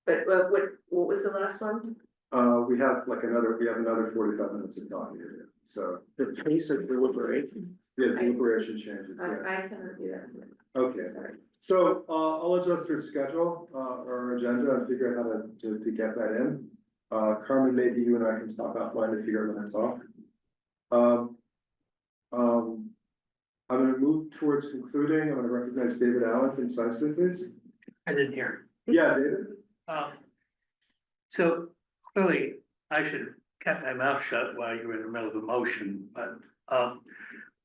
But what was the last one? We have another 45 minutes of talking to do, so, The pace of deliberation. yeah, deliberation changes, I yeah. cannot do that. Okay, so, I'll adjust our schedule, our agenda and figure out how to get that in. Carmen, maybe you and I can talk offline to figure out when to talk. I'm gonna move towards concluding. I'm gonna recognize David Allen concisely, please. I didn't hear. Yeah, David? So clearly, I should have kept my mouth shut while you were in the middle of a motion, but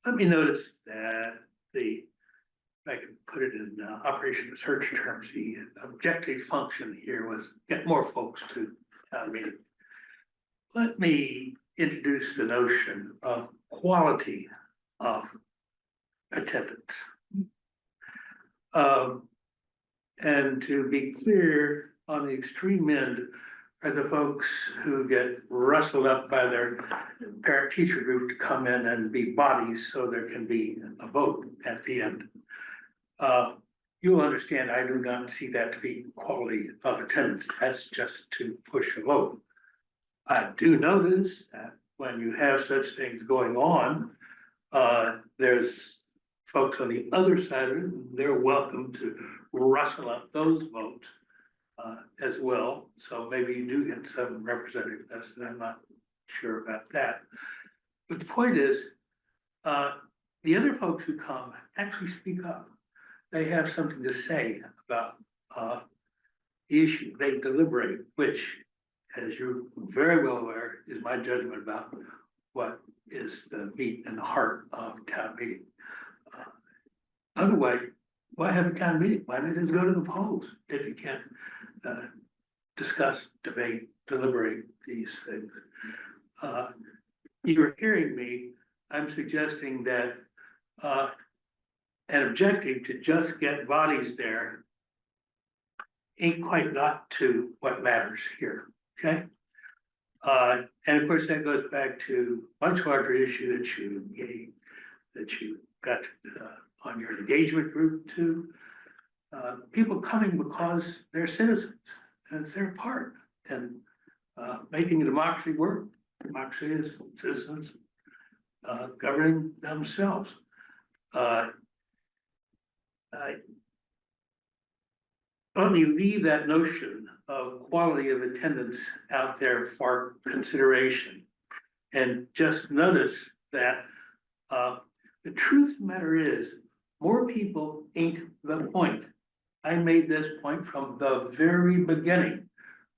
let me notice that if I can put it in operation research terms, the objective function here was get more folks to town meeting. Let me introduce the notion of quality of attendance. And to be clear, on the extreme end are the folks who get rustled up by their parent teacher group to come in and be bodies so there can be a vote at the end. You'll understand, I do not see that to be quality of attendance. That's just to push a vote. I do notice that when you have such things going on, there's folks on the other side of it, they're welcome to rustle up those votes as well. So maybe you do get some representativeness, and I'm not sure about that. But the point is, the other folks who come actually speak up. They have something to say about the issue. They deliberate, which, as you're very well aware, is my judgment about what is the meat and the heart of town meeting. Otherwise, why have a town meeting? Why not just go to the polls if you can't discuss, debate, deliberate these things? You're hearing me. I'm suggesting that an objective to just get bodies there ain't quite got to what matters here, okay? And of course, that goes back to a much larger issue that you got on your engagement group too. People coming because they're citizens and it's their part and making a democracy work. Democracy is citizens governing themselves. Let me leave that notion of quality of attendance out there for consideration. And just notice that the truth of the matter is, more people ain't the point. I made this point from the very beginning.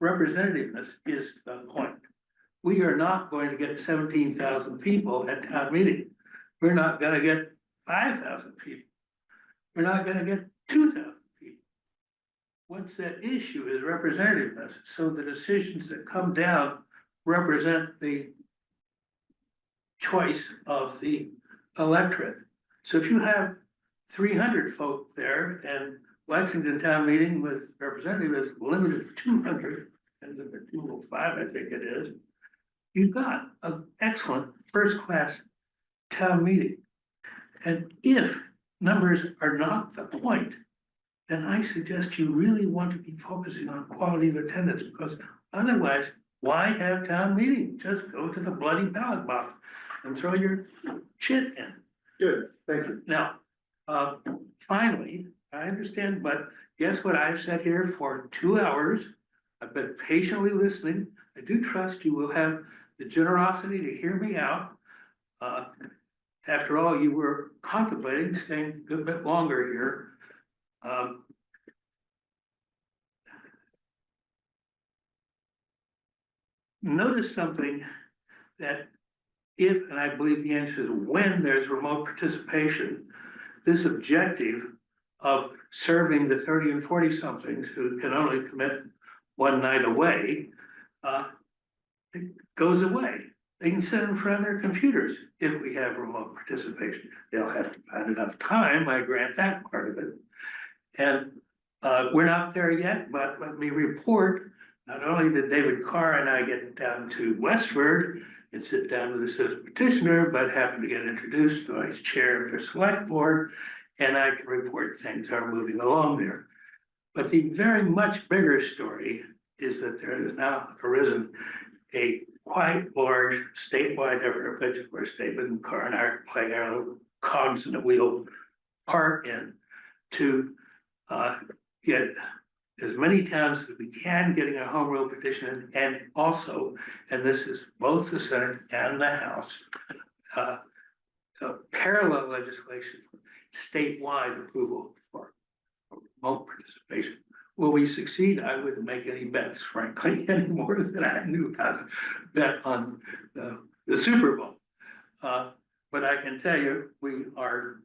Representativeness is the point. We are not going to get 17,000 people at town meeting. We're not gonna get 5,000 people. We're not gonna get 2,000 people. What's at issue is representativeness. So the decisions that come down represent the choice of the electorate. So if you have 300 folk there and Lexington town meeting with representatives limited to 200, and 205, I think it is, you've got an excellent first-class town meeting. And if numbers are not the point, then I suggest you really want to be focusing on quality of attendance, because otherwise, why have town meeting? Just go to the bloody ballot box and throw your shit in. Good, thank you. Now, finally, I understand, but guess what? I've sat here for 2 hours. I've been patiently listening. I do trust you will have the generosity to hear me out. After all, you were contemplating staying a bit longer here. Notice something that if, and I believe the answer is when there's remote participation, this objective of serving the 30 and 40 somethings who can only commit one night away, it goes away. They can sit in front of their computers if we have remote participation. They'll have to find enough time, I grant that part of it. And we're not there yet, but let me report, not only did David Carr and I get down to Westford and sit down with the citizen petitioner, but happened to get introduced to vice chair of the select board, and I can report things are moving along there. But the very much bigger story is that there has now arisen a quite large statewide effort, which of course David and Carr and I are playing our little cogs in the wheel part in to get as many towns as we can getting a home rule petition in, and also, and this is both the Senate and the House, parallel legislation, statewide approval for remote participation. Will we succeed? I wouldn't make any bets, frankly, any more than I knew how to bet on the Super Bowl. But I can tell you, we are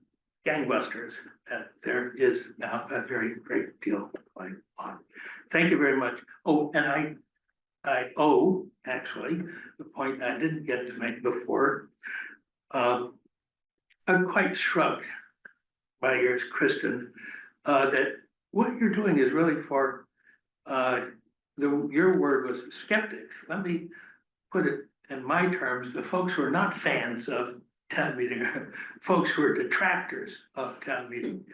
gangbusters, and there is now a very great deal going on. Thank you very much. Oh, and I owe, actually, the point I didn't get to make before. I'm quite struck by yours, Kristen, that what you're doing is really for, your word was skeptics. Let me put it in my terms, the folks who are not fans of town meeting, folks who are detractors of town meeting.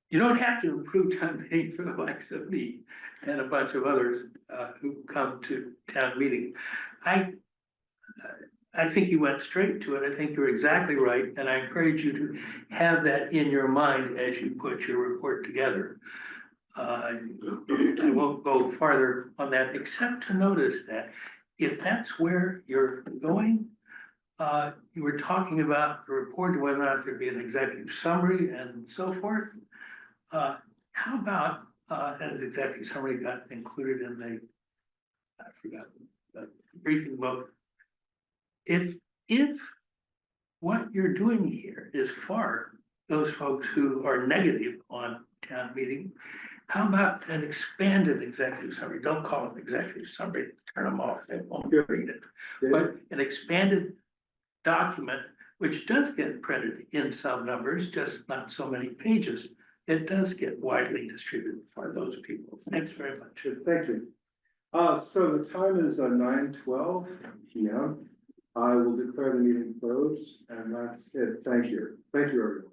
You don't have to improve town meeting for the likes of me and a bunch of others who come to town meeting. I think you went straight to it. I think you're exactly right. And I encourage you to have that in your mind as you put your report together. I won't go farther on that, except to notice that if that's where you're going, you were talking about the report, whether or not there'd be an executive summary and so forth. How about, as executive summary got included in the, I forgot, the briefing book. If what you're doing here is for those folks who are negative on town meeting, how about an expanded executive summary? Don't call it executive summary, turn them off, they won't read it. But an expanded document, which does get printed in some numbers, just not so many pages. It does get widely distributed for those people. Thanks very much. Thank you. So the time is 9:12 p.m. I will declare the meeting closed, and that's it. Thank you. Thank you, everyone.